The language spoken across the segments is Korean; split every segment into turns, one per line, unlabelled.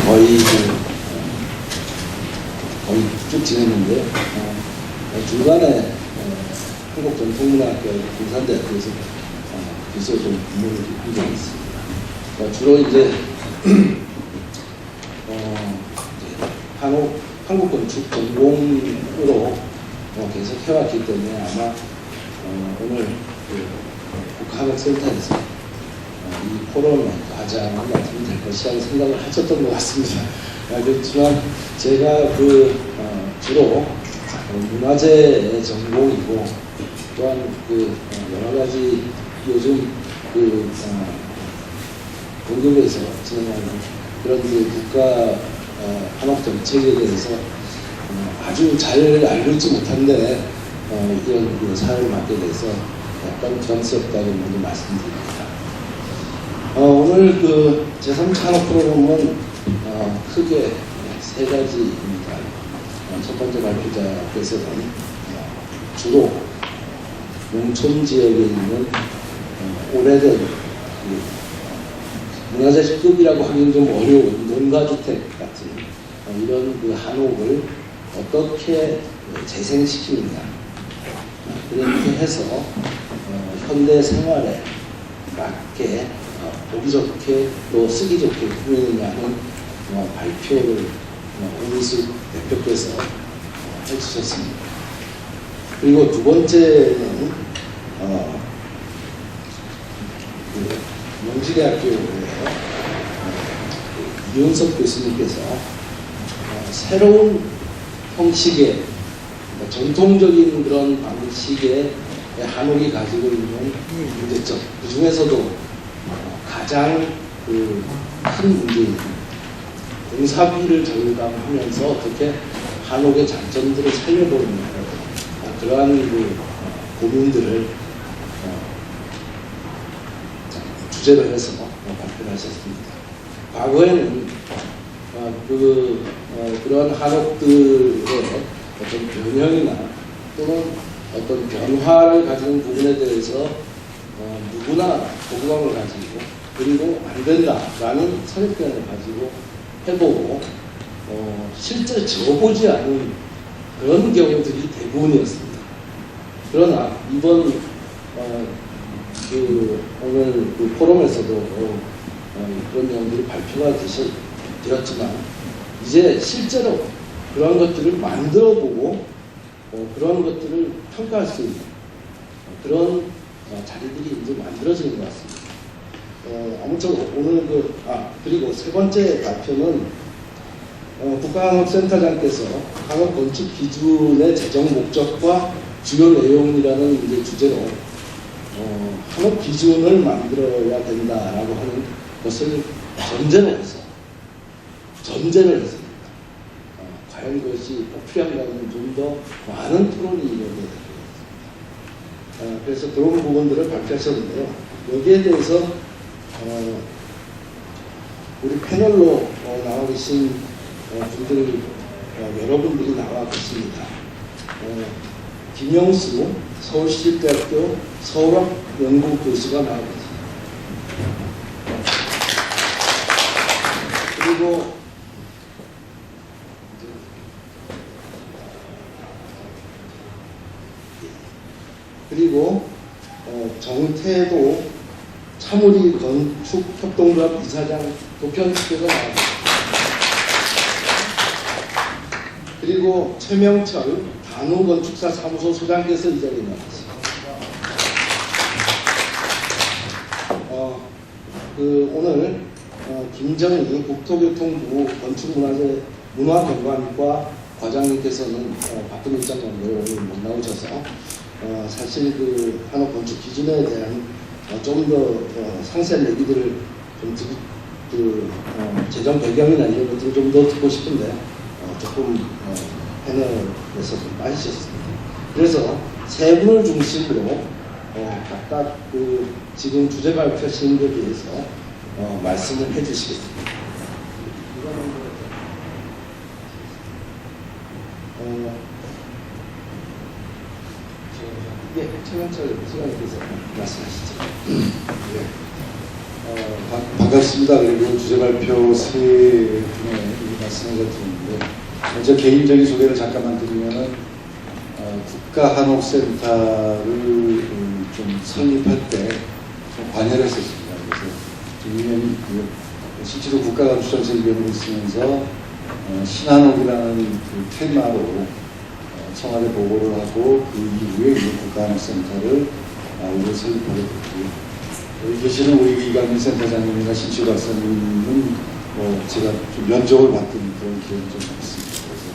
거의 거의 쭉 지냈는데 중간에 한국전통문화학교 공산대학교에서 교수로 좀 근무를 한 적이 있습니다. 주로 이제 한국건축 전공으로 계속 해왔기 때문에 아마 오늘 국가학업센터에서 이 포럼의 과장을 맡으면 될 것이라는 생각을 하셨던 것 같습니다. 그렇지만 제가 주로 문화재 전공이고 또한 여러 가지 요즘 공급에서 진행하는 그런 국가 산업 정책에 대해서 아주 잘 알지 못한데 이런 사회를 맡게 돼서 약간 부담스럽다고 먼저 말씀드립니다. 오늘 제3차 산업 프로그램은 크게 세 가지입니다. 첫 번째 발표자께서는 주로 농촌 지역에 있는 오래된 문화재급이라고 하기는 좀 어려운 농가주택 같은 이런 한옥을 어떻게 재생시키느냐, 그렇게 해서 현대 생활에 맞게 보기 좋게 또 쓰기 좋게 꾸미느냐는 발표를 오미숙 대표께서 해주셨습니다. 그리고 두 번째는 명지대학교의 이윤석 교수님께서 새로운 형식의 전통적인 그런 방식의 한옥이 가지고 있는 문제점, 그 중에서도 가장 큰 문제인 공사비를 절감하면서 어떻게 한옥의 장점들을 살려보는 그러한 고민들을 주제로 해서 발표를 하셨습니다. 과거에는 그런 한옥들의 어떤 변형이나 또는 어떤 변화를 가지는 부분에 대해서 누구나 거부감을 가지고 그리고 안 된다라는 선입견을 가지고 해보고 실제 지어보지 않은 그런 경우들이 대부분이었습니다. 그러나 이번 오늘 포럼에서도 그런 내용들이 발표가 되었지만 이제 실제로 그런 것들을 만들어보고 그런 것들을 평가할 수 있는 그런 자리들이 이제 만들어지는 것 같습니다. 아무튼 오늘 그리고 세 번째 발표는 국가산업센터장께서 산업건축 기준의 제정 목적과 주요 내용이라는 이제 주제로 산업 기준을 만들어야 된다라고 하는 것을 전제를 했습니다. 과연 그것이 꼭 필요한가는 좀 더 많은 토론이 이루어져야 되겠습니다. 그래서 그런 부분들을 발표하셨는데요. 여기에 대해서 우리 패널로 나와 계신 분들 여러분들이 나와 계십니다. 김영수 서울시립대학교 서울학연구 교수가 나와 계십니다. 그리고 정태도 차무리 건축협동조합 이사장 도편께서 나왔습니다. 그리고 최명철 단우건축사 사무소 소장께서 이 자리에 나왔습니다. 오늘 김정희 국토교통부 건축문화재 문화관광과 과장님께서는 바쁜 일정 관계로 오늘 못 나오셔서 사실 한옥 건축 기준에 대한 좀 더 상세한 얘기들을 좀 재정 배경이나 이런 것들을 좀 더 듣고 싶은데 조금 패널에서 좀 빠지셨습니다. 그래서 세 분을 중심으로 각각 지금 주제 발표하신 것에 대해서 말씀을 해주시겠습니다. 예, 최명철 소장님께서 말씀하시죠. 네.
반갑습니다. 그리고 주제 발표 세 분의 말씀을 들었는데, 저 개인적인 소개를 잠깐만 드리면은, 국가한옥센터를 좀 설립할 때 좀 관여를 했었습니다. 그래서 좀 인연이 있고요. 실제로 국가건축정책위원으로 있으면서 신한옥이라는 그 테마로 청와대 보고를 하고 그 이후에 국가한옥센터를 우리가 설립하게 됐고요. 여기 계시는 우리 이강민 센터장님이나 신치 박사님은 제가 좀 면접을 받던 그런 기억이 좀 있습니다. 그래서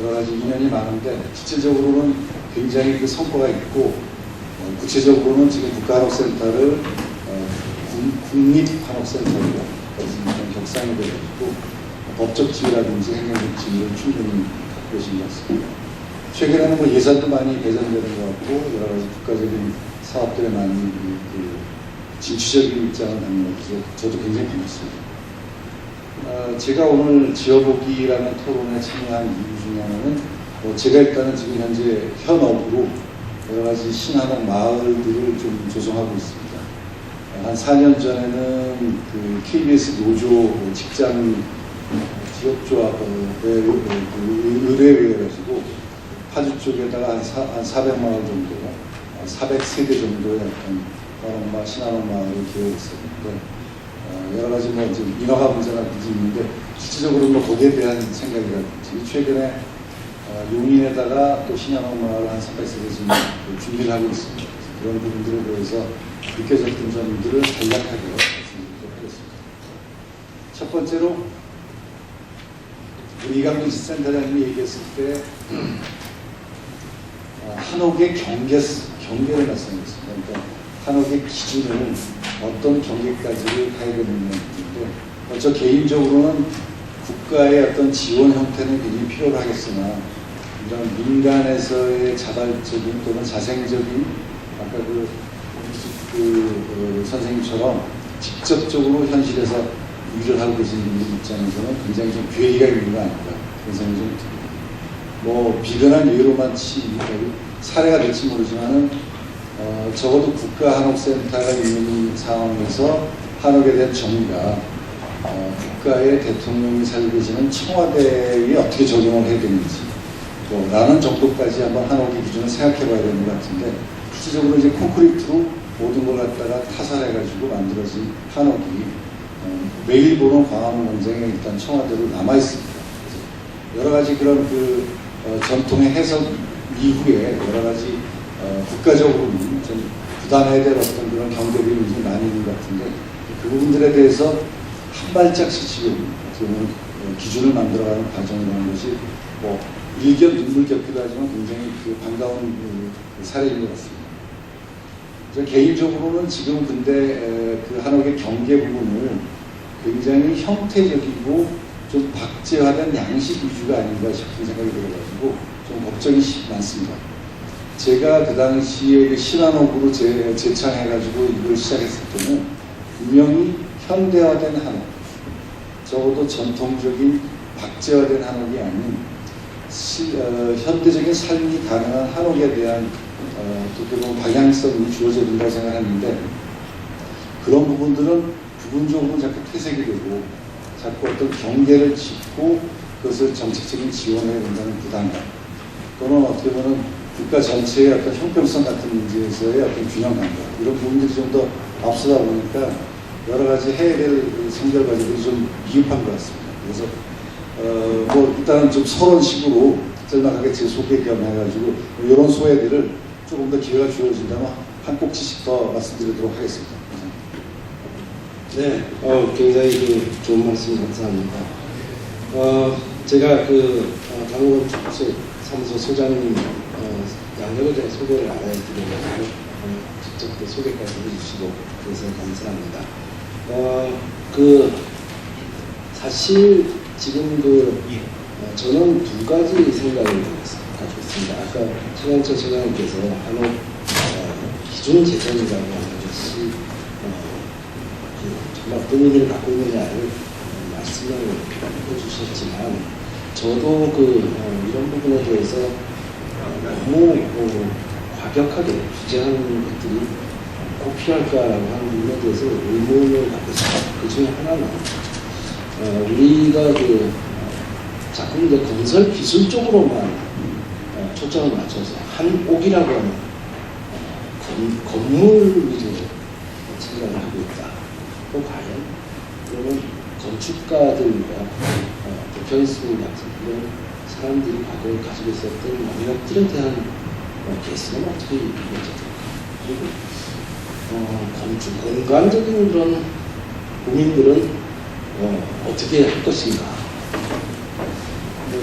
여러 가지 인연이 많은데 실질적으로는 굉장히 그 성과가 있고 구체적으로는 지금 국가한옥센터를 국립한옥센터로 좀 격상이 되어가지고 법적 지위라든지 행정적 지위를 충분히 갖고 계신 것 같습니다. 최근에는 예산도 많이 배정되는 것 같고 여러 가지 국가적인 사업들에 많이 진취적인 입장을 갖는 것에서 저도 굉장히 반갑습니다. 제가 오늘 지어보기라는 토론에 참여한 이유 중에 하나는 제가 일단은 지금 현재 현업으로 여러 가지 신한옥 마을들을 좀 조성하고 있습니다. 한 4년 전에는 그 KBS 노조 직장 지역조합에 의뢰해 가지고 파주 쪽에다가 한 400마을 정도, 400세대 정도의 어떤 신한옥 마을을 기획했었는데 여러 가지 지금 인허가 문제라든지 있는데 실질적으로 거기에 대한 생각이라든지 최근에 용인에다가 또 신한옥 마을 한 300세대 정도 준비를 하고 있습니다. 그런 부분들에 대해서 느껴졌던 점들을 간략하게 말씀드리겠습니다. 첫 번째로 우리 이강민 센터장님이 얘기했을 때 한옥의 경계를 말씀하셨습니다. 그러니까 한옥의 기준을 어떤 경계까지를 가야 되느냐인데 저 개인적으로는 국가의 어떤 지원 형태는 굉장히 필요로 하겠으나 이런 민간에서의 자발적인 또는 자생적인 아까 선생님처럼 직접적으로 현실에서 일을 하고 계신 분들 입장에서는 굉장히 좀 괴리가 있는 거 아닌가 그런 생각이 좀 듭니다. 비근한 예로만 사례가 될지 모르지만은 적어도 국가한옥센터가 있는 상황에서 한옥에 대한 정의가 국가의 대통령이 살고 계시는 청와대에 어떻게 적용을 해야 되는지 라는 정도까지 한번 한옥의 기준을 생각해 봐야 되는 것 같은데 실질적으로 이제 콘크리트로 모든 걸 갖다가 타살해가지고 만들어진 한옥이 매일 보는 광화문 광장에 일단 청와대로 남아있습니다. 여러 가지 그런 전통의 해석 이후에 여러 가지 국가적으로는 좀 부담해야 될 어떤 그런 경계들이 많이 있는 것 같은데 그 부분들에 대해서 한 발짝씩 지금 기준을 만들어가는 과정이라는 것이 일견 눈물겹기도 하지만 굉장히 반가운 사례인 것 같습니다. 저 개인적으로는 지금 근데 한옥의 경계 부분을 굉장히 형태적이고 좀 박제화된 양식 위주가 아닌가 싶은 생각이 들어가지고 좀 걱정이 많습니다. 제가 그 당시에 신한옥으로 재창해가지고 이걸 시작했을 때는 분명히 현대화된 한옥, 적어도 전통적인 박제화된 한옥이 아닌 현대적인 삶이 가능한 한옥에 대한 방향성이 주어져야 된다고 생각하는데 그런 부분들은 부분적으로 자꾸 퇴색이 되고 자꾸 어떤 경계를 짚고 그것을 정책적인 지원해야 된다는 부담감 또는 어떻게 보면 국가 전체의 어떤 형평성 같은 문제에서의 어떤 균형 감각 이런 부분들이 좀 더 앞서다 보니까 여러 가지 해야 될 선결 과제들이 좀 미흡한 것 같습니다. 그래서 일단은 좀 서론식으로 짤막하게 제 소개 겸 해가지고 이런 소외들을 조금 더 기회가 주어진다면 한 꼭지씩 더 말씀드리도록 하겠습니다.
네, 굉장히 좋은 말씀 감사합니다. 제가 강원 사무소 소장님 양력을 제가 소개를 안 해드려가지고 직접 소개까지 해주시고 그래서 감사합니다. 사실 지금 저는 두 가지 생각을 가지고 있습니다. 아까 최강철 소장님께서 한옥 기준 제정이라고 하는 것이 정말 어떤 의미를 갖고 있느냐를 말씀을 해주셨지만 저도 이런 부분에 대해서 너무 과격하게 규제하는 것들이 꼭 필요할까라고 하는 부분에 대해서 의문을 갖고 있습니다. 그 중에 하나는 우리가 자꾸 이제 건설 기술 쪽으로만 초점을 맞춰서 한옥이라고 하는 건물 위주로 생각을 하고 있다. 또 과연 그러면 건축가들과 디펜스 같은 이런 사람들이 과거에 가지고 있었던 능력들에 대한 개수는 어떻게 이루어질까? 그리고 건축 공간적인 그런 고민들은 어떻게 할 것인가?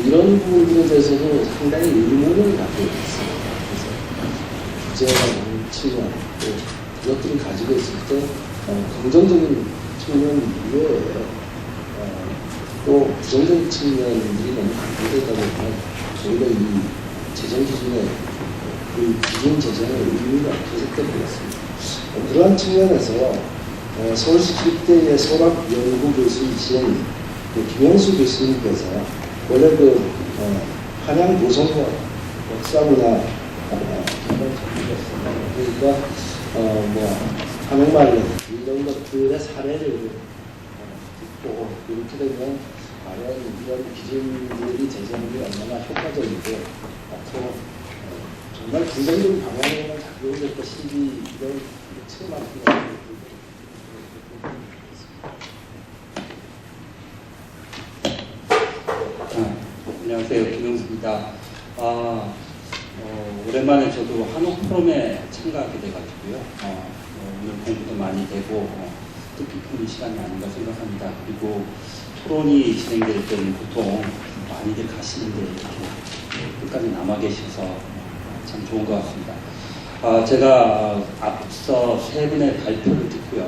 이런 부분들에 대해서도 상당히 의문을 갖고 있습니다. 그래서 부재라는 측면, 또 그것들이 가지고 있을 때 긍정적인 측면 이외에 또 부정적인 측면들이 너무 강조되다 보면 오히려 이 재정 기준의 그 기준 재정의 의미가 계속될 것 같습니다. 그러한 측면에서 서울시 기립대의 소락연구교수이신 김영수 교수님께서 원래 한양 도성과 역사문화 그러니까 한옥마을 이런 것들의 사례를 듣고 이렇게 되면 과연 이런 기준들이 제정이 얼마나 효과적이고 앞으로 정말 긍정적인 방향으로만 작용될 것인지 이런 체험할 필요가 있습니다.
안녕하세요. 김영수입니다. 오랜만에 저도 한옥 포럼에 참가하게 돼가지고요. 오늘 공부도 많이 되고 뜻깊은 시간이 아닌가 생각합니다. 그리고 토론이 진행될 때는 보통 많이들 가시는데 이렇게 끝까지 남아 계셔서 참 좋은 것 같습니다. 제가 앞서 세 분의 발표를 듣고요.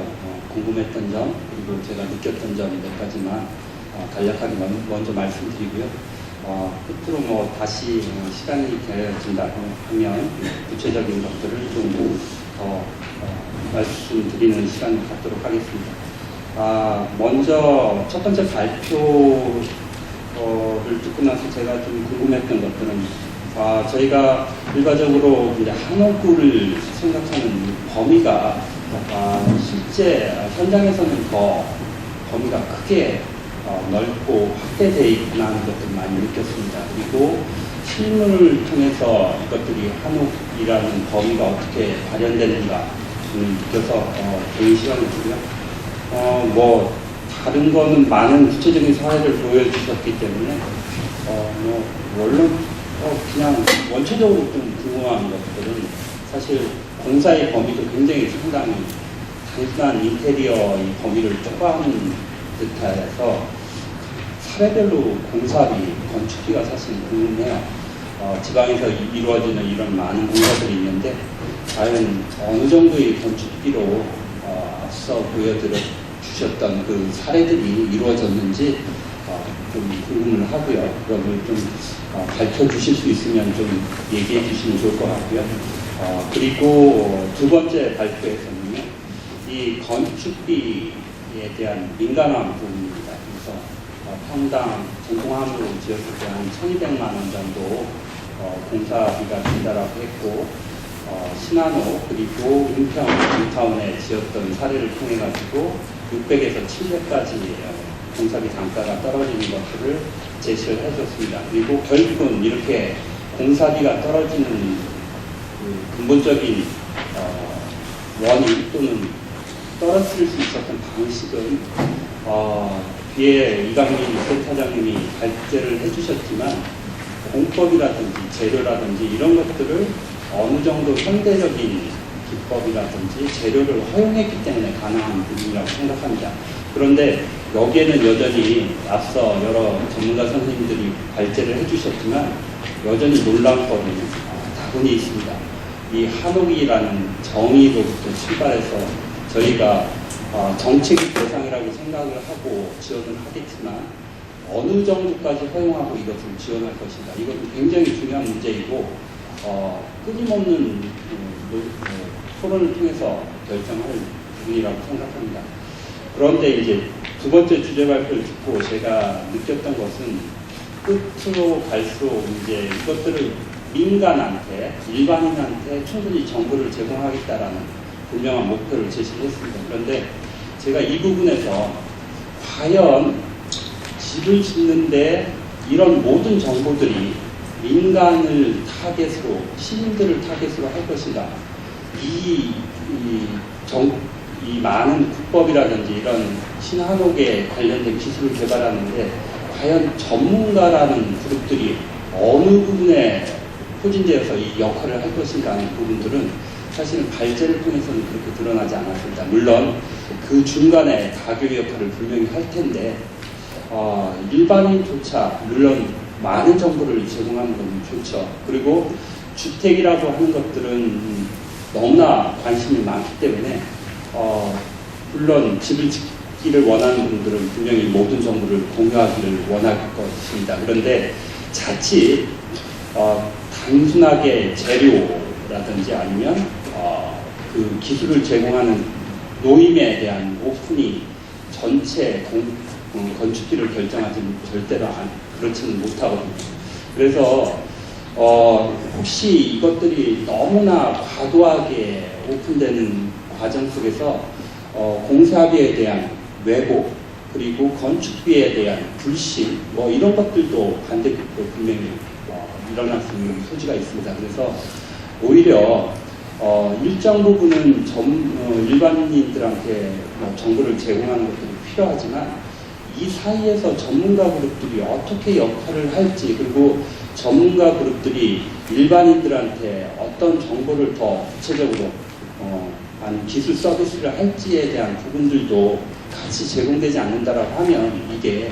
궁금했던 점 그리고 제가 느꼈던 점 몇 가지만 간략하게 먼저 말씀드리고요. 끝으로 다시 시간이 되어진다고 하면 구체적인 것들을 좀 더 말씀드리는 시간을 갖도록 하겠습니다. 먼저 첫 번째 발표를 듣고 나서 제가 좀 궁금했던 것들은 저희가 일반적으로 이제 한옥구를 생각하는 범위가 실제 현장에서는 더 범위가 크게 넓고 확대되어 있구나 하는 것들을 많이 느꼈습니다. 그리고 실물을 통해서 이것들이 한옥이라는 범위가 어떻게 발현되는가 느껴서 좋은 시간을 주고요. 다른 거는 많은 구체적인 사례를 보여주셨기 때문에 물론 그냥 원초적으로 좀 궁금한 것들은 사실 공사의 범위도 굉장히 상당히 단순한 인테리어의 범위를 좁아하는 듯해서 사례별로 공사비, 건축비가 사실 궁금해요. 지방에서 이루어지는 이런 많은 공사들이 있는데 과연 어느 정도의 건축비로 앞서 보여드려 주셨던 그 사례들이 이루어졌는지 좀 궁금을 하고요. 그걸 좀 밝혀주실 수 있으면 좀 얘기해 주시면 좋을 것 같고요. 그리고 두 번째 발표에서는요, 이 건축비에 대한 민감한 부분입니다. 그래서 평당 공공함으로 지었을 때 한 1,200만 원 정도 공사비가 든다라고 했고, 신한호 그리고 인평 뉴타운에 지었던 사례를 통해 가지고 600에서 700까지 공사비 단가가 떨어지는 것들을 제시를 해줬습니다. 그리고 결국은 이렇게 공사비가 떨어지는 그 근본적인 원인 또는 떨어뜨릴 수 있었던 방식은 뒤에 이강민 센터장님이 발제를 해주셨지만 공법이라든지 재료라든지 이런 것들을 어느 정도 현대적인 기법이라든지 재료를 허용했기 때문에 가능한 부분이라고 생각합니다. 그런데 여기에는 여전히 앞서 여러 전문가 선생님들이 발제를 해주셨지만 여전히 논란거리는 다분히 있습니다. 이 한옥이라는 정의로부터 출발해서 저희가 정책의 대상이라고 생각을 하고 지원을 하겠지만 어느 정도까지 허용하고 이것을 지원할 것인가, 이것은 굉장히 중요한 문제이고 끊임없는 토론을 통해서 결정할 부분이라고 생각합니다. 그런데 이제 두 번째 주제 발표를 듣고 제가 느꼈던 것은 끝으로 갈수록 이제 이것들을 민간한테, 일반인한테 충분히 정보를 제공하겠다라는 분명한 목표를 제시를 했습니다. 그런데 제가 이 부분에서 과연 집을 짓는데 이런 모든 정보들이 민간을 타겟으로, 시민들을 타겟으로 할 것인가? 이 많은 국법이라든지 이런 신한옥에 관련된 기술을 개발하는데 과연 전문가라는 그룹들이 어느 부분에 포진되어서 이 역할을 할 것인가 하는 부분들은 사실은 발제를 통해서는 그렇게 드러나지 않았습니다. 물론 그 중간에 가교 역할을 분명히 할 텐데 일반인조차 물론 많은 정보를 제공하는 건 좋죠. 그리고 주택이라고 하는 것들은 너무나 관심이 많기 때문에 물론 집을 짓기를 원하는 분들은 분명히 모든 정보를 공유하기를 원할 것입니다. 그런데 자칫 단순하게 재료라든지 아니면 그 기술을 제공하는 노임에 대한 오픈이 전체 건축비를 결정하지는 절대로 그렇지는 못하거든요. 그래서 혹시 이것들이 너무나 과도하게 오픈되는 과정 속에서 공사비에 대한 왜곡 그리고 건축비에 대한 불신 이런 것들도 반대급부로 분명히 일어날 수 있는 소지가 있습니다. 그래서 오히려 일정 부분은 일반인들한테 정보를 제공하는 것들이 필요하지만 이 사이에서 전문가 그룹들이 어떻게 역할을 할지 그리고 전문가 그룹들이 일반인들한테 어떤 정보를 더 구체적으로 기술 서비스를 할지에 대한 부분들도 같이 제공되지 않는다라고 하면 이게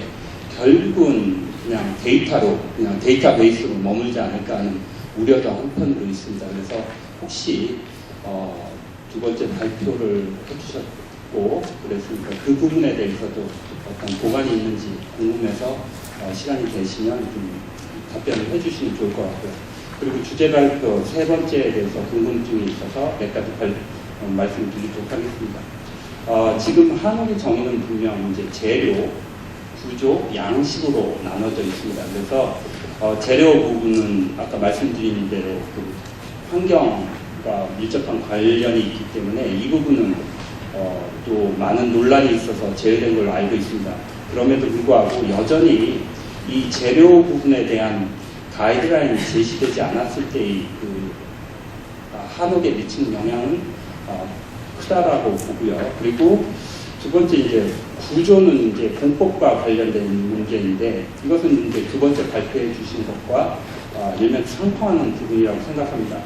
결국은 그냥 그냥 데이터베이스로 머물지 않을까 하는 우려도 한편으로 있습니다. 그래서 혹시 두 번째 발표를 해주셨고 그랬으니까 그 부분에 대해서도 어떤 보관이 있는지 궁금해서 시간이 되시면 좀 답변을 해주시면 좋을 것 같고요. 그리고 주제 발표 세 번째에 대해서 궁금증이 있어서 몇 가지 말씀을 드리도록 하겠습니다. 지금 한옥의 정의는 분명 이제 재료, 구조, 양식으로 나눠져 있습니다. 그래서 재료 부분은 아까 말씀드린 대로 그 환경과 밀접한 관련이 있기 때문에 이 부분은 또 많은 논란이 있어서 제외된 걸로 알고 있습니다. 그럼에도 불구하고 여전히 이 재료 부분에 대한 가이드라인이 제시되지 않았을 때의 그 한옥에 미치는 영향은 크다라고 보고요. 그리고 두 번째 이제 구조는 이제 공법과 관련된 문제인데 이것은 이제 두 번째 발표해 주신 것과 일면 상파하는 부분이라고 생각합니다.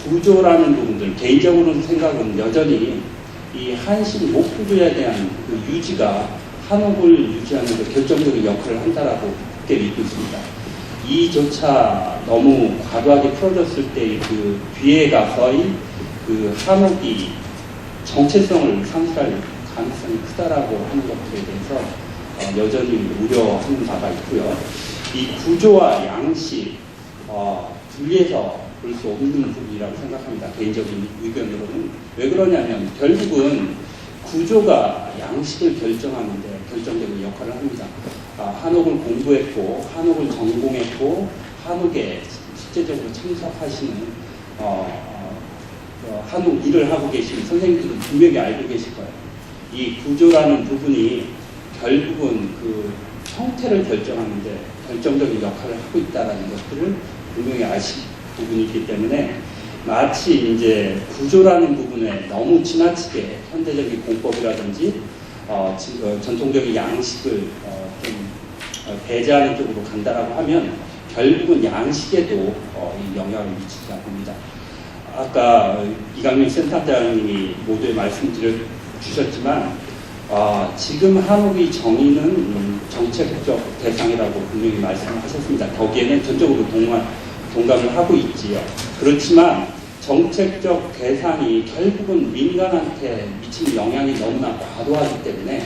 구조라는 부분들 개인적으로는 생각은 여전히 이 한식 목구조에 대한 그 유지가 한옥을 유지하는 데 결정적인 역할을 한다라고 그렇게 믿고 있습니다. 이조차 너무 과도하게 풀어졌을 때의 그 뒤에 가서의 그 한옥이 정체성을 상실할 가능성이 크다라고 하는 것들에 대해서 여전히 우려하는 바가 있고요. 이 구조와 양식 분리해서 볼 수 없는 부분이라고 생각합니다. 개인적인 의견으로는. 왜 그러냐면 결국은 구조가 양식을 결정하는데 결정적인 역할을 합니다. 한옥을 공부했고 한옥을 전공했고 한옥에 실제적으로 참석하시는 한옥 일을 하고 계신 선생님들은 분명히 알고 계실 거예요. 이 구조라는 부분이 결국은 그 형태를 결정하는데 결정적인 역할을 하고 있다는 것들을 분명히 아실 부분이기 때문에 마치 이제 구조라는 부분에 너무 지나치게 현대적인 공법이라든지 전통적인 양식을 좀 배제하는 쪽으로 간다라고 하면 결국은 양식에도 이 영향을 미치다 봅니다. 아까 이강민 센터장님이 모두에 말씀드려주셨지만 지금 한옥의 정의는 정책적 대상이라고 분명히 말씀하셨습니다. 거기에는 전적으로 동감을 하고 있지요. 그렇지만 정책적 대상이 결국은 민간한테 미치는 영향이 너무나 과도하기 때문에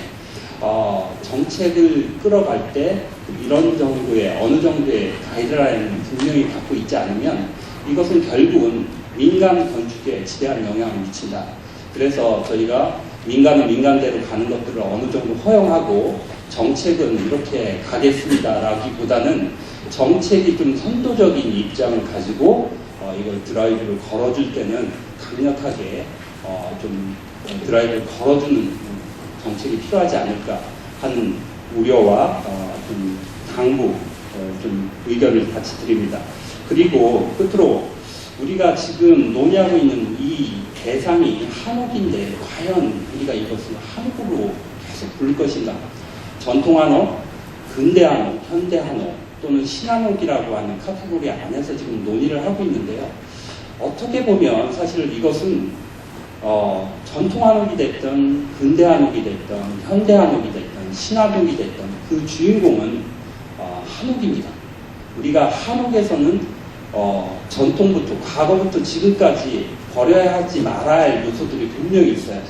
정책을 끌어갈 때 이런 정도의 어느 정도의 가이드라인을 분명히 갖고 있지 않으면 이것은 결국은 민간 건축에 지대한 영향을 미친다. 그래서 저희가 민간은 민간대로 가는 것들을 어느 정도 허용하고 정책은 이렇게 가겠습니다라기보다는 정책이 좀 선도적인 입장을 가지고 이걸 드라이브를 걸어줄 때는 강력하게 드라이브를 걸어주는 정책이 필요하지 않을까 하는 우려와 좀 당부 좀 의견을 같이 드립니다. 그리고 끝으로 우리가 지금 논의하고 있는 이 대상이 한옥인데 과연 우리가 이것을 한옥으로 계속 부를 것인가? 전통 한옥, 근대 한옥, 현대 한옥 또는 신한옥이라고 하는 카테고리 안에서 지금 논의를 하고 있는데요. 어떻게 보면 사실 이것은 전통 한옥이 됐든 근대 한옥이 됐든 현대 한옥이 됐든 신한옥이 됐든 그 주인공은 한옥입니다. 우리가 한옥에서는 전통부터 과거부터 지금까지 버려야 하지 말아야 할 요소들이 분명히 있어요.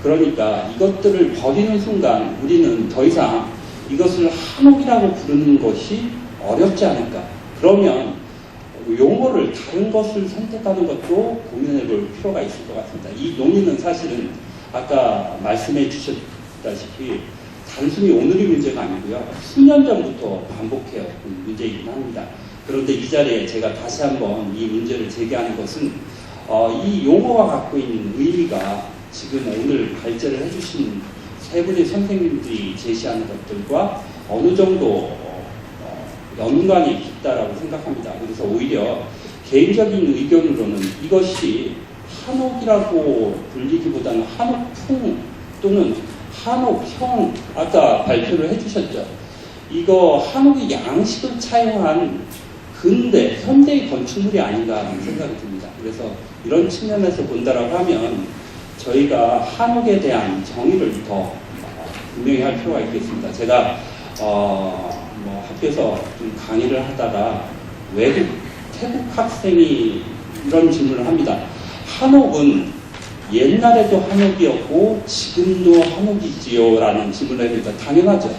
그러니까 이것들을 버리는 순간 우리는 더 이상 이것을 한옥이라고 부르는 것이 어렵지 않을까. 그러면 용어를 다른 것을 선택하는 것도 고민해 볼 필요가 있을 것 같습니다. 이 논의는 사실은 아까 말씀해 주셨다시피 단순히 오늘의 문제가 아니고요. 수년 전부터 반복해온 문제이긴 합니다. 그런데 이 자리에 제가 다시 한번 이 문제를 제기하는 것은 이 용어가 갖고 있는 의미가 지금 오늘 발제를 해주신 세 분의 선생님들이 제시하는 것들과 어느 정도 연관이 깊다라고 생각합니다. 그래서 오히려 개인적인 의견으로는 이것이 한옥이라고 불리기보다는 한옥풍 또는 한옥형 아까 발표를 해주셨죠. 이거 한옥의 양식을 차용한 근대, 현대의 건축물이 아닌가라는 생각이 듭니다. 그래서 이런 측면에서 본다라고 하면 저희가 한옥에 대한 정의를 더 분명히 할 필요가 있겠습니다. 제가 학교에서 좀 강의를 하다가 태국 학생이 이런 질문을 합니다. 한옥은 옛날에도 한옥이었고 지금도 한옥이지요? 라는 질문을 해보니까 당연하죠.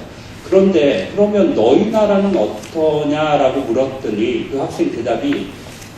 그런데 그러면 너희 나라는 어떠냐라고 물었더니 그 학생 대답이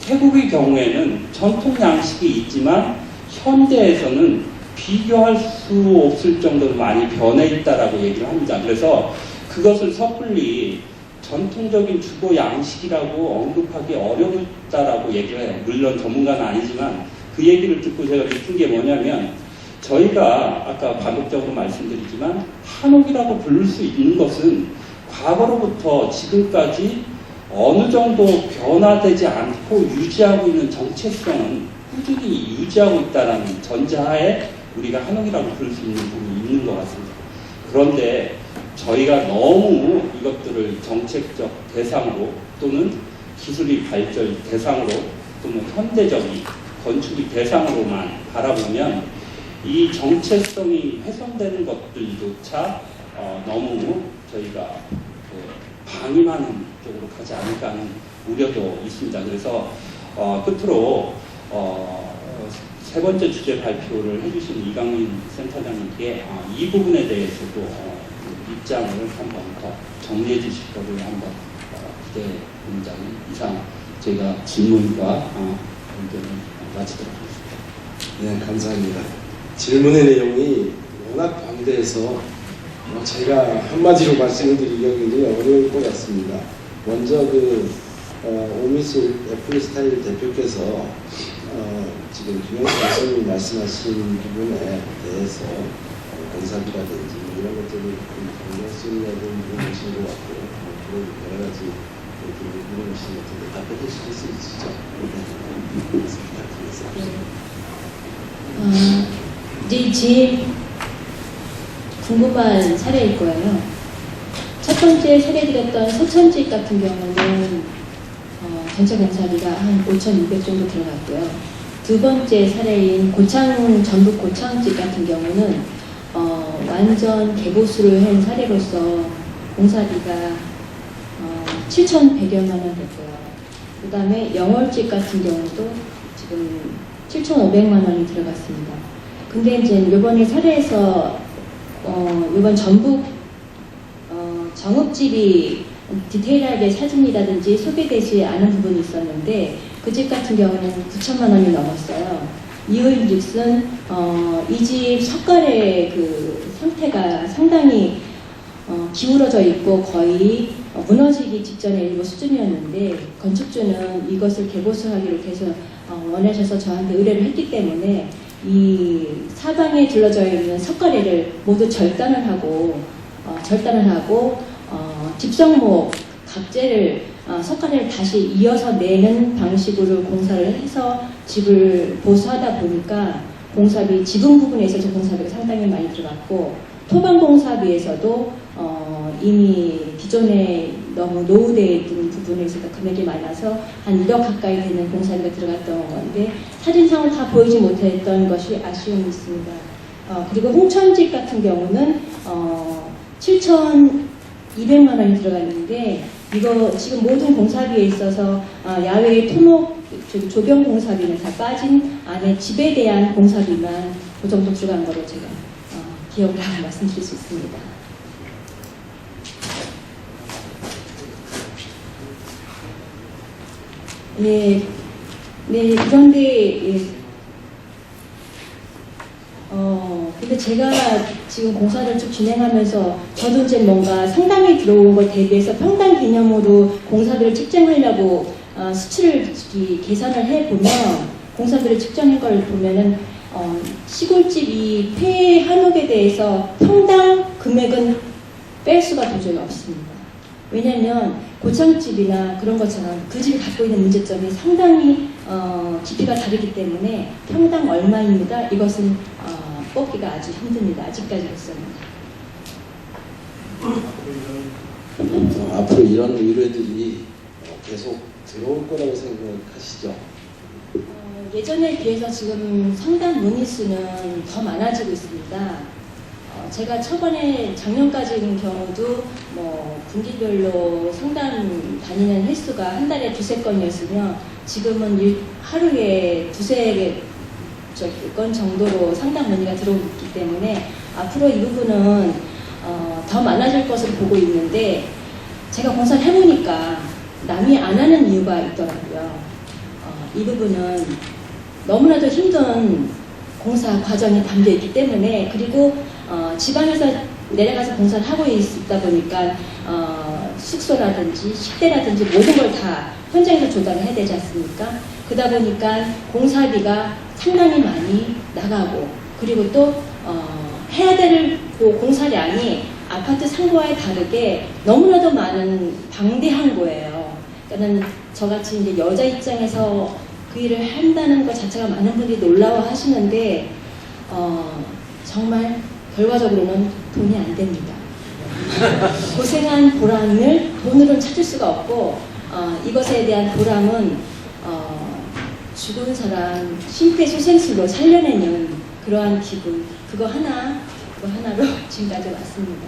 태국의 경우에는 전통 양식이 있지만 현대에서는 비교할 수 없을 정도로 많이 변해 있다라고 얘기를 합니다. 그래서 그것을 섣불리 전통적인 주거 양식이라고 언급하기 어렵다라고 얘기를 해요. 물론 전문가는 아니지만 그 얘기를 듣고 제가 느낀 게 뭐냐면 저희가 아까 반복적으로 말씀드리지만 한옥이라고 부를 수 있는 것은 과거로부터 지금까지 어느 정도 변화되지 않고 유지하고 있는 정체성은 꾸준히 유지하고 있다는 전제하에 우리가 한옥이라고 부를 수 있는 부분이 있는 것 같습니다. 그런데 저희가 너무 이것들을 정책적 대상으로 또는 기술이 발전 대상으로 또는 현대적인 건축의 대상으로만 바라보면 이 정체성이 훼손되는 것들조차 너무 저희가 방임하는 쪽으로 가지 않을까 하는 우려도 있습니다. 그래서 끝으로 세 번째 주제 발표를 해주신 이강민 센터장님께 이 부분에 대해서도 입장을 한번 더 정리해 주실 거를 한번 기대합니다. 이상 저희가 질문과 의견을 마치도록 하겠습니다.
네, 감사합니다. 질문의 내용이 워낙 방대해서 제가 한마디로 말씀을 드리기가 굉장히 어려울 것 같습니다. 먼저 오미술 애플스타일 대표께서 지금 김영수 교수님이 말씀하신 부분에 대해서 건사비라든지 이런 것들을 굉장히 쓰려고 물어보신 것 같고 그런 여러 가지 물어보신 것 같은데 답변해 주실 수 있으시죠? 네.
이제 제일 궁금한 사례일 거예요. 첫 번째 사례드렸던 소천집 같은 경우는 전체 공사비가 한 5,200 정도 들어갔고요. 두 번째 사례인 전북 고창집 같은 경우는 완전 개보수를 한 사례로서 공사비가 7,100여만 원 됐고요. 그 다음에 영월집 같은 경우도 지금 7,500만 원이 들어갔습니다. 근데 이제 이번에 사례에서 이번 전북 정읍집이 디테일하게 사진이라든지 소개되지 않은 부분이 있었는데 그 집 같은 경우는 9천만 원이 넘었어요. 이유인즉슨 이 집 석가래 그 상태가 상당히 기울어져 있고 거의 무너지기 직전의 일부 수준이었는데 건축주는 이것을 개보수하기로 계속 원하셔서 저한테 의뢰를 했기 때문에 이 사방에 둘러져 있는 석가래를 모두 절단을 하고 집성목 각재를 석가래를 다시 이어서 내는 방식으로 공사를 해서 집을 보수하다 보니까 공사비 지붕 부분에 있어서 공사비가 상당히 많이 들어갔고 토방 공사비에서도 이미 기존에 너무 노후되어 있던 부분에 있어서 금액이 많아서 한 1억 가까이 되는 공사비가 들어갔던 건데 사진상을 다 보이지 못했던 것이 아쉬움이 있습니다. 그리고 홍천집 같은 경우는 7,200만 원이 들어갔는데 이거 지금 모든 공사비에 있어서 야외 토목 조경 공사비는 다 빠진 안에 집에 대한 공사비만 그 정도 들어간 거로 제가 기억을 하고 말씀드릴 수 있습니다. 네, 그런데 근데 제가 지금 공사를 쭉 진행하면서 저도 이제 뭔가 상담이 들어온 것 대비해서 평당 개념으로 공사비를 측정하려고 수치를 계산을 해보면 공사비를 측정한 걸 보면은 시골집이 폐 한옥에 대해서 평당 금액은 뺄 수가 도저히 없습니다. 왜냐하면 고창집이나 그런 것처럼 그 집이 갖고 있는 문제점이 상당히 깊이가 다르기 때문에 평당 얼마입니다. 이것은 뽑기가 아주 힘듭니다. 아직까지로서는.
앞으로 이런 의뢰들이 계속 들어올 거라고 생각하시죠?
예전에 비해서 지금 상담 문의 수는 더 많아지고 있습니다. 제가 초반에 작년까지인 경우도 분기별로 상담 다니는 횟수가 한 달에 2~3건이었으면 지금은 하루에 2~3건 정도로 상담 문의가 들어오기 때문에 앞으로 이 부분은 더 많아질 것으로 보고 있는데 제가 공사를 해보니까 남이 안 하는 이유가 있더라고요. 이 부분은 너무나도 힘든 공사 과정이 담겨 있기 때문에 그리고 지방에서 내려가서 공사를 하고 있다 보니까 숙소라든지 식대라든지 모든 걸 다 현장에서 조달을 해야 되지 않습니까? 그러다 보니까 공사비가 상당히 많이 나가고 그리고 또 해야 될 그 공사량이 아파트 상고와에 다르게 너무나도 방대한 거예요. 그러니까 저같이 이제 여자 입장에서 그 일을 한다는 것 자체가 많은 분들이 놀라워하시는데 정말 결과적으로는 돈이 안 됩니다. 고생한 보람을 돈으로는 찾을 수가 없고 이것에 대한 보람은 죽은 사람 심폐소생술로 살려내는 그러한 기분 그거 하나로 지금까지 왔습니다.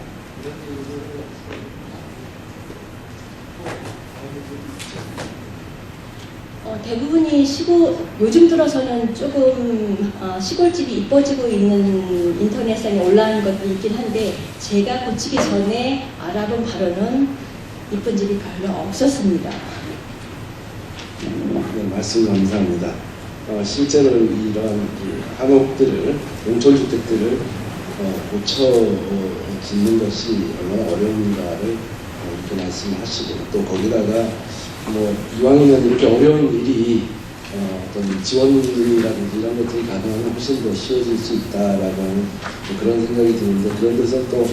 대부분이 요즘 들어서는 조금 시골집이 이뻐지고 있는 인터넷상에 올라온 것도 있긴 한데 제가 고치기 전에 알아본 바로는 이쁜 집이 별로 없었습니다.
네, 말씀 감사합니다. 실제로 이런 한옥들을 농촌주택들을 고쳐 짓는 것이 얼마나 어려운가를 이렇게 말씀하시고 또 거기다가 이왕이면 이렇게 어려운 일이 어떤 지원이라든지 이런 것들이 가능하면 훨씬 더 쉬워질 수 있다라는 그런 생각이 드는데 그런 데서 또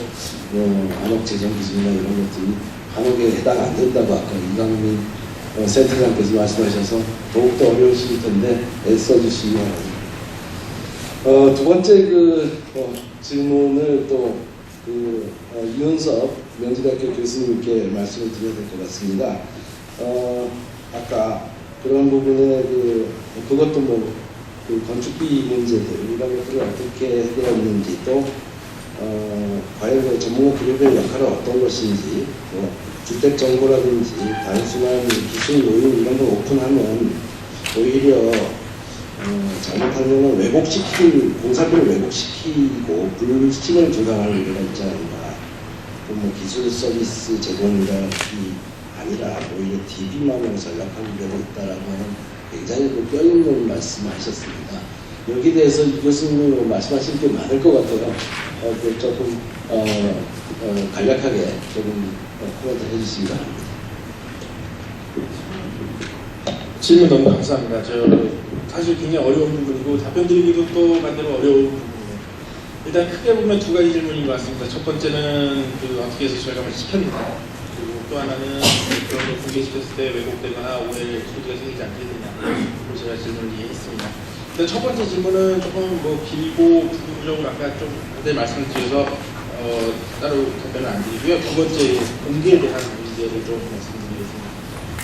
한옥 재정 기준이나 이런 것들이 한옥에 해당 안 된다고 아까 이강민 센터장께서 말씀하셔서 더욱더 어려우실 텐데 애써주시기 바랍니다. 두 번째 질문을 또 이윤섭 명지대학교 교수님께 말씀을 드려야 될 것 같습니다. 아까 그런 부분에 그것도 건축비 문제들 이런 것들을 어떻게 해결했는지 또 과연 전문가 그룹의 역할은 어떤 것인지 주택 정보라든지 단순한 기술 모임 이런 걸 오픈하면 오히려 잘못하면 공사비를 왜곡시키고 불신을 조장할 우려가 있지 않나. 기술 서비스 제공이라 아니라 오히려 DB만으로 전락할 우려가 있다라고 하는 굉장히 뼈있는 말씀을 하셨습니다. 여기에 대해서 이 교수님이 말씀하실 게 많을 것 같아요. 조금 간략하게 조금 코멘트 해주시기 바랍니다.
질문 너무 감사합니다. 사실 굉장히 어려운 부분이고 답변 드리기도 또 반대로 어려운 부분이에요. 일단 크게 보면 두 가지 질문인 것 같습니다. 첫 번째는 어떻게 해서 절감을 시켰느냐, 그리고 또 하나는 그런 걸 공개시켰을 때 왜곡되거나 오해의 소지가 생기지 않겠느냐, 그걸 제가 질문을 했습니다. 일단 첫 번째 질문은 조금 길고 부분적으로 아까 좀 자세히 말씀드려서 따로 답변을 안 드리고요. 두 번째 공개에 대한 문제를 좀 말씀드리겠습니다.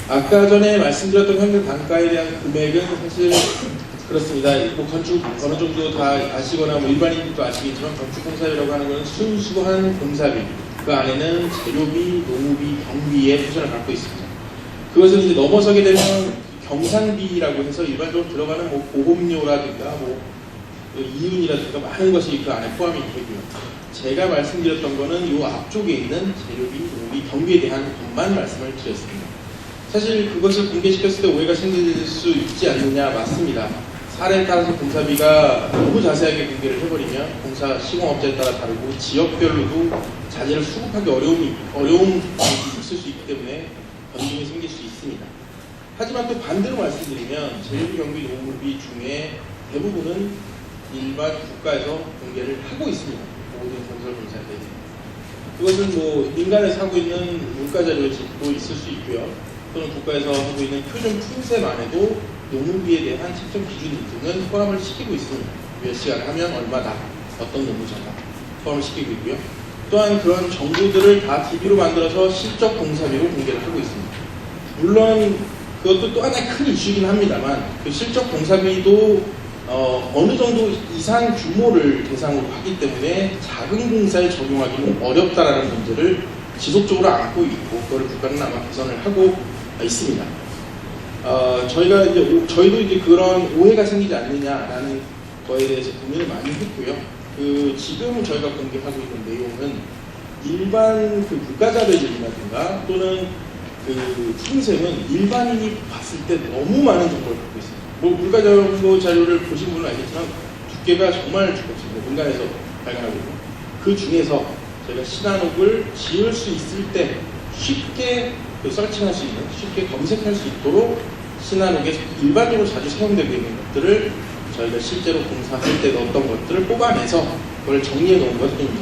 아까 전에 말씀드렸던 현금 단가에 대한 금액은 사실 그렇습니다. 뭐 건축 어느 정도 다 아시거나 뭐 일반인들도 아시겠지만 건축공사비라고 하는 것은 순수한 공사비, 그 안에는 재료비, 노무비, 경비의 표준을 갖고 있습니다. 그것을 이제 넘어서게 되면 경상비라고 해서 일반적으로 들어가는 뭐 보험료라든가 뭐 이윤이라든가 많은 것이 그 안에 포함이 되고요. 제가 말씀드렸던 거는 이 앞쪽에 있는 재료비, 노무비, 경비에 대한 것만 말씀을 드렸습니다. 사실 그것을 공개시켰을 때 오해가 생길 수 있지 않느냐, 맞습니다. 사례에 따라서 공사비가 너무 자세하게 공개를 해버리면 공사 시공업자에 따라 다르고 지역별로도 자재를 수급하기 어려움이 있을 수 있기 때문에 변동이 생길 수 있습니다. 하지만 또 반대로 말씀드리면 재료비, 경비, 노무비 중에 대부분은 일반 국가에서 공개를 하고 있습니다. 모든 건설 공사에 그것은 뭐 민간에서 하고 있는 물가자료도 있을 수 있고요. 또는 국가에서 하고 있는 표준 품새만 해도 노무비에 대한 책정 기준 등은 포함을 시키고 있습니다. 몇 시간 하면 얼마다, 어떤 노무자가 포함을 시키고 있고요. 또한 그런 정보들을 다 DB로 만들어서 실적 공사비로 공개를 하고 있습니다. 물론 그것도 또 하나의 큰 이슈이긴 합니다만 그 실적 공사비도 어느 정도 이상 규모를 대상으로 하기 때문에 작은 공사에 적용하기는 어렵다라는 문제를 지속적으로 안고 있고 그걸 국가는 아마 개선을 하고 있습니다. 저희도 이제 그런 오해가 생기지 않느냐라는 거에 대해서 고민을 많이 했고요. 지금 저희가 공개하고 있는 내용은 일반 그 물가자료들이라든가 또는 그 품셈은 일반인이 봤을 때 너무 많은 정보를 갖고 있습니다. 뭐 물가정보 자료를 보신 분은 알겠지만 두께가 정말 두껍습니다. 민간에서 발간하고 있고 그 중에서 저희가 신한옥을 지을 수 있을 때 쉽게 서칭할 수 있는, 쉽게 검색할 수 있도록 신한옥에 일반적으로 자주 사용되고 있는 것들을 저희가 실제로 공사할 때 넣었던 것들을 뽑아내서 그걸 정리해 놓은 것입니다.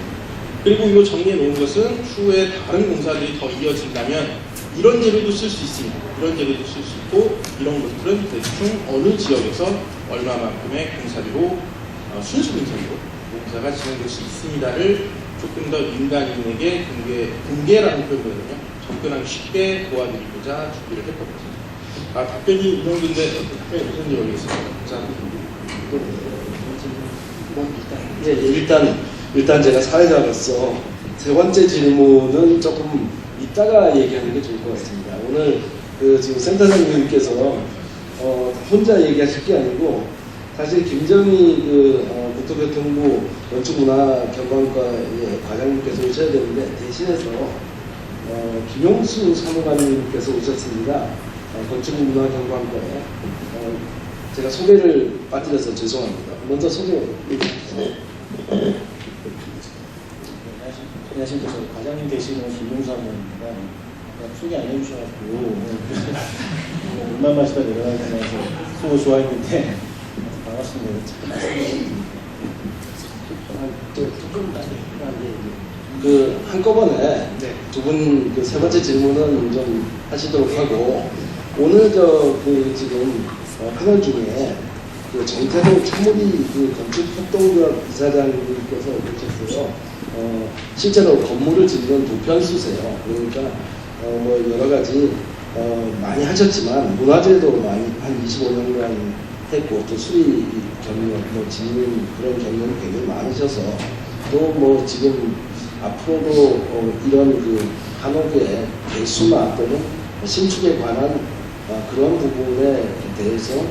그리고 이 정리해 놓은 것은 추후에 다른 공사들이 더 이어진다면 이런 재료도 쓸 수 있습니다. 이런 재료도 쓸 수 있고 이런 것들은 대충 어느 지역에서 얼마만큼의 공사비로 순수 공사비로 공사가 진행될 수 있습니다를 조금 더 민간인에게 공개라는 표현거든요. 접근하기 쉽게 도와드리고자 준비를 했거든요. 답변이 이 정도인데 답변이 무슨지 모르겠습니다.
일단 제가 사회자로서 세 번째 질문은 조금 이따가 얘기하는 게 좋을 것 같습니다. 오늘 지금 센터장님께서 혼자 얘기하실 게 아니고 사실 김정희 국토교통부 건축문화경관과의 과장님께서 오셔야 되는데 대신해서 김용수 사무관님께서 오셨습니다. 건축문화경관과에 제가 소개를 빠뜨려서 죄송합니다. 먼저 소개해 주시죠.
안녕하십니까. 과장님 되시는 김용수 사무관입니다. 소개 안 해주셔가지고 물만 마시다 내려가면서 소 좋아했는데 반갑습니다.
한꺼번에 두 분 세 번째 질문은 좀 하시도록 하고 오늘 지금 하는 중에 정태도 차무리 건축협동조합 이사장님께서 오셨어요. 실제로 건물을 짓는 도편수세요. 그러니까 뭐 여러 가지 많이 하셨지만 문화재도 많이 한 25년간 했고 또 수리 경력, 뭐 짓는 그런 경력이 굉장히 많으셔서 또 뭐 지금 앞으로도 이런 한옥의 개수나 또는 신축에 관한 그런 부분에 대해서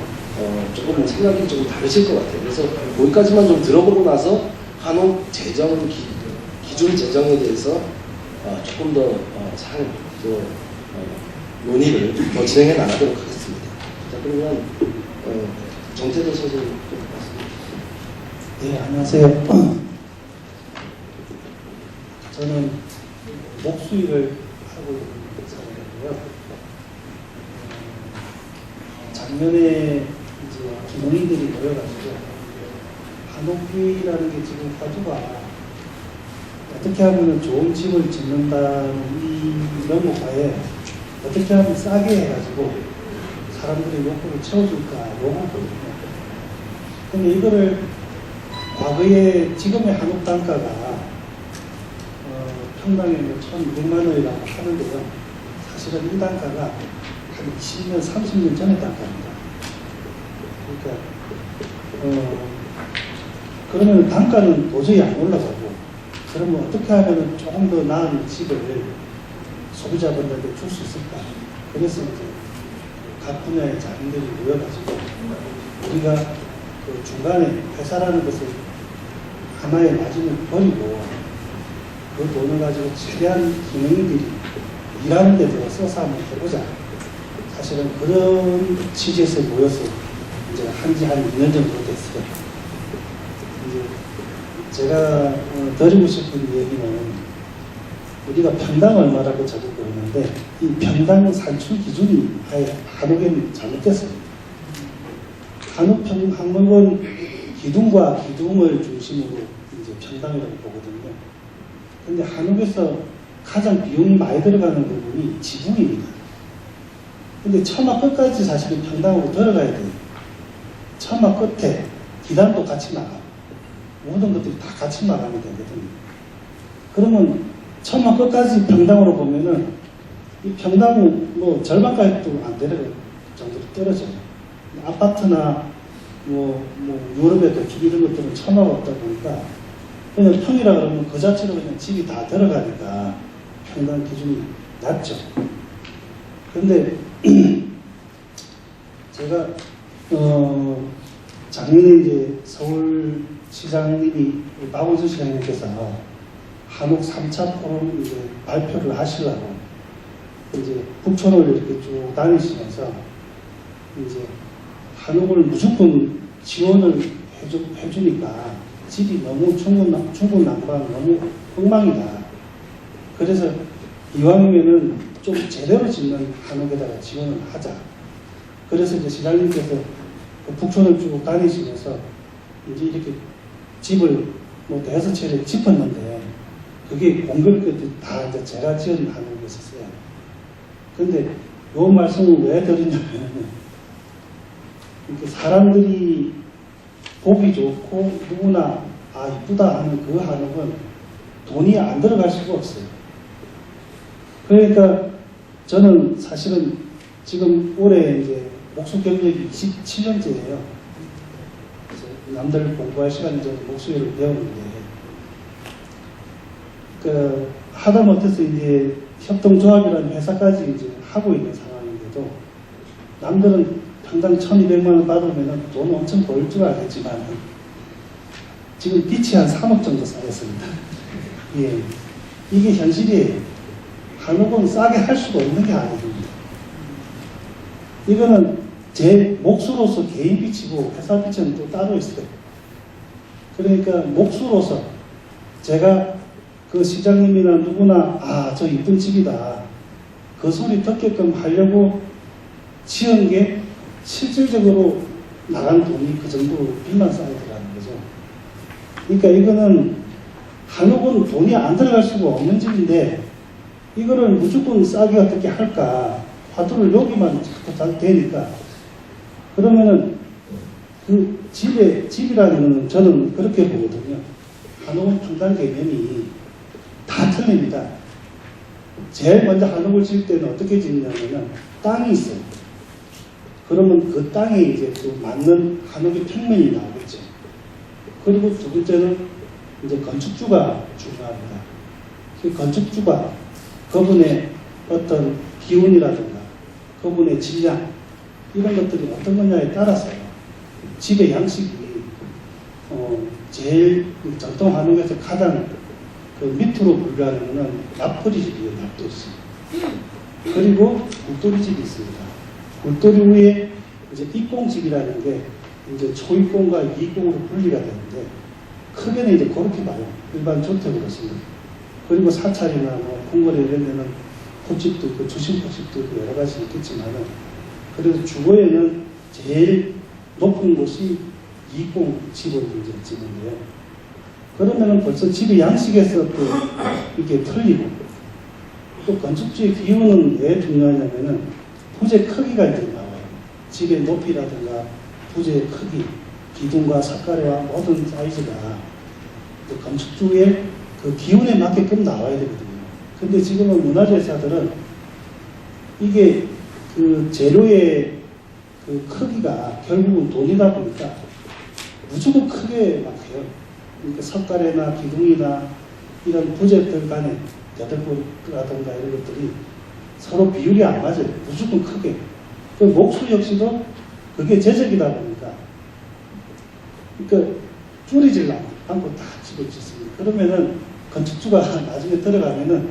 조금 생각이 조금 다르실 것 같아요. 그래서 거기까지만 좀 들어보고 나서 한옥 재정 기준 재정에 대해서 조금 더 논의를 더 진행해 나가도록 하겠습니다. 자, 그러면 정태도 선생님 좀 말씀해 주시죠.
네, 안녕하세요. 저는 목수일을 하고 있는 사람이고요. 작년에 이제 기농인들이 모여가지고 한옥비라는 게 지금 화두가 어떻게 하면 좋은 집을 짓는다는 이 명목하에 어떻게 하면 싸게 해가지고 사람들의 욕구를 채워줄까 요구거든요. 근데 이거를 과거에 지금의 한옥 단가가 평당에 뭐 1,200만 원이라고 하는데요. 사실은 이 단가가 한 20년, 30년 전의 단가입니다. 그러니까 그러면 단가는 도저히 안 올라가고 그러면 어떻게 하면 조금 더 나은 집을 소비자분들에게 줄 수 있을까? 그래서 이제 각 분야의 자금들이 모여가지고 우리가 그 중간에 회사라는 것을 하나의 마진을 버리고 그 돈을 가지고 최대한 기능들이 일하는 데 들어 써서 한번 해보자. 사실은 그런 취지에서 모여서 이제 한지 한 2년 정도 됐어요. 이제 제가 드리고 싶은 얘기는 우리가 평당 얼마라고 자꾸 그러는데 이 평당 산출 기준이 아예 한옥에는 잘못됐어요. 한옥 항목은 기둥과 기둥을 중심으로 이제 평당이라고 보거든요. 근데 한옥에서 가장 비용이 많이 들어가는 부분이 지붕입니다. 근데 처마 끝까지 사실은 평당으로 들어가야 돼요. 처마 끝에 기단도 같이 나가고 모든 것들이 다 같이 나가면 되거든요. 그러면 처마 끝까지 평당으로 보면은 이 평당은 뭐 절반까지도 안 되는 정도로 떨어져요. 아파트나 뭐 유럽의 도시 이런 것들은 처마가 없다 보니까 그냥 평이라 그러면 그 자체로 그냥 집이 다 들어가니까 평당 기준이 낮죠. 그런데 제가 작년에 이제 서울시장님이 박원순 시장님께서 한옥 3차 포럼 이제 발표를 하시려고 이제 북촌을 이렇게 쭉 다니시면서 이제 한옥을 무조건 지원을 해주니까 집이 너무 중구난방 너무 엉망이다. 그래서 이왕이면은 좀 제대로 짓는 한옥에다가 지원을 하자. 그래서 이제 시장님께서 그 북촌을 쭉 다니시면서 이제 이렇게 집을 뭐 5채를 짚었는데 그게 공급까지 다 이제 제가 지은 한옥이었어요. 근데 요 말씀을 왜 드리냐면 이렇게 사람들이 보기 좋고 누구나 아 이쁘다 하는 그 한옥은 돈이 안 들어갈 수가 없어요. 그러니까 저는 사실은 지금 올해 이제 목수 경력이 27년째예요. 남들 공부할 시간에 저는 목수를 배우는데 그 하다 못해서 이제 협동조합이라는 회사까지 이제 하고 있는 상황인데도 남들은 평당 1,200만 원 받으면 돈 엄청 벌 줄 알겠지만 지금 빚이 한 3억 정도 쌓였습니다. 예, 이게 현실이에요. 한옥은 싸게 할 수가 없는 게 아닙니다. 이거는 제 몫으로서 개인 빚이고 회사 빚은 또 따로 있어요. 그러니까 몫으로서 제가 그 시장님이나 누구나 아, 저 이쁜 집이다. 그 소리 듣게끔 하려고 지은 게 실질적으로 나간 돈이 그 정도로 빚만 쌓여 들어가는 거죠. 그러니까 이거는 한옥은 돈이 안 들어갈 수가 없는 집인데 이거를 무조건 싸게 어떻게 할까? 화두를 여기만 자꾸 잘 되니까 그러면은 그 집이라는 거는 저는 그렇게 보거든요. 한옥은 평당 개념이 다 틀립니다. 제일 먼저 한옥을 지을 때는 어떻게 짓냐면은 땅이 있어요. 그러면 그 땅에 이제 또 맞는 한옥의 평면이 나오겠죠. 그리고 두 번째는 이제 건축주가 중요합니다. 그 건축주가 그분의 어떤 기운이라든가 그분의 질량 이런 것들이 어떤 거냐에 따라서 집의 양식이 제일 전통 한옥에서 가장 그 밑으로 분류하는 거는 납돌이집이에요. 납돌이집. 그리고 굴돌이집이 있습니다. 굴돌이 위에 이제 입공집이라는 게 이제 초입공과 이입공으로 분리가 되는데 크게는 이제 그렇게 봐요. 일반 주택으로서는. 그리고 사찰이나 뭐 궁궐에 이런 데는 포집도 있고 주심포집도 있고 여러 가지 있겠지만은 그래도 주거에는 제일 높은 곳이 20집을 이제 짓는데요. 그러면은 벌써 집의 양식에서 또 이렇게 틀리고, 또 건축주의 기운은 왜 중요하냐면은 부재 크기가 이제 나와요. 집의 높이라든가 부재의 크기, 기둥과 석가래와 모든 사이즈가 그 건축주의 그 기운에 맞게끔 나와야 되거든요. 근데 지금은 문화재사들은 이게 그 재료의 그 크기가 결국은 돈이다 보니까 무조건 크게 막 해요. 그러니까 석가래나 기둥이나 이런 부재들 간에 여덟골이라든가 이런 것들이 서로 비율이 안 맞아요. 무조건 크게. 그 목수 역시도 그게 제적이다 보니까 그러니까 줄이질 않고 다 집을 짓습니다. 그러면은 건축주가 나중에 들어가면은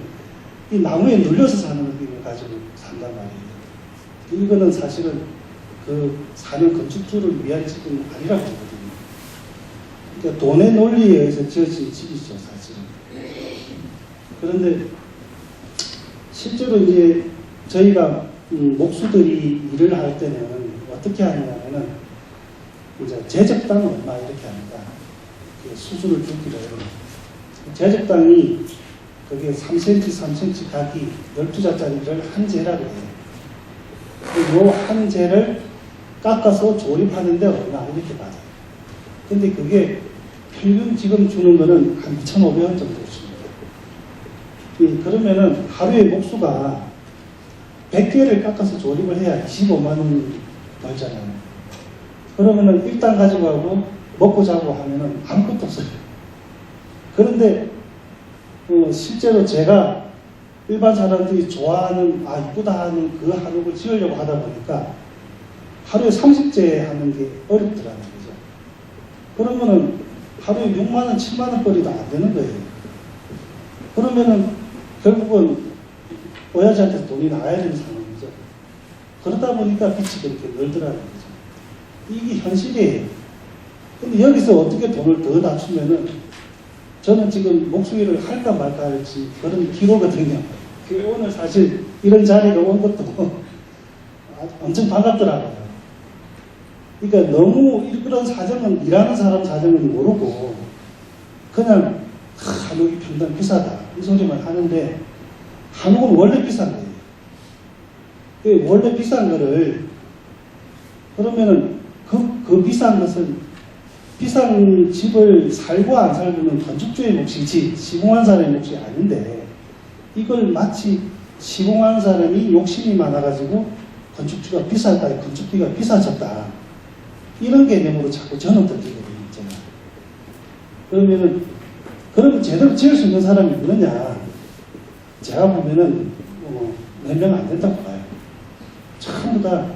이 나무에 눌려서 사는 느낌을 가지고 산단 말이에요. 이거는 사실은 그 사는 건축주를 위한 집은 아니라고 보거든요. 그러니까 돈의 논리에 의해서 지어진 집이죠, 사실은. 그런데 실제로 이제 저희가 목수들이 일을 할 때는 어떻게 하냐면은 이제 제적당은 얼마 이렇게 합니다. 수주를 주기로 해요. 제적당이 그게 3cm, 3cm 각이 12자짜리를 한 재라고 해요. 이 한 재를 깎아서 조립하는데 얼마 이렇게 받아요. 근데 그게 평균 지금 주는 거는 한 2,500원 정도 줍니다. 그러면은 하루에 목수가 100개를 깎아서 조립을 해야 25만 원 벌잖아요. 그러면은 일단 가지고 가고 먹고 자고 하면은 아무것도 없어요. 그런데 실제로 제가 일반 사람들이 좋아하는 이쁘다 하는 그 한옥을 지으려고 하다 보니까 하루에 30재 하는 게 어렵더라는 거죠. 그러면은 하루에 6만 원, 7만 원 거리도 안 되는 거예요. 그러면은 결국은 오야지한테 돈이 나와야 되는 상황이죠. 그러다 보니까 빛이 그렇게 늘더라는 거죠. 이게 현실이에요. 근데 여기서 어떻게 돈을 더 낮추면은 저는 지금 목수일을 할까 말까 할지 그런 기로거든요. 오늘 사실 이런 자리가 온 것도 엄청 반갑더라고요. 그러니까 너무 이런 사정은 일하는 사람 사정은 모르고 그냥 한옥이 평당 비싸다 이 소리만 하는데 한옥은 원래 비싼 거예요. 원래 비싼 거를 그러면은 그 비싼 것은 비싼 집을 살고 안 살고는 건축주의 몫이지 시공한 사람의 몫이 아닌데 이걸 마치 시공한 사람이 욕심이 많아가지고 건축주가 비싸다, 건축비가 비싸졌다 이런 개념으로 자꾸 저는 들리거든요. 그러면은 그러면 제대로 지을 수 있는 사람이 있느냐? 제가 보면은 몇 명 안 된다고 봐요. 전부 다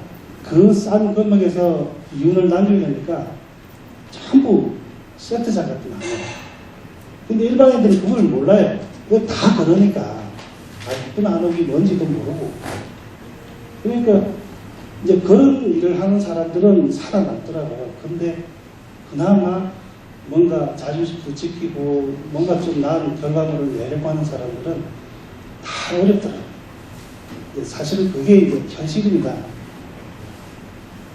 그 싼 금액에서 이윤을 남기려니까 전부 세트장 같은 거 하는 거예요. 근데 일반인들은 그걸 몰라요. 그거 다 그러니까 이쁜 한옥이 뭔지도 모르고 그러니까 이제 그런 일을 하는 사람들은 살아남더라고요. 근데 그나마 뭔가 자존심도 지키고 뭔가 좀 나은 결과물을 내려고 하는 사람들은 다 어렵더라고요. 사실은 그게 이제 현실입니다.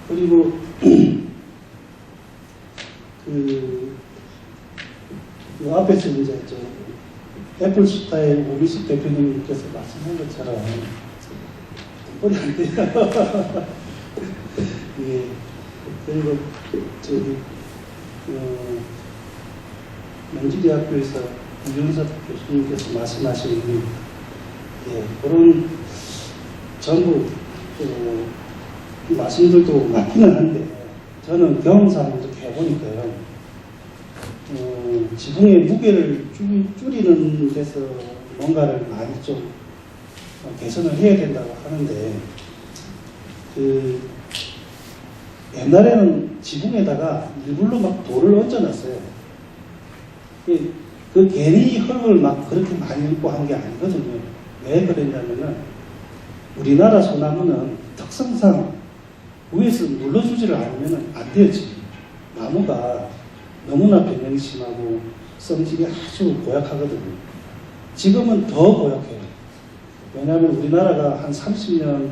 그리고 그 앞에서 이제 애플스타의 오미식 대표님께서 말씀한 것처럼 돈벌이 안 돼요. 예. 그리고 저기 명지대학교에서 이윤석 교수님께서 말씀하신 그런 전부 말씀들도 맞기는 한데 저는 경험상 이렇게 해보니까요. 지붕의 무게를 줄이는 데서 뭔가를 많이 좀 개선을 해야 된다고 하는데 옛날에는 지붕에다가 일부러 막 돌을 얹어놨어요. 그 괜히 흙을 막 그렇게 많이 얹고 한 게 아니거든요. 왜 그랬냐면은 우리나라 소나무는 특성상 위에서 눌러주지를 않으면 안 돼요. 지금 나무가 너무나 변형이 심하고 성질이 아주 고약하거든요. 지금은 더 고약해요. 왜냐하면 우리나라가 한 30년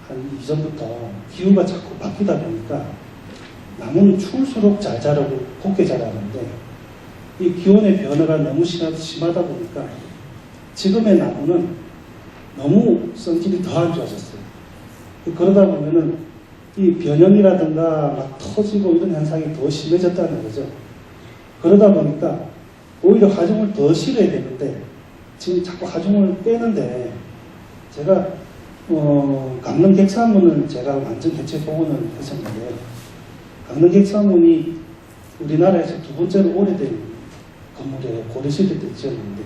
한 이전부터 기후가 자꾸 바뀌다 보니까 나무는 추울수록 잘 자라고 곱게 자라는데 이 기온의 변화가 너무 심하다 보니까 지금의 나무는 너무 성질이 더 안 좋아졌어요. 그러다 보면은 이 변형이라든가 막 터지고 이런 현상이 더 심해졌다는 거죠. 그러다 보니까 오히려 하중을 더 실어야 되는데 지금 자꾸 하중을 빼는데 제가 강릉 객사문을 제가 완전 개체 복원을 했었는데 강릉 객사문이 우리나라에서 두 번째로 오래된 건물이에요. 고려시대 때 지었는데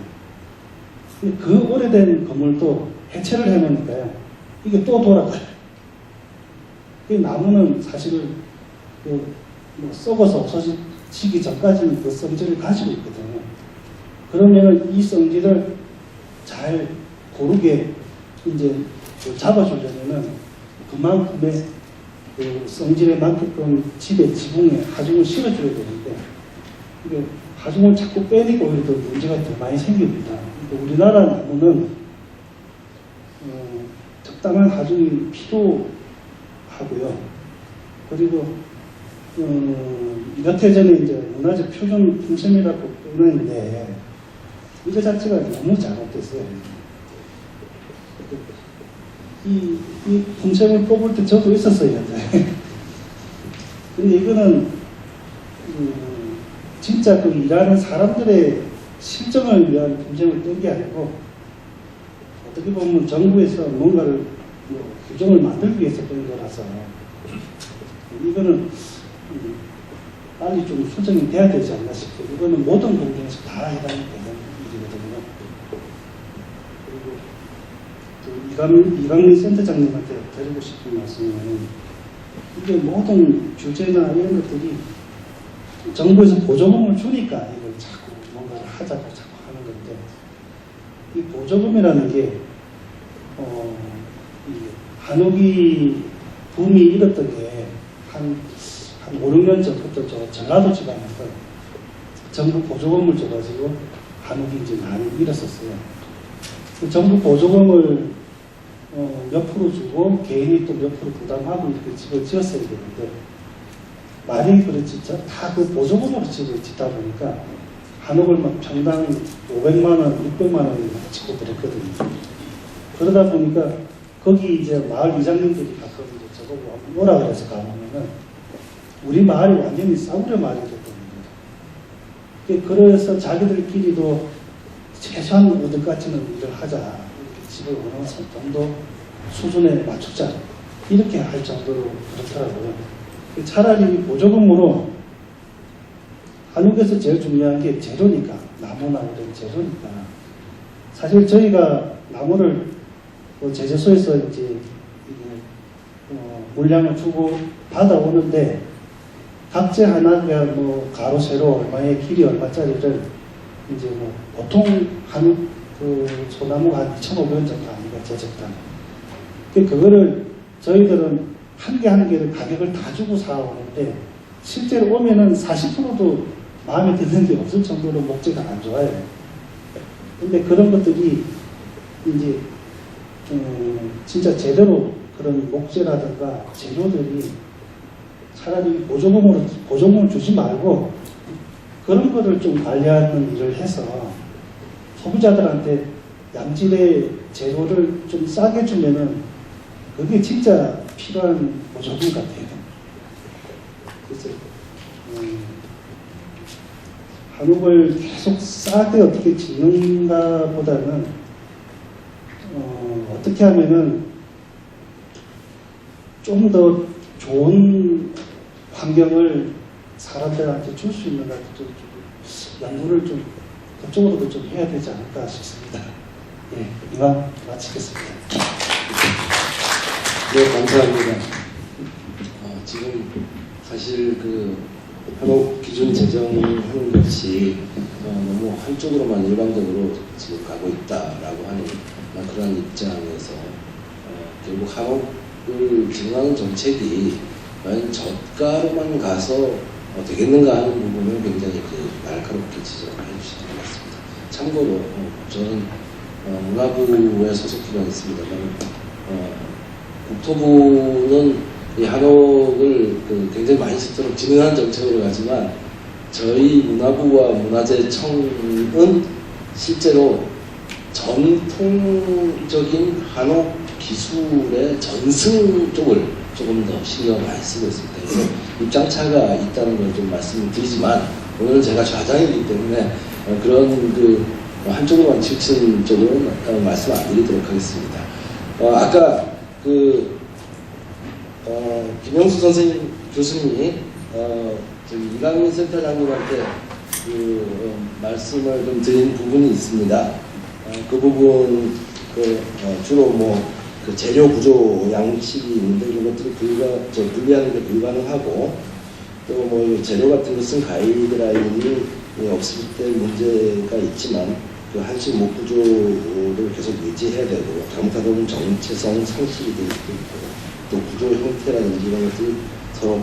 근데 그 오래된 건물도 해체를 해놓으니까요 이게 또 돌아가요. 이 나무는 사실은 뭐 썩어서 없어지기 전까지는 그 성질을 가지고 있거든요. 그러면 이 성질을 잘 고르게 이제 잡아주려면은 그만큼의 그 성질에 맞게끔 집에 지붕에 하중을 실어줘야 되는데 이게 하중을 자꾸 빼니까 오히려 더 문제가 더 많이 생깁니다. 그러니까 우리나라 나무는 적당한 하중이 필요하고요. 그리고 몇 해 전에 이제 문화재 표준 품셈이라고 끊었는데 이거 자체가 너무 잘못됐어요. 이 품셈을 뽑을 때 저도 있었어요. 근데 이거는 진짜 그 일하는 사람들의 실정을 위한 품셈을 뗀 게 아니고 어떻게 보면 정부에서 뭔가를 규정을 만들기 위해서 뗀 거라서 이거는 빨리 좀 수정이 돼야 되지 않나 싶어요. 이거는 모든 공정에서 다 해당이 되는 일이거든요. 그리고 이강민 센터장님한테 드리고 싶은 말씀은 이게 모든 규제나 이런 것들이 정부에서 보조금을 주니까 이걸 자꾸 뭔가를 하자고 자꾸 하는 건데 이 보조금이라는 게 이 한옥이 붐이 일었던 게 한 5, 6년 전부터 저 전라도 지방에서 정부 보조금을 줘가지고 한옥이 이제 많이 일었었어요. 그 정부 보조금을 몇 프로 주고 개인이 또 몇 프로 부담하고 이렇게 집을 지었어야 되는데 말이 그렇지 다 그 보조금으로 집을 짓다 보니까 한옥을 막 평당 500만 원, 600만 원을 막 짓고 그랬거든요. 그러다 보니까 거기 이제 마을 이장님들이 가끔 이제 저보고 뭐라 그래서 가보면은 우리 마을이 완전히 싸구려 마을이 됐거든요. 그래서 자기들끼리도 최소한 어디까지는 일을 하자. 이렇게 집을 어느 정도 수준에 맞추자. 이렇게 할 정도로 그렇더라고요. 차라리 보조금으로 한국에서 제일 중요한 게 재료니까 나무나 이런 재료니까 사실 저희가 나무를 제재소에서 이제 물량을 주고 받아오는데 각재 하나가 뭐 가로 세로 얼마에 길이 얼마짜리를 이제 뭐 보통 한 그 소나무가 한 2,500원 정도 아니까 제적당. 그거를 저희들은 한 개 한 개를 가격을 다 주고 사오는데 실제로 오면은 40%도 마음에 드는 게 없을 정도로 목재가 안 좋아요. 근데 그런 것들이 이제 진짜 제대로 그런 목재라든가 재료들이 차라리 보조금을 주지 말고 그런 거를 좀 관리하는 일을 해서 소비자들한테 양질의 재료를 좀 싸게 주면은 그게 진짜 필요한 보조금 같아요. 그래서 한옥을 계속 싸게 어떻게 짓는가 보다는 어떻게 하면은 좀 더 좋은 환경을 사람들한테 줄 수 있는가 좀 연구를 좀 그쪽으로도 좀 해야 되지 않을까 싶습니다. 예, 이만 마치겠습니다.
네, 감사합니다. 지금 사실 그 한옥 기준 제정하는 것이 너무 한쪽으로만 일방적으로 지금 가고 있다라고 하는 그런 입장에서 결국 한옥을 진흥하는 정책이 과연 저가로만 가서 되겠는가 하는 부분을 굉장히 날카롭게 지적을 해주시는 것 같습니다. 참고로 저는 문화부에 소속 기관이 있습니다만 국토부는 이 한옥을 굉장히 많이 쓰도록 진행하는 정책으로 가지만 저희 문화부와 문화재청은 실제로 전통적인 한옥 기술의 전승 쪽을 조금 더 신경을 많이 쓰고 있습니다. 그래서 입장차가 있다는 걸 좀 말씀을 드리지만 오늘은 제가 좌장이기 때문에 그런 한쪽으로만 치우치는 쪽으로는 말씀 안 드리도록 하겠습니다. 아까 김영수 선생님 교수님이 저기 이강민 센터장님한테 말씀을 좀 드린 부분이 있습니다. 그 부분 주로 그 재료 구조 양식이 있는데 이것들이 분리하는 게 불가능하고 또 재료 같은 거 쓴 가이드라인이 없을 때 문제가 있지만 그 한식 목 구조를 계속 유지해야 되고 잘못하면 정체성 상실이 될 수도 있고 또 구조 형태라든지 이런 것들이 서로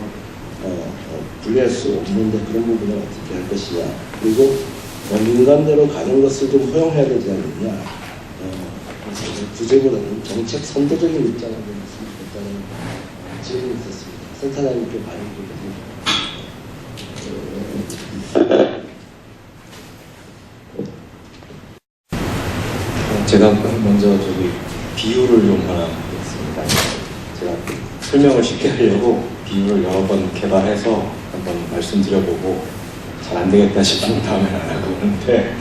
분리할 수 없는데 그런 부분을 어떻게 할 것이냐. 그리고 민간대로 가는 것을 좀 허용해야 되지 않느냐. 규제보다는 정책 선도적인 입장을 했으면 좋겠다는 질문이 있었습니다. 센터장님께 발언
제가 먼저 비유를 좀 하나 하겠습니다. 제가 설명을 쉽게 하려고 비유를 여러 번 개발해서 한번 말씀드려보고 잘 안 되겠다 싶으면 다음엔 안 하고 그러는데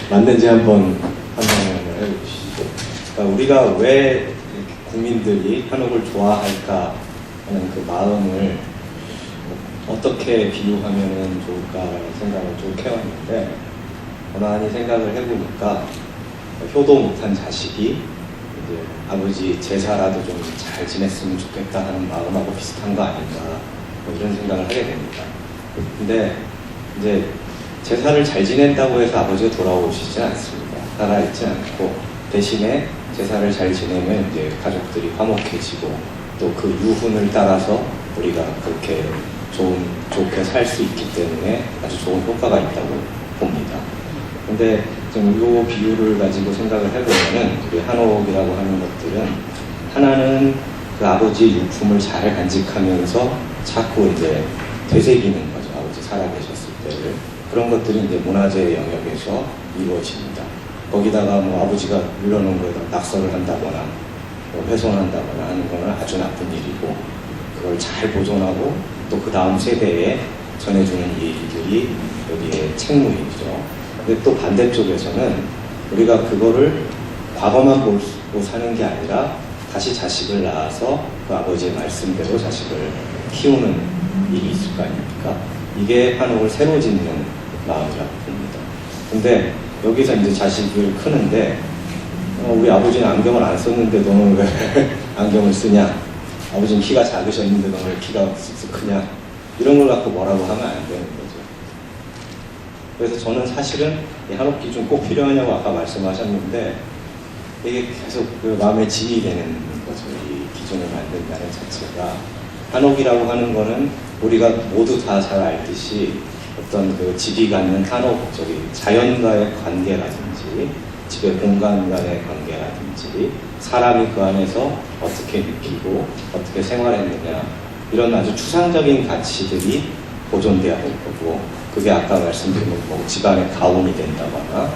맞는지 한번 판단을 해보시죠. 그러니까 우리가 왜 국민들이 한옥을 좋아할까 하는 그 마음을 어떻게 비유하면 좋을까라는 생각을 쭉 해왔는데 가만히 생각을 해보니까 효도 못한 자식이 이제 아버지 제사라도 좀 잘 지냈으면 좋겠다 하는 마음하고 비슷한 거 아닌가 이런 생각을 하게 됩니다. 근데 이제 제사를 잘 지낸다고 해서 아버지가 돌아오시지 않습니다. 살아있지 않고 대신에 제사를 잘 지내면 이제 가족들이 화목해지고 또 그 유훈을 따라서 우리가 그렇게 좋게 살 수 있기 때문에 아주 좋은 효과가 있다고 봅니다. 근데 좀 이 비유를 가지고 생각을 해보면은 우리 한옥이라고 하는 것들은 하나는 그 아버지의 유품을 잘 간직하면서 자꾸 이제 되새기는 거죠. 아버지 살아계셨을 때를. 그런 것들이 이제 문화재 영역에서 이루어집니다. 거기다가 아버지가 물려놓은 거에다 낙서를 한다거나 훼손한다거나 하는 거는 아주 나쁜 일이고 그걸 잘 보존하고 또 그 다음 세대에 전해주는 일들이 여기에 책무이죠. 근데 또 반대쪽에서는 우리가 그거를 과거만 보고 사는 게 아니라 다시 자식을 낳아서 그 아버지의 말씀대로 자식을 키우는 일이 있을 거 아닙니까? 이게 한옥을 새로 짓는 마음이라고 봅니다. 근데 여기서 이제 자식을 크는데 우리 아버지는 안경을 안 썼는데 너는 왜 안경을 쓰냐? 아버지는 키가 작으셨는데 너는 왜 키가 쓱쓱 크냐? 이런 걸 갖고 뭐라고 하면 안 되는 거죠. 그래서 저는 사실은 이 한옥 기준 꼭 필요하냐고 아까 말씀하셨는데 이게 계속 그 마음에 짐이 되는 거죠. 이 기준을 만든다는 자체가. 한옥이라고 하는 거는 우리가 모두 다 잘 알듯이 어떤 그 집이 갖는 한옥, 자연과의 관계라든지 집의 공간과의 관계라든지 사람이 그 안에서 어떻게 느끼고 어떻게 생활했느냐 이런 아주 추상적인 가치들이 보존돼야 될 거고 그게 아까 말씀드린 집안의 가훈이 된다거나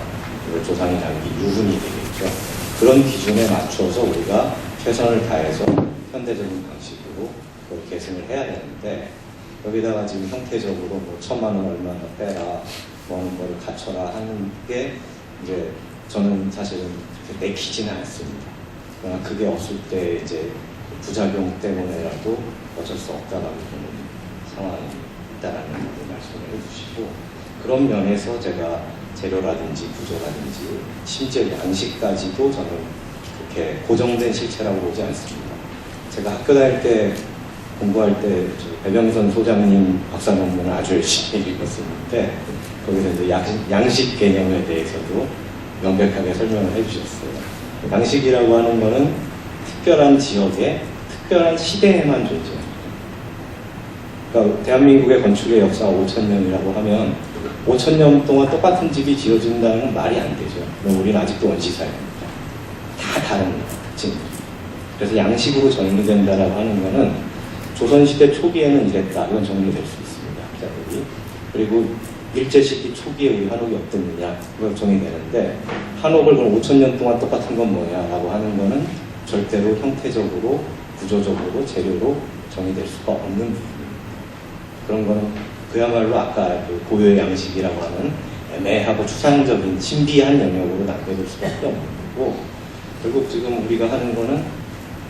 조상이 남긴 유훈이 되겠죠. 그런 기준에 맞춰서 우리가 최선을 다해서 현대적인 방식으로 그걸 계승을 해야 되는데 여기다가 지금 형태적으로 1,000만 원 얼마나 빼라 하는 거를 갖춰라 하는 게 이제 저는 사실은 내키지는 않습니다. 그러나 그게 없을 때 이제 부작용 때문에라도 어쩔 수 없다라고 보는 상황이 있다라는 말씀을 해주시고 그런 면에서 제가 재료라든지 구조라든지 심지어 양식까지도 저는 그렇게 고정된 실체라고 보지 않습니다. 제가 학교 다닐 때 공부할 때 배병선 소장님 박사 논문을 아주 열심히 읽었었는데 거기서 이제 양식 개념에 대해서도 명백하게 설명을 해주셨어요. 양식이라고 하는 거는 특별한 지역에 특별한 시대에만 존재합니다. 그러니까 대한민국의 건축의 역사가 5,000년이라고 하면 5,000년 동안 똑같은 집이 지어진다는 건 말이 안 되죠. 그럼 우리는 아직도 원시사회입니다. 다 다른 특징입니다. 그래서 양식으로 정리된다라고 하는 거는 조선시대 초기에는 이랬다. 이건 정리될 수 있습니다. 학자들이. 그리고 일제시기 초기에 우리 한옥이 어땠느냐. 그걸 정의되는데 한옥을 그럼 5,000년 동안 똑같은 건 뭐냐라고 하는 거는 절대로 형태적으로, 구조적으로, 재료로 정의될 수가 없는 부분입니다. 그런 거는 그야말로 아까 그 고유의 양식이라고 하는 애매하고 추상적인 신비한 영역으로 남겨둘 수밖에 없는 거고, 결국 지금 우리가 하는 거는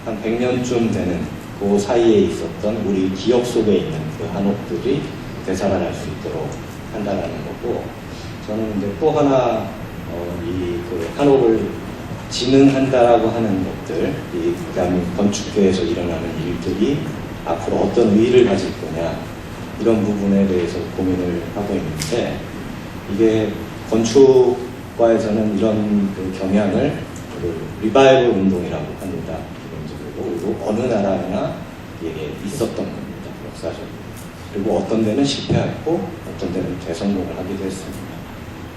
한 100년쯤 되는 그 사이에 있었던 우리 기억 속에 있는 그 한옥들이 되살아날 수 있도록 한다는 거고, 저는 이제 또 하나 이 그 한옥을 진흥한다라고 하는 것들, 이 대한민국 건축계에서 일어나는 일들이 앞으로 어떤 의의를 가질 거냐, 이런 부분에 대해서 고민을 하고 있는데, 이게 건축과에서는 이런 그 경향을 그 리바이벌 운동이라고 합니다. 그리고 어느 나라나 이게 있었던 겁니다. 역사적으로. 그리고 어떤 데는 실패했고 어떤 데는 대성공을 하기도 했습니다.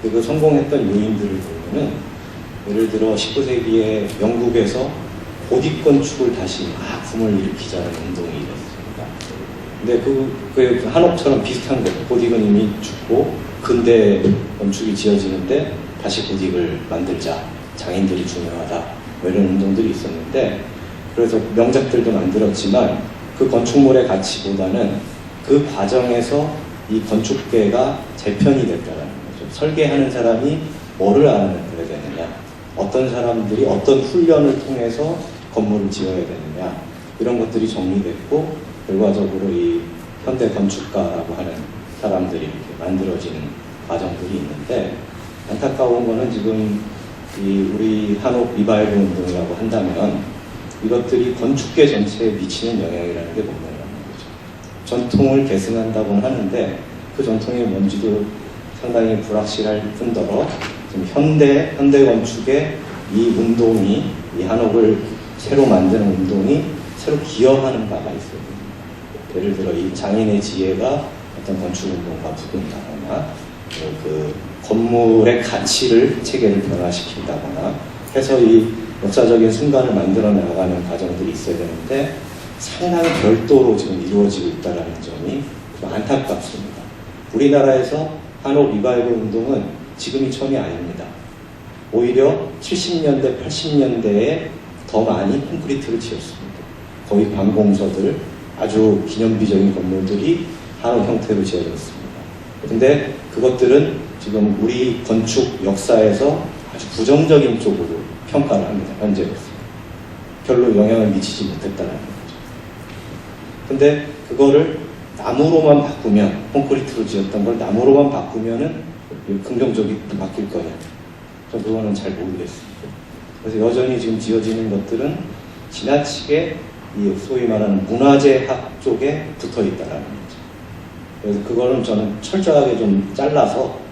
그 성공했던 요인들을 보면은 예를 들어 19세기에 영국에서 고딕 건축을 다시 막 붐을 일으키자는 운동이 일었습니다. 근데 그 한옥처럼 비슷한 거예요. 고딕은 이미 죽고 근대 건축이 지어지는데 다시 고딕을 만들자. 장인들이 중요하다. 뭐 이런 운동들이 있었는데, 그래서 명작들도 만들었지만 그 건축물의 가치보다는 그 과정에서 이 건축계가 재편이 됐다는 거죠. 설계하는 사람이 뭐를 알아야 되느냐, 어떤 사람들이 어떤 훈련을 통해서 건물을 지어야 되느냐, 이런 것들이 정리됐고, 결과적으로 이 현대 건축가라고 하는 사람들이 이렇게 만들어지는 과정들이 있는데, 안타까운 거는 지금 이 우리 한옥 리바이벌 운동이라고 한다면 이것들이 건축계 전체에 미치는 영향이라는 게 분명한 거죠. 전통을 계승한다고는 하는데 그 전통이 뭔지도 상당히 불확실할 뿐더러 지금 현대 건축의 이 운동이, 이 한옥을 새로 만드는 운동이 새로 기여하는 바가 있어요. 예를 들어 이 장인의 지혜가 어떤 건축 운동과 부근다거나, 그 건물의 가치를, 체계를 변화시킨다거나 해서 이 역사적인 순간을 만들어 나가는 과정들이 있어야 되는데 상당히 별도로 지금 이루어지고 있다는 점이 좀 안타깝습니다. 우리나라에서 한옥 리바이벌 운동은 지금이 처음이 아닙니다. 오히려 70년대, 80년대에 더 많이 콘크리트를 지었습니다. 거의 관공서들, 아주 기념비적인 건물들이 한옥 형태로 지어졌습니다. 근데 그것들은 지금 우리 건축 역사에서 아주 부정적인 쪽으로 평가를 합니다. 현재로서. 별로 영향을 미치지 못했다는 거죠. 근데 그거를 나무로만 바꾸면, 콘크리트로 지었던 걸 나무로만 바꾸면은 긍정적이 바뀔 거냐. 저 그거는 잘 모르겠습니다. 그래서 여전히 지금 지어지는 것들은 지나치게 이 소위 말하는 문화재학 쪽에 붙어 있다는 거죠. 그래서 그거는 저는 철저하게 좀 잘라서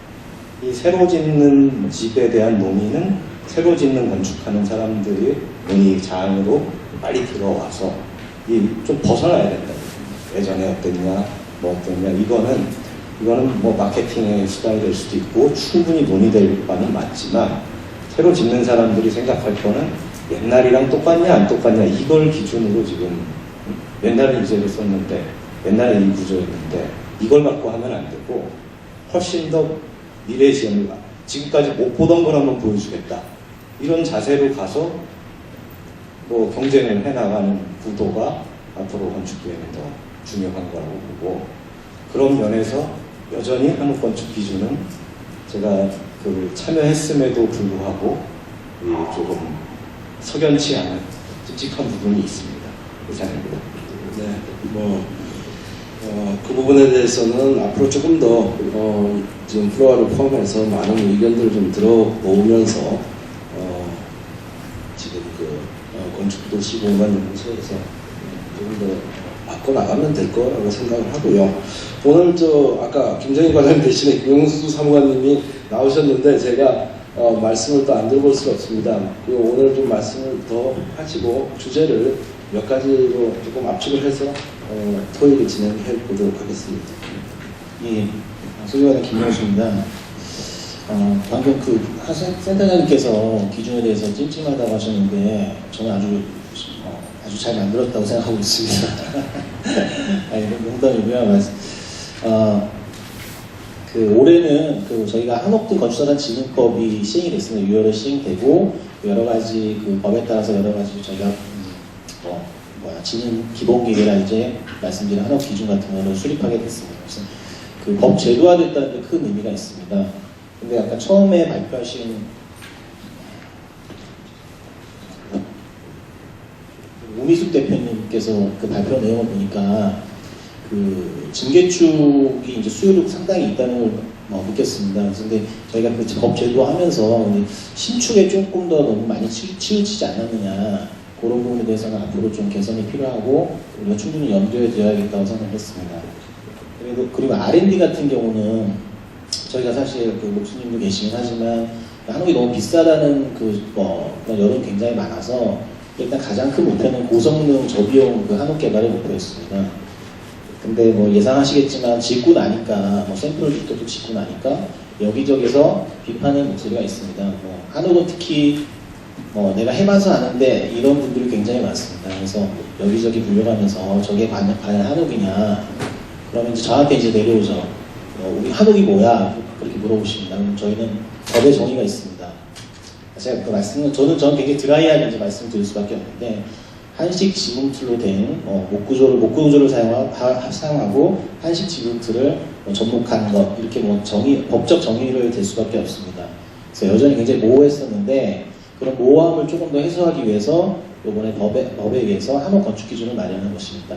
이 새로 짓는 집에 대한 논의는 새로 짓는 건축하는 사람들의 논의 자안으로 빨리 들어와서 이 좀 벗어나야 된다. 예전에 어땠냐, 뭐 어땠냐. 이거는 뭐 마케팅의 수단이 될 수도 있고 충분히 논의될 바는 맞지만, 새로 짓는 사람들이 생각할 거는 옛날이랑 똑같냐 안 똑같냐, 이걸 기준으로 지금 옛날에 이제를 썼는데, 옛날에 이 구조였는데 이걸 갖고 하면 안 되고, 훨씬 더 미래 지형을 지금까지 못 보던 걸 한번 보여주겠다, 이런 자세로 가서 뭐 경쟁을 해나가는 구도가 앞으로 건축계에는 더 중요한 거라고 보고, 그런 면에서 여전히 한국 건축 기준은 제가 그 참여했음에도 불구하고 조금 석연치 않은 찝찝한 부분이 있습니다. 이상입니다.
네, 그 부분에 대해서는 앞으로 조금 더 지금 플로아를 포함해서 많은 의견들을 좀 들어보면서 지금 그 건축도시 공간연구소에서 조금 더 바꿔나가면 될 거라고 생각을 하고요. 오늘 아까 김정희 과장님 대신에 김용수 사무관님이 나오셨는데 제가 말씀을 또 안 들어볼 수가 없습니다. 그리고 오늘 좀 말씀을 더 하시고 주제를 몇 가지로 조금 압축을 해서 토의를 진행해 보도록 하겠습니다.
예, 소지관의 김명수입니다. 방금 센터장님께서 기준에 대해서 찜찜하다고 하셨는데 저는 아주 아주 잘 만들었다고 생각하고 있습니다. 아니, 농담이고요. 올해는 저희가 한옥들 건축사단 진흥법이 시행이 됐습니다. 6월에 시행되고 여러 가지 법에 따라서 여러 가지 저희가 진흥 기본계획이라 이제 말씀드린 한옥 기준 같은 거를 수립하게 됐습니다. 그래서 법 제도화됐다는 데 큰 의미가 있습니다. 근데 아까 처음에 발표하신 우미숙 대표님께서 발표 내용을 보니까 증개축이 이제 수요도 상당히 있다는 걸 느꼈습니다. 근데 저희가 법 제도화하면서 신축에 조금 더 너무 많이 치우치지 않았느냐, 그런 부분에 대해서는 앞으로 좀 개선이 필요하고 우리가 충분히 염두에 둬야겠다고 생각했습니다. 그리고 R&D 같은 경우는 저희가 사실 목수님도 계시긴 하지만 한옥이 너무 비싸다는 그런 여론이 굉장히 많아서 일단 가장 큰 목표는 고성능 저비용 한옥 개발의 목표였습니다. 근데 예상하시겠지만 짓고 나니까 샘플부터 짓고 나니까 여기저기서 비판의 목소리가 있습니다. 한옥은 특히 내가 해봐서 아는데 이런 분들이 굉장히 많습니다. 그래서 여기저기 불려가면서 저게 과연 한옥이냐, 그러면 이제 저한테 이제 내려오죠. 우리 한옥이 뭐야? 그렇게 물어보십니다. 그럼 저희는 법의 정의가 있습니다. 제가 저는 굉장히 드라이하게 이제 말씀드릴 수밖에 없는데, 한식 지붕 틀로 된 목구조를 사용하고 한식 지붕 틀을 접목한 것, 이렇게 법적 정의를 댈 수밖에 없습니다. 그래서 여전히 굉장히 모호했었는데, 그런 모호함을 조금 더 해소하기 위해서 이번에 법에 의해서 한옥 건축 기준을 마련한 것입니다.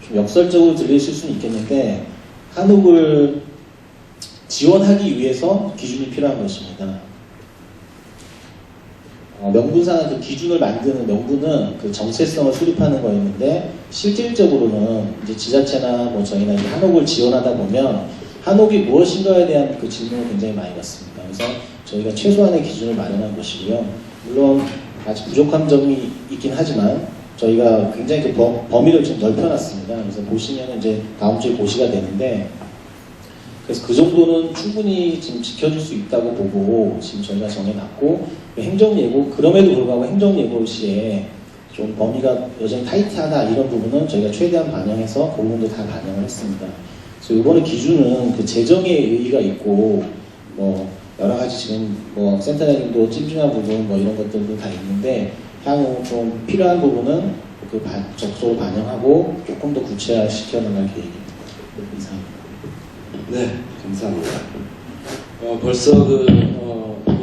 좀 역설적으로 들리실 수는 있겠는데, 한옥을 지원하기 위해서 기준이 필요한 것입니다. 명분상은 기준을 만드는 명분은 정체성을 수립하는 거였는데, 실질적으로는 이제 지자체나 저희나 이제 한옥을 지원하다 보면 한옥이 무엇인가에 대한 질문을 굉장히 많이 받습니다. 그래서 저희가 최소한의 기준을 마련한 것이고요. 물론 아직 부족한 점이 있긴 하지만 저희가 굉장히 범위를 좀 넓혀놨습니다. 그래서 보시면 이제 다음 주에 고시가 되는데, 그래서 그 정도는 충분히 지금 지켜줄 수 있다고 보고 지금 저희가 정해놨고, 행정예고, 그럼에도 불구하고 행정예고 시에 좀 범위가 여전히 타이트하다, 이런 부분은 저희가 최대한 반영해서 그 부분도 다 반영을 했습니다. 그래서 이번에 기준은 재정의 의의가 있고, 여러 가지 지금 센터장님도 찜찜한 부분 이런 것들도 다 있는데, 향후 좀 필요한 부분은 적극적으로 반영하고 조금 더 구체화 시켜나갈 계획입니다. 이상입니다.
네, 감사합니다. 벌써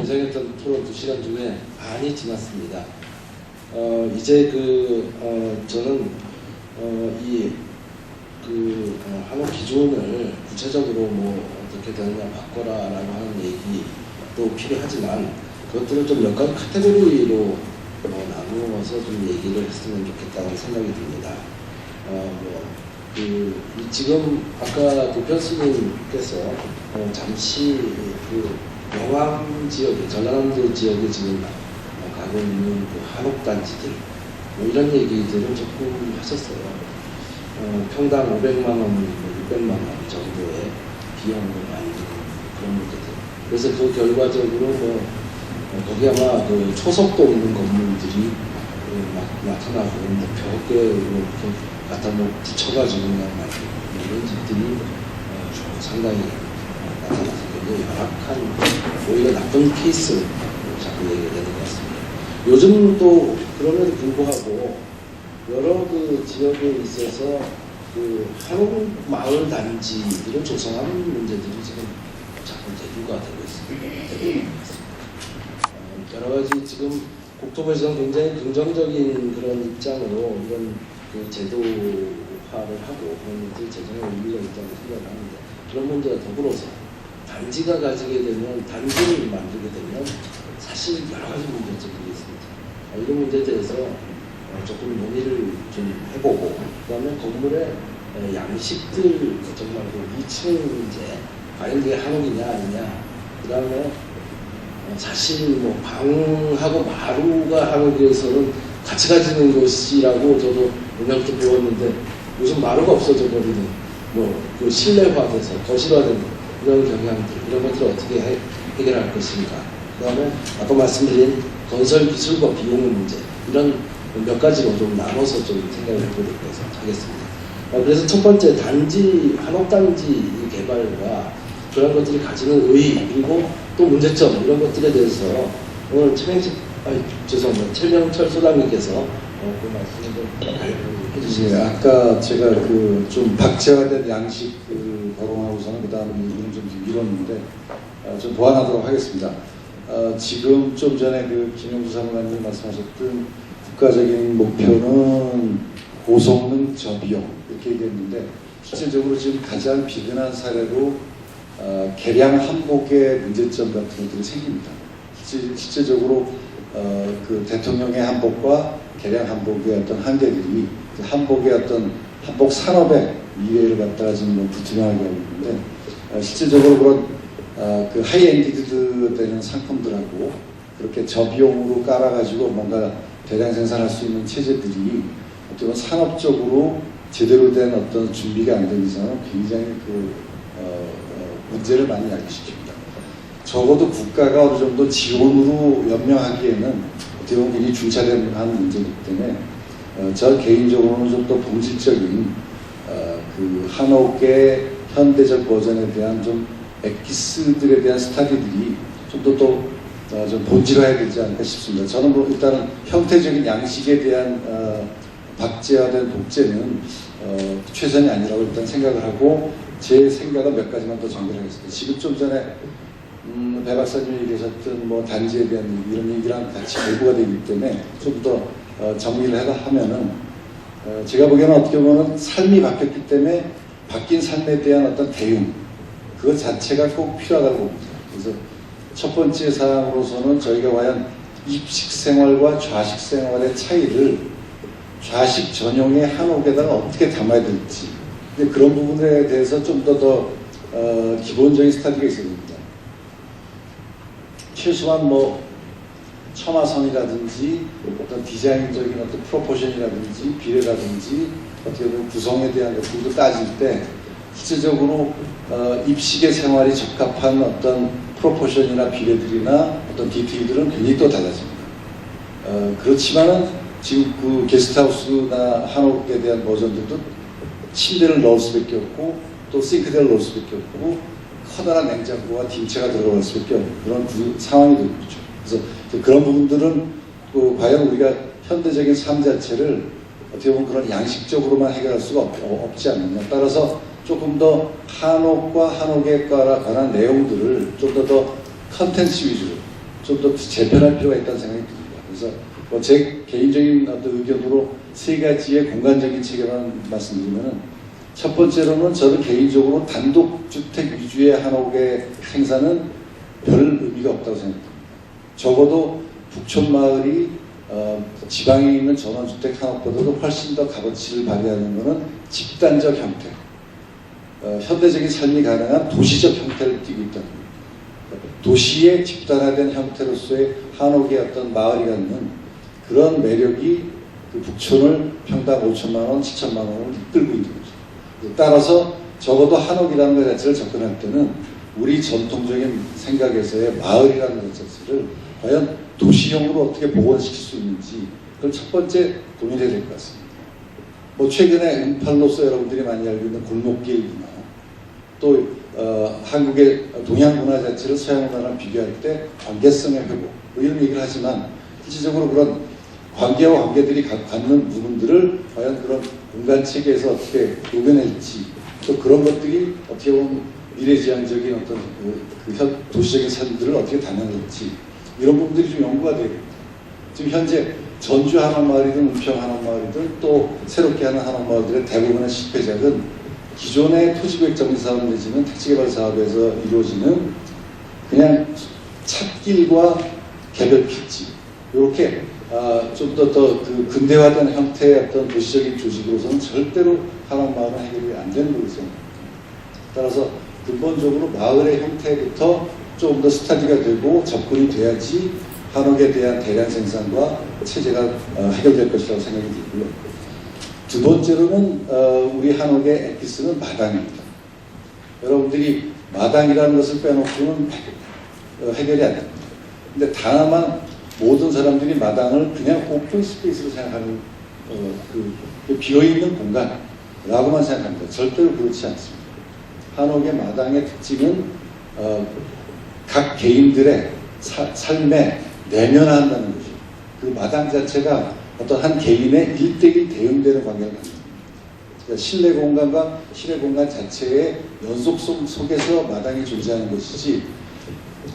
예정했던 토론 2시간 중에 반이 지났습니다. 이제 저는 한옥 기준을 구체적으로 어떻게 되느냐 바꿔라라고 하는 얘기도 필요하지만, 그것들을 좀 몇 가지 카테고리로 나누어서 좀 얘기를 했으면 좋겠다는 생각이 듭니다. 지금 아까 교편스님께서 잠시 영암 지역에, 전라남도 지역에 지금 가고 있는 한옥단지들 이런 얘기들을 조금 하셨어요. 평당 500만 원, 600만 원 정도의 비용을 만드는 그런 문제들. 그래서 그 결과적으로 거기 아마 초속도 있는 건물들이 나타나고 벽에 이렇게 갖다 붙여가지고 그냥 이런 집들이 상당히 나타나서 굉장히 열악한, 오히려 나쁜 케이스를 자꾸 얘기가 되는 것 같습니다. 요즘도 그럼에도 불구하고 여러 지역에 있어서 한옥 마을 단지들을 조성하는 문제들이 지금 자꾸 대두가 되고 있습니다. 여러 가지 지금 국토부에서는 굉장히 긍정적인 그런 입장으로 이런 제도화를 하고 그런 것들이 재정에 의미가 있다고 생각을 하는데, 그런 문제와 더불어서 단지가 가지게 되면, 단지를 만들게 되면 사실 여러 가지 문제점들이 있습니다. 이런 문제에 대해서 조금 논의를 좀 해보고, 그 다음에 건물의 양식들, 정말 2층 과연 그게 한옥이냐 아니냐, 그 다음에 사실 방하고 마루가 한옥에서는 같이 가지는 것이라고 저도 옛날부터 배웠는데, 요즘 마루가 없어져 버리는 실내화돼서 거실화되는 이런 경향들, 이런 것들을 어떻게 해결할 것인가. 그 다음에 아까 말씀드린 건설 기술과 비용 문제, 이런 몇 가지로 좀 나눠서 좀 생각을 해보도록 하겠습니다. 그래서 첫 번째 단지 한옥단지 개발과 그런 것들이 가지는 의의 그리고 또 문제점 이런 것들에 대해서 오늘 최명철 소장님께서 그 말씀을 좀 해주시겠습니다.
아까 제가 그 좀 박제화된 양식 거론하고서는 그 다음 부분은 좀 미뤘는데 좀 보완하도록 하겠습니다. 지금 좀 전에 그 김영주 사무관님 말씀하셨던 국가적인 목표는 고성능 저비용 이렇게 얘기했는데 실질적으로 지금 가장 비근한 사례로 개량 한복의 문제점 같은 것들이 생깁니다. 실제적으로 그 대통령의 한복과 개량 한복의 어떤 한계들이 한복의 어떤 한복 산업의 미래를 갖다가 지금 뭐 불투명하게 하고 있는데 실질적으로 그런 그 하이엔디드 되는 상품들하고 그렇게 저비용으로 깔아가지고 뭔가 대량 생산할 수 있는 체제들이 어떻게 보면 산업적으로 제대로 된 어떤 준비가 안 된 이상은 굉장히 문제를 많이 야기시킵니다. 적어도 국가가 어느 정도 지원으로 연명하기에는 어떻게 보면 굉장히 중차대한 문제이기 때문에 저 개인적으로는 좀 더 본질적인 그 한옥의 현대적 버전에 대한 좀 엑기스들에 대한 스타디들이 좀 더 좀 본질화해야 되지 않을까 싶습니다. 저는 뭐 일단은 형태적인 양식에 대한 박제화된 독재는 최선이 아니라고 일단 생각을 하고 제 생각은 몇 가지만 더 정리하겠습니다. 지금 좀 전에 배 박사님이 얘기하셨던 뭐 단지에 대한 이런 얘기랑 같이 결부가 되기 때문에 좀 더 정리를 하면은 제가 보기에는 어떻게 보면 삶이 바뀌었기 때문에 바뀐 삶에 대한 어떤 대응 그것 자체가 꼭 필요하다고 봅니다. 그래서 첫 번째 사항으로서는 저희가 과연 입식 생활과 좌식 생활의 차이를 좌식 전용의 한옥에다가 어떻게 담아야 될지 그런 부분에 대해서 좀 더 기본적인 스타디가 있어야 됩니다. 최소한 뭐 처마선이라든지 어떤 디자인적인 어떤 프로포션이라든지 비례라든지 어떻게 보면 구성에 대한 것들도 따질 때 실질적으로 입식의 생활이 적합한 어떤 프로포션이나 비례들이나 어떤 디테일들은 굉장히 또 달라집니다. 그렇지만은 지금 그 게스트하우스나 한옥에 대한 버전들도 침대를 넣을 수밖에 없고 또 싱크대를 넣을 수밖에 없고 커다란 냉장고와 딤체가 들어갈 수밖에 없는 그런 상황이 되는 거죠. 그래서 그런 부분들은 과연 우리가 현대적인 삶 자체를 어떻게 보면 그런 양식적으로만 해결할 수가 없지 않느냐. 따라서 조금 더 한옥과 한옥에 관한 내용들을 좀 더 컨텐츠 위주로 좀 더 재편할 필요가 있다는 생각이 듭니다. 그래서 뭐 제 개인적인 어떤 의견으로 세 가지의 공간적인 체계만 말씀드리면은 첫 번째로는 저는 개인적으로 단독주택 위주의 한옥의 생산은 별 의미가 없다고 생각합니다. 적어도 북촌 마을이 지방에 있는 전원주택 한옥보다도 훨씬 더 값어치를 발휘하는 것은 집단적 형태, 현대적인 삶이 가능한 도시적 형태를 띠고 있다는 겁니다. 도시의 집단화된 형태로서의 한옥의 어떤 마을이 갖는 그런 매력이 그 북촌을 평당 5천만 원, 7천만 원을 이끌고 있는 거죠. 따라서 적어도 한옥이라는 것 자체를 접근할 때는 우리 전통적인 생각에서의 마을이라는 것 자체를 과연 도시형으로 어떻게 복원시킬 수 있는지 그걸 첫 번째 고민해야 될 것 같습니다. 뭐 최근에 은팔로서 여러분들이 많이 알고 있는 골목길이나 또 한국의 동양 문화 자체를 서양 문화랑 비교할 때 관계성의 회복 뭐 이런 얘기를 하지만 실질적으로 그런 관계와 관계들이 갖는 부분들을 과연 그런 공간 체계에서 어떻게 녹여낼지 또 그런 것들이 어떻게 보면 미래지향적인 어떤 그 도시적인 삶들을 어떻게 담아낼지 이런 부분들이 좀 연구가 되고 지금 현재 전주 한옥마을이든 은평 한옥마을이든 또 새롭게 하는 한옥마을들의 대부분의 실패작은 기존의 토지구획 정비사업 내지는 택지개발 사업에서 이루어지는 그냥 찻길과 개별 필지 이렇게 좀 더 그 근대화된 형태의 어떤 도시적인 조직으로서는 절대로 한옥마을은 해결이 안 되는 걸로 생각합니다. 따라서 근본적으로 마을의 형태부터 조금 더 스타디가 되고 접근이 돼야지 한옥에 대한 대량 생산과 체제가 해결될 것이라고 생각이 들고요. 두 번째로는 우리 한옥의 엑기스는 마당입니다. 여러분들이 마당이라는 것을 빼놓고는 해결이 안 됩니다. 근데 다만 모든 사람들이 마당을 그냥 오픈 스페이스로 생각하는 그 비어있는 공간라고만 생각합니다. 절대로 그렇지 않습니다. 한옥의 마당의 특징은 각 개인들의 삶에 내면화한다는 거죠. 그 마당 자체가 어떤 한 개인의 1대1 대응되는 관계를 갖는 겁니다. 그러니까 실내 공간과 실외 공간 자체의 연속성 속에서 마당이 존재하는 것이지,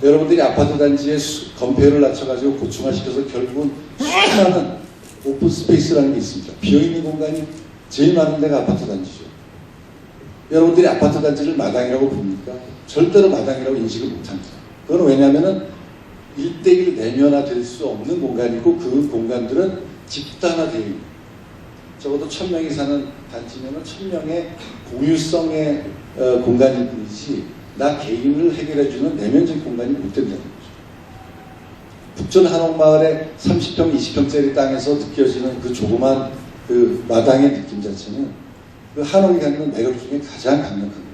여러분들이 아파트 단지에 건폐율을 낮춰가지고 고층화시켜서 결국은 수많은 오픈 스페이스라는 게 있습니다. 비어있는 공간이 제일 많은 데가 아파트 단지죠. 여러분들이 아파트 단지를 마당이라고 부릅니까? 절대로 마당이라고 인식을 못합니다. 그건 왜냐하면 1대1 내면화될 수 없는 공간이고, 그 공간들은 집단화되어 있는, 적어도 1000명이 사는 단지면 1000명의 공유성의 공간일 뿐이지 나 개인을 해결해주는 내면적인 공간이 못 된다는 거죠. 북촌 한옥마을의 30평, 20평짜리 땅에서 느껴지는 그 조그만 그 마당의 느낌 자체는 그 한옥이 갖는 매력 중에 가장 강력한 겁니다.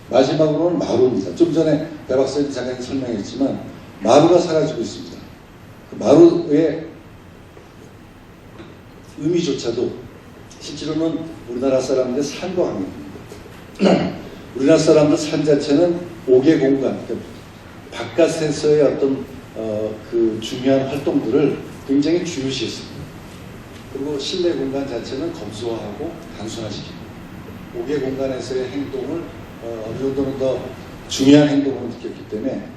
마지막으로는 마루입니다. 좀 전에 배 박사님 잠깐 설명했지만 마루가 사라지고 있습니다. 그 마루의 의미조차도 실제로는 우리나라 사람들의 삶과 관계입니다. 우리나라 사람들 삶 자체는 5개 공간, 그러니까 바깥에서의 어떤 그 중요한 활동들을 굉장히 중요시했습니다. 그리고 실내 공간 자체는 검소화하고 단순화시키고 5개 공간에서의 행동을 어느 정도는 더 중요한 행동으로 느꼈기 때문에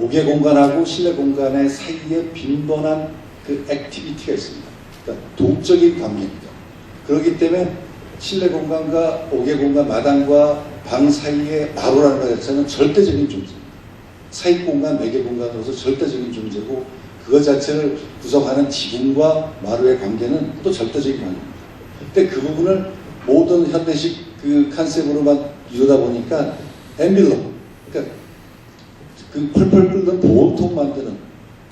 5개 공간하고 실내 공간의 사이에 빈번한 그 액티비티가 있습니다. 그러니까 동적인 관계입니다. 그렇기 때문에 실내 공간과 5개 공간, 마당과 방 사이의 마루라는 것 자체는 절대적인 존재입니다. 사익 공간, 매개 공간으로서 절대적인 존재고, 그것 자체를 구성하는 지붕과 마루의 관계는 또 절대적인 관계입니다. 근데 그 부분을 모든 현대식 그 컨셉으로만 이루다 보니까 엠빌럼, 그러니까 그 펄펄 끓는 보온통 만드는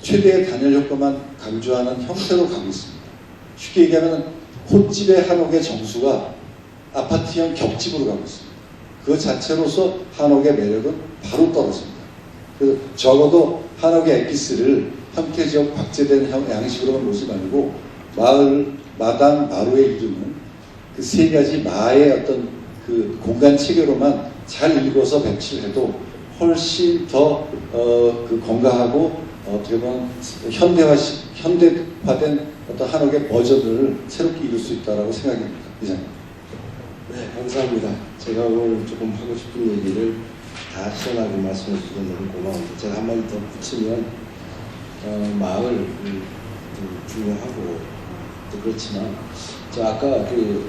최대의 단열 효과만 강조하는 형태로 가고 있습니다. 쉽게 얘기하면 콧집의 한옥의 정수가 아파트형 격집으로 가고 있습니다. 그 자체로서 한옥의 매력은 바로 떨어집니다. 그래서 적어도 한옥의 엑기스를 형태적 박제된 양식으로만 보지 말고 마을, 마당, 마루의 이름은 그 세 가지 마의 어떤 그 공간 체계로만 잘 읽어서 배치해도 훨씬 더 그 건강하고 어떻게 보면 현대화된 어떤 한옥의 버전을 새롭게 이룰 수 있다라고 생각합니다. 이상입니다.
네, 감사합니다. 제가 오늘 조금 하고 싶은 얘기를 다 시원하게 말씀해 주셔서 너무 고마운데, 제가 한마디 더 붙이면 마을 중요하고 또 그렇지만, 저 아까 그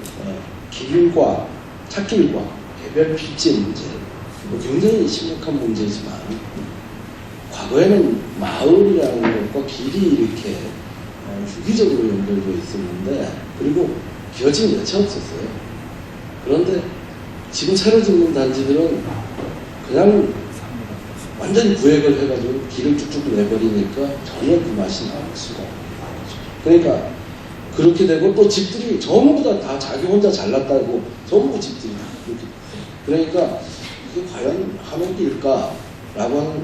길과 찻길과 개별 필지 문제 굉장히 심각한 문제지만, 과거에는 마을이라는 것과 길이 이렇게 유기적으로 연결되어 있었는데, 그리고 기어진 여차 없었어요. 그런데 지금 새로 짓는 단지들은 그냥 완전히 구획을 해가지고 길을 쭉쭉 내버리니까 전혀 그 맛이 나올 수가 없는 거죠. 그러니까 그렇게 되고, 또 집들이 전부 다 자기 혼자 잘났다고 전부 집들이 다 그렇게, 그러니까 이게 과연 한옥일까라고 하는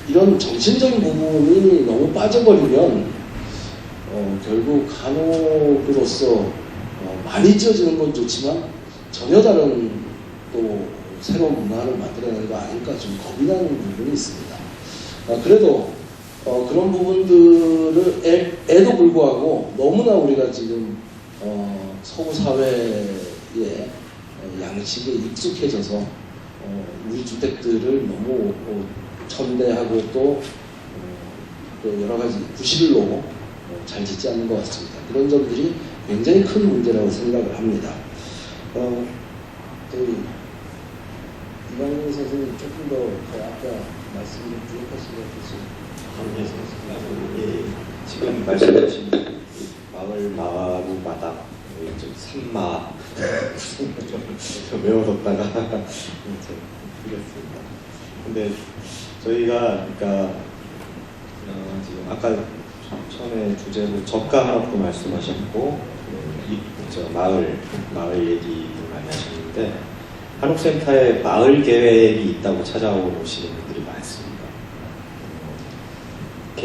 이런 정신적인 부분이 너무 빠져버리면 결국 한옥으로서 많이 지어지는 건 좋지만 전혀 다른 또 새로운 문화를 만들어내는 거 아닐까 좀 겁이 나는 부분이 있습니다. 그래도 그런 부분들에도 불구하고 너무나 우리가 지금 서구 사회의 양식에 익숙해져서 우리 주택들을 너무 천대하고 또 여러 가지 구실로 잘 짓지 않는 것 같습니다. 그런 점들이 굉장히 큰 문제라고 생각을 합니다. 이광민 선생님 조금 더 아까 말씀을 부족하신 것 같으시죠?
예, 지금 말씀하신 마을, 마루, 마당, 좀 산마 좀 외워뒀다가 드렸습니다. 근데 저희가 그러니까 지금 아까 처음에 주제로 저가 한옥도 말씀하셨고 마을 얘기도 많이 하셨는데, 한옥센터에 마을 계획이 있다고 찾아오시는 분들이 많습니다.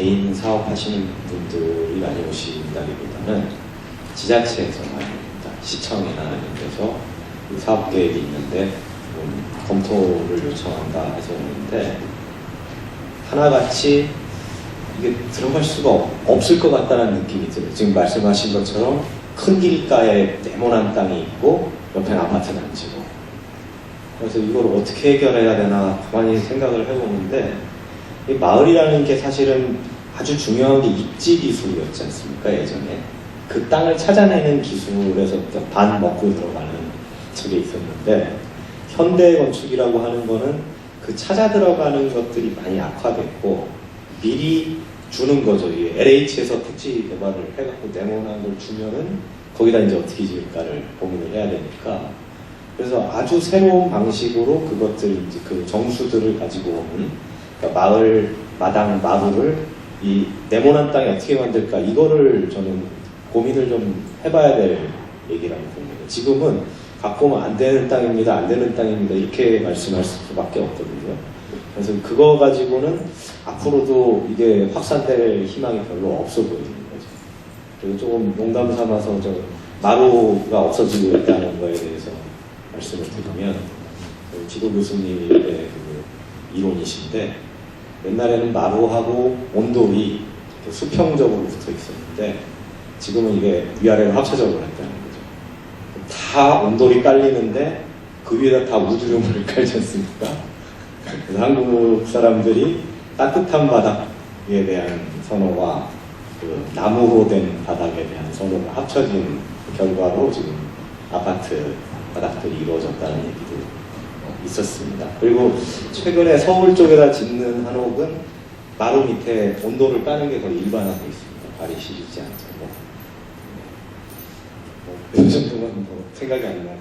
개인 사업하시는 분들이 많이 오신다기보다는 지자체에서 많이 옵니다. 시청이나 이런 데서 사업 계획이 있는데 검토를 요청한다 해서 오는데 하나같이 이게 들어갈 수가 없을 것 같다는 느낌이 들어요. 지금 말씀하신 것처럼 큰 길가에 네모난 땅이 있고 옆에 아파트 단지고, 그래서 이걸 어떻게 해결해야 되나 가만히 생각을 해보는데, 이 마을이라는 게 사실은 아주 중요한 게 입지 기술이었지 않습니까? 예전에 그 땅을 찾아내는 기술에서 반 먹고 들어가는 쪽에 있었는데, 현대 건축이라고 하는 거는 그 찾아 들어가는 것들이 많이 악화됐고 미리 주는 거죠. 이 LH에서 택지 개발을 해갖고 네모난 걸 주면은 거기다 이제 어떻게 지을까를 고민을 해야 되니까, 그래서 아주 새로운 방식으로 그것들 이제 그 정수들을 가지고 오는, 그러니까 마을 마당 마루를 이 네모난 땅에 어떻게 만들까, 이거를 저는 고민을 좀 해봐야 될 얘기라고 봅니다. 지금은 갖고 오면 안 되는 땅입니다, 안 되는 땅입니다 이렇게 말씀할 수밖에 없거든요. 그래서 그거 가지고는 앞으로도 이게 확산될 희망이 별로 없어 보이는 거죠. 그리고 조금 농담 삼아서 저 마루가 없어지고 있다는 거에 대해서 말씀을 드리면, 지도 교수님의 그 이론이신데, 옛날에는 마루하고 온돌이 수평적으로 붙어 있었는데 지금은 이게 위아래로 합체적으로 했다는 거죠. 다 온돌이 깔리는데 그 위에다 다 우드름을 깔지 않습니까? 그래서 한국 사람들이 따뜻한 바닥에 대한 선호와 그 나무로 된 바닥에 대한 선호가 합쳐진 결과로 지금 아파트 바닥들이 이루어졌다는 얘기도 있었습니다. 그리고 최근에 서울 쪽에다 짓는 한옥은 마루 밑에 온돌을 까는 게 거의 일반화되어 있습니다. 발이 시리지 않고. 이 정도만 생각이 안 납니다.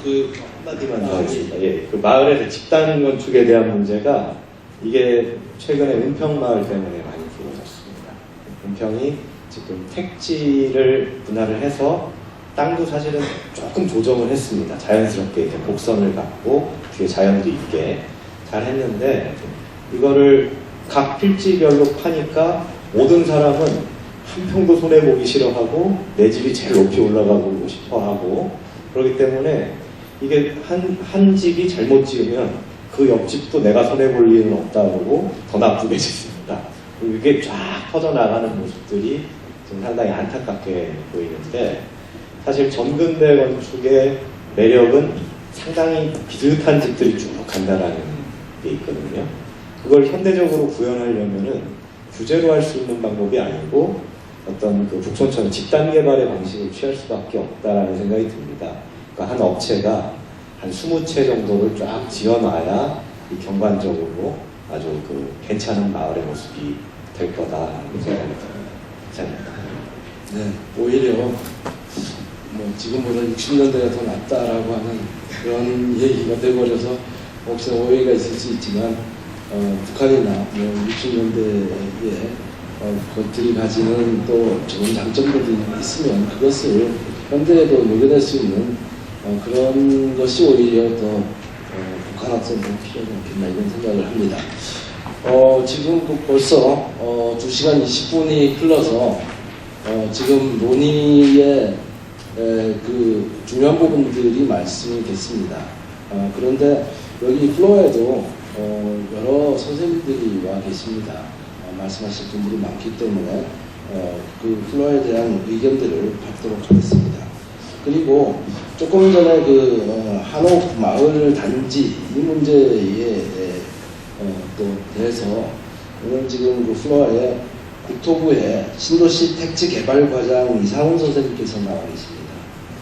그 한마디만 더 하겠습니다. 예, 그 마을에서 집단 건축에 대한 문제가 이게 최근에 은평마을 때문에 많이 불거졌습니다. 은평이 지금 택지를 분할을 해서 땅도 사실은 조금 조정을 했습니다. 자연스럽게 이제 곡선을 갖고 뒤에 자연도 있게 잘 했는데, 이거를 각 필지별로 파니까 모든 사람은 한 평도 손해보기 싫어하고 내 집이 제일 높이 올라가고 싶어하고, 그렇기 때문에 이게 한 집이 잘못 지으면 그 옆집도 내가 손해볼 일은 없다 그러고 더 나쁘게 짓습니다. 그리고 이게 쫙 퍼져나가는 모습들이 좀 상당히 안타깝게 보이는데, 사실 전근대 건축의 매력은 상당히 비슷한 집들이 쭉 간다라는 게 있거든요. 그걸 현대적으로 구현하려면은 규제로 할 수 있는 방법이 아니고 어떤 그 북촌처럼 집단 개발의 방식을 취할 수밖에 없다라는 생각이 듭니다. 그러니까 한 업체가 한 20채 정도를 쫙 지어놔야 이 경관적으로 아주 그 괜찮은 마을의 모습이 될 거다라는 생각이 듭니다.
네, 오히려 뭐 지금보다 60년대가 더 낫다라고 하는 그런 얘기가 돼버려서 혹시나 오해가 있을 수 있지만, 북한이나 뭐 60년대에 것들이 가지는 또 좋은 장점들이 있으면 그것을 현대에도 녹여낼 수 있는 그런 것이 오히려 더 북한 학생들 필요하지 않겠나 이런 생각을 합니다. 지금 벌써 2시간 20분이 흘러서 지금 논의의 그 중요한 부분들이 말씀이 됐습니다. 그런데 여기 플로어에도 여러 선생님들이 와 계십니다. 말씀하실 분들이 많기 때문에 그 플로어에 대한 의견들을 받도록 하겠습니다. 그리고 조금 전에 그 한옥 마을 단지 이 문제에 또 대해서 오늘 지금 그 플로어에 국토부의 신도시 택지 개발 과장 이상훈 선생님께서 나와 계십니다.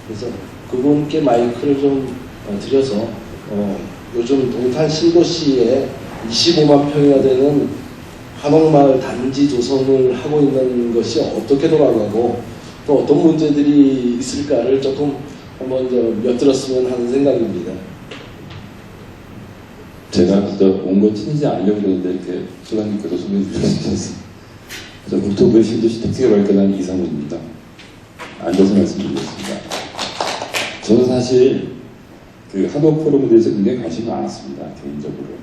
그래서 그분께 마이크를 좀 드려서 요즘 동탄 신도시에 25만 평이나 되는 한옥마을 단지 조성을 하고 있는 것이 어떻게 돌아가고 또 어떤 문제들이 있을까를 조금 한번 엿들었으면 하는 생각입니다.
제가 온거 친지 알려고 그러는데 이렇게 소장님께서 소개해 주셨습니다. 그래서 국토부의 신도시 택지개발과장 이상훈입니다. 앉아서 말씀드리겠습니다. 저는 사실 그 한옥 포럼에 대해서 굉장히 관심이 많았습니다. 개인적으로.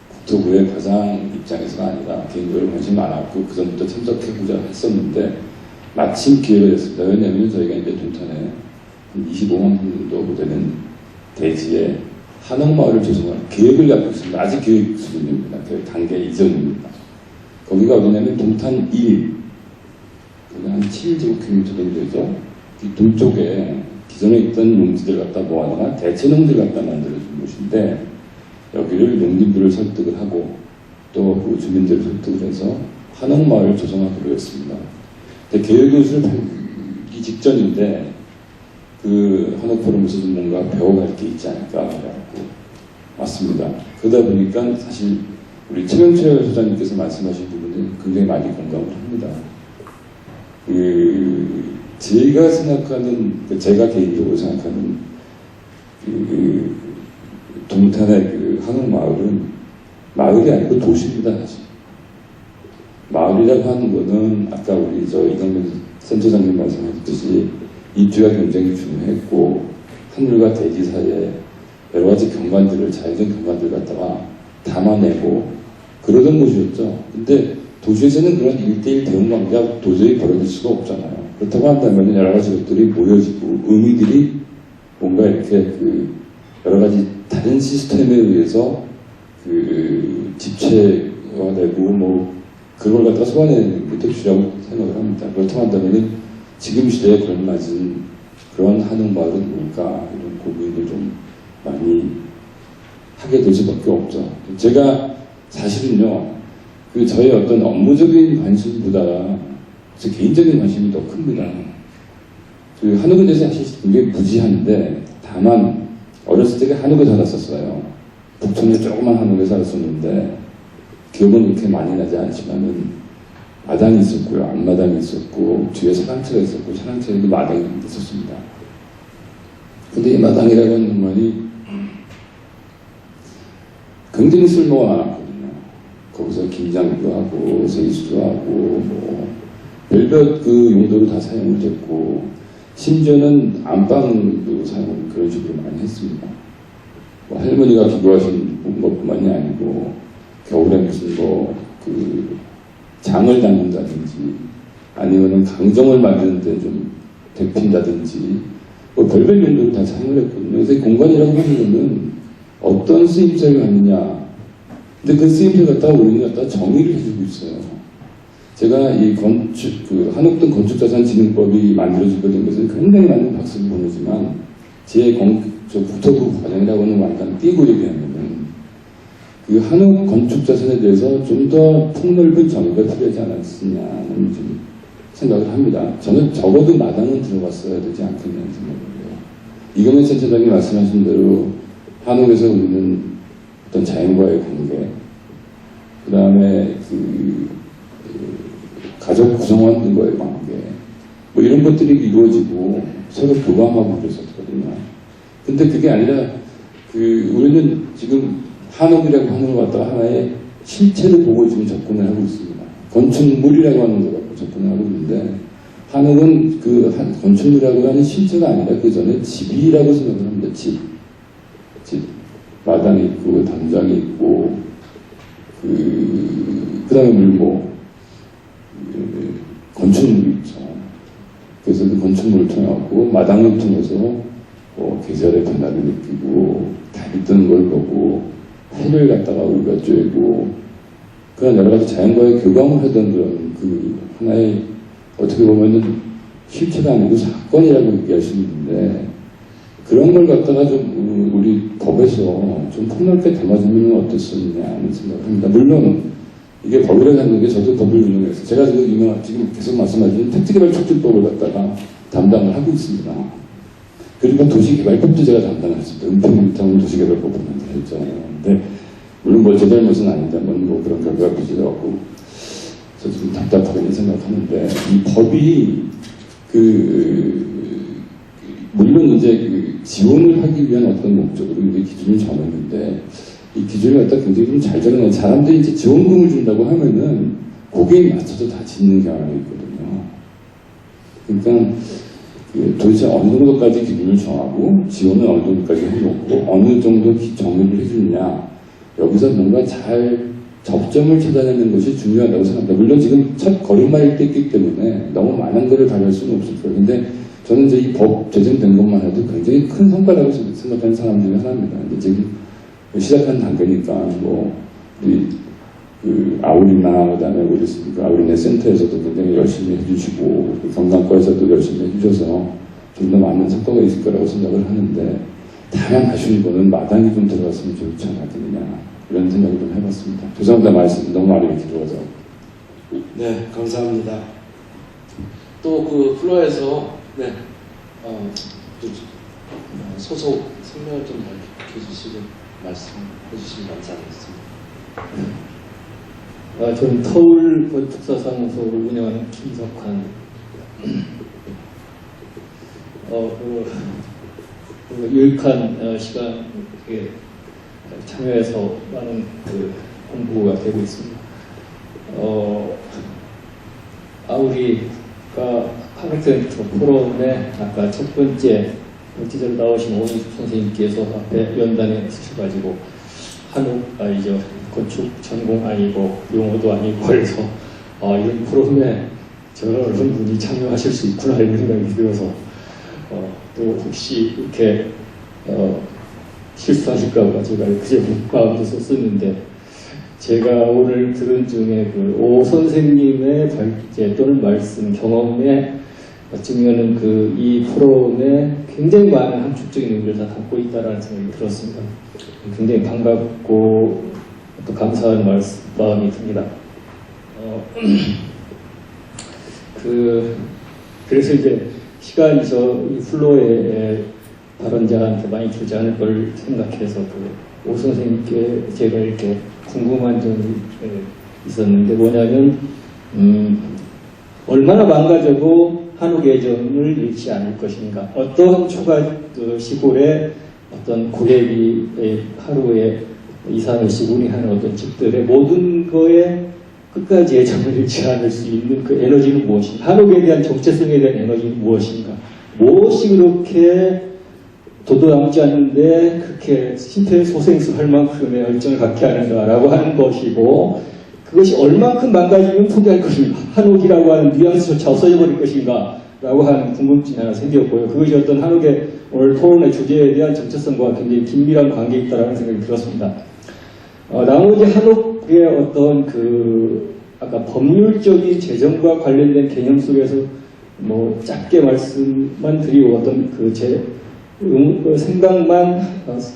국토부의 과장 입장에서가 아니라 개인적으로 관심이 많았고 그 전부터 참석해보자 했었는데 마침 기회가 됐습니다. 왜냐하면 저희가 이제 동탄에 한 25만 분 정도 되는 대지에 한옥마을을 조성할 계획을 갖고 있습니다. 아직 계획 수준입니다. 그 단계 이전입니다. 거기가 어디냐면 동탄 1, 거기 한 7제곱킬로미터 정도 되죠. 이 동쪽에 기존에 있던 농지들 갖다 모아다가 대체농지를 갖다 만들어준 곳인데 여기를 농민들을 설득을 하고 또 그 주민들을 설득을 해서 한옥마을을 조성하기로 했습니다. 근데 계획을 팔기 직전인데 그 한옥포럼에서도 뭔가 배워갈 게 있지 않을까 하고 왔습니다. 그러다 보니까 사실 우리 최병철 소장님께서 말씀하신 부분은 굉장히 많이 공감을 합니다. 제가 생각하는, 제가 개인적으로 생각하는 동탄의 그 한옥마을은 마을이 아니고 도시입니다, 사실. 마을이라고 하는 거는 아까 우리 이강민 센터장님 말씀하셨듯이 입지가 굉장히 중요했고 하늘과 대지 사이에 여러 가지 경관들을 자연적 경관들을 갖다가 담아내고 그러던 곳이었죠. 근데 도시에서는 그런 1대1 대응 관계가 도저히 벌어질 수가 없잖아요. 그렇다고 한다면 여러 가지 것들이 모여지고 의미들이 뭔가 이렇게 여러 가지 다른 시스템에 의해서 집체화되고 그걸 갖다가 소환해내는 게 도시라고 생각을 합니다. 그렇다고 한다면 지금 시대에 걸맞은 그런 한옥마을은 뭘까 이런 고민을 좀 많이 하게 될 수밖에 없죠. 제가 사실은요 저의 어떤 업무적인 관심보다 제 개인적인 관심이 더 큽니다. 한옥에 대해서 사실 굉장히 무지한데 다만 어렸을 때 한옥에 살았었어요. 북촌에 조그만 한옥에 살았었는데 기억은 그렇게 많이 나지 않지만은 마당이 있었고요. 앞마당이 있었고 뒤에 사랑채가 있었고 사랑채에도 마당이 있었습니다. 근데 이 마당이라고 하는 공간이 굉장히 쓸모가 많았거든요. 거기서 김장도 하고 세수도 하고 별별 용도로 다 사용을 됐고 심지어는 안방도 사용 그런 식으로 많이 했습니다. 할머니가 기도하신 것뿐만이 아니고 겨울에 무슨 장을 담는다든지 아니면은 강정을 만드는데 좀 데핀다든지 별별 용도로 다 사용을 했거든요. 그래서 이 공간이라고 하는 거는 어떤 쓰임새를 갖느냐. 근데 그 쓰임새 갖다가 우리는 갖다가 정의를 해주고 있어요. 제가 이 한옥동 건축자산진흥법이 만들어지게 것은 굉장히 많은 박수를 보내지만 제 국토부 과정이라고 하는 완전 띄고 얘기하면은 그 한옥 건축자산에 대해서 좀 더 폭넓은 정의가 필요하지 않았느냐는 좀 생각을 합니다. 저는 적어도 마당은 들어갔어야 되지 않겠냐는 생각을 해요. 이경민 센터장이 말씀하신 대로 한옥에서 우리는 어떤 자연과의 관계, 그 다음에 가족 구성원들과의 관계, 이런 것들이 이루어지고 서로 교감하고 그랬었거든요. 근데 그게 아니라 우리는 지금 한옥이라고 하는 것 갖다가 하나의 실체를 보고 지금 접근을 하고 있습니다. 건축물이라고 하는 것 갖고 접근을 하고 있는데 한옥은 건축물이라고 하는 실체가 아니라 그 전에 집이라고 생각을 합니다. 집. 마당이 있고 담장이 있고 그 다음에 건축물이 있죠. 그래서 그 건축물을 통하고 마당을 통해서 계절의 변화를 느끼고 달이 뜨는 걸 보고 해를 갖다가 우리가 쬐고 그런 여러 가지 자연과의 교감을 하던 그런 하나의 어떻게 보면은 실체가 아니고 사건이라고 얘기할 수 있는데 그런 걸 갖다가 좀 우리 법에서 좀 폭넓게 담아주면 어땠었느냐 하는 생각을 합니다. 물론 이게 법이라고 하는 게 저도 법을 운영해서 제가 지금 계속 말씀하신 택지개발촉진법을 갖다가 담당을 하고 있습니다. 그리고 도시개발법도 제가 담당을 했습니다. 은평 도시개발법을 만들었잖아요. 근데 물론 제 잘못은 아니다만 그런 결과가 부지하고 저도 좀 답답하게 생각하는데 이 법이 물론 이제 지원을 하기 위한 어떤 목적으로 이제 기준을 정했는데 이 기준을 갖다 굉장히 좀 잘 정해요. 사람들이 이제 지원금을 준다고 하면은 거기에 맞춰서 다 짓는 경향이 있거든요. 그러니까 도대체 어느 정도까지 기준을 정하고 지원을 어느 정도까지 해놓고 어느 정도 정립을 해주느냐, 여기서 뭔가 잘 접점을 찾아내는 것이 중요하다고 생각합니다. 물론 지금 첫 걸음마일 때이기 때문에 너무 많은 것을 다룰 수는 없을 거예요. 근데 저는 이제 이 법 제정된 것만 해도 굉장히 큰 성과라고 생각하는 사람 중에 하나입니다. 근데 지금 시작한 단계니까 우리 아우리나 그다음에 우리 아우리네 센터에서도 굉장히 열심히 해주시고 경남과에서도 열심히 해주셔서 좀 더 많은 성과가 있을 거라고 생각을 하는데, 다만 아쉬운 거는 마당이 좀 들어갔으면 좋지 않았겠느냐 이런 생각을 좀 해봤습니다. 죄송합니다. 말씀 너무 많이 길어서.
네, 감사합니다. 또 그 플로어에서 네, 소속 성명을 좀 밝혀주시고 말씀해 주시면 감사하겠습니다.
저는 서울 건축사사무소를 운영하는 김석환. 유익한 시간에 참여해서 많은 공부가 되고 있습니다. 아우리가 하백센터 포럼에 아까 첫 번째 지적으로 나오신 오은숙 선생님께서 앞에 연단에 쓰셔가지고 한옥 아니죠, 건축 전공 아니고 용어도 아니고 그래서 이런 프로그램에 저런 분이 참여하실 수 있구나 이런 생각이 들어서 또 혹시 이렇게 실수하실까봐 제가 그제 마음도 썼었는데, 제가 오늘 들은 중에 그 오 선생님의 발제 또는 말씀 경험에 어쩌면은 이 프로그램에 굉장히 많은 함축적인 의미를 다 담고 있다라는 생각이 들었습니다. 굉장히 반갑고 또 감사한 마음이 듭니다. 그래서 이제 시간이 이 플로어에 발언자한테 많이 주지 않을 걸 생각해서 오 선생님께 제가 이렇게 궁금한 점이 있었는데, 뭐냐면 얼마나 망가져도 한옥 예정을 잃지 않을 것인가, 어떠한 초가 시골에 어떤 고객이 하루에 2, 3일씩 운행하는 어떤 집들의 모든 거에 끝까지 애정을 잃지 않을 수 있는 그 에너지는 무엇인가, 한옥에 대한 정체성에 대한 에너지는 무엇인가, 무엇이 그렇게 도도 남지 않는데 그렇게 심폐소생술할 만큼의 열정을 갖게 하는가라고 하는 것이고, 그것이 얼만큼 망가지면 포기할 것인가, 한옥이라고 하는 뉘앙스조차 없어져 버릴 것인가 라고 하는 궁금증이 하나 생겼고요. 그것이 어떤 한옥의 오늘 토론의 주제에 대한 정체성과 굉장히 긴밀한 관계에 있다는 생각이 들었습니다. 나머지 한옥의 어떤 아까 법률적인 재정과 관련된 개념 속에서 짧게 말씀만 드리고 어떤 제 생각만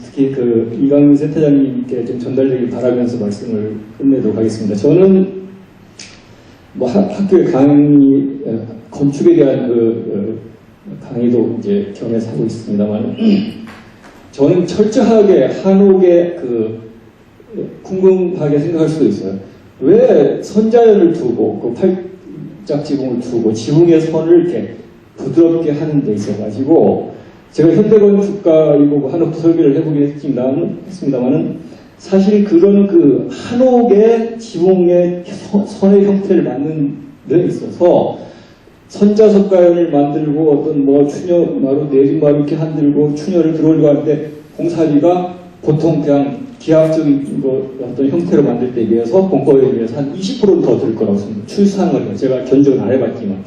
특히 이강윤 센터장님께 좀 전달되길 바라면서 말씀을 끝내도록 하겠습니다. 저는 학교의 건축에 대한 강의도 이제 겸해서 하고 있습니다만, 저는 철저하게 한옥에 궁금하게 생각할 수도 있어요. 왜 선자연을 두고 팔짝 지붕을 두고 지붕의 선을 이렇게 부드럽게 하는 데 있어가지고, 제가 현대건축가이고 한옥도 설계를 해보긴 했습니다만은, 사실 그런 한옥의 지붕의 선의 형태를 만드는 데 있어서 선자석가연을 만들고 어떤 추녀마루, 내림마루 이렇게 만들고 추녀를 들어올리고 할 때 공사비가 보통 그냥 기하학적인 어떤 형태로 만들 때에 비해서 공법에 비해서 한 20%는 더 들 거라고 생각합니다. 추상을 제가 견적은 안 해봤지만.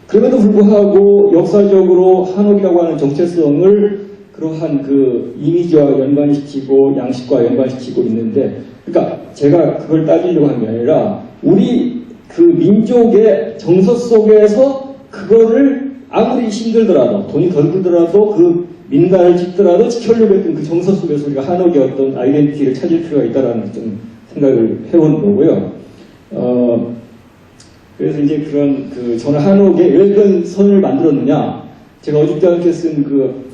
그럼에도 불구하고 역사적으로 한옥이라고 하는 정체성을 그러한 이미지와 연관시키고 양식과 연관시키고 있는데, 그러니까 제가 그걸 따지려고 하는 게 아니라 우리 민족의 정서 속에서 그거를 아무리 힘들더라도 돈이 덜 들더라도 민가를 짓더라도 지키려고 했던 정서 속에서 우리가 한옥의 어떤 아이덴티티를 찾을 필요가 있다라는 좀 생각을 해본 거고요. 그래서 이제 저는 한옥에 왜 그런 선을 만들었느냐, 제가 어줍지 않게 쓴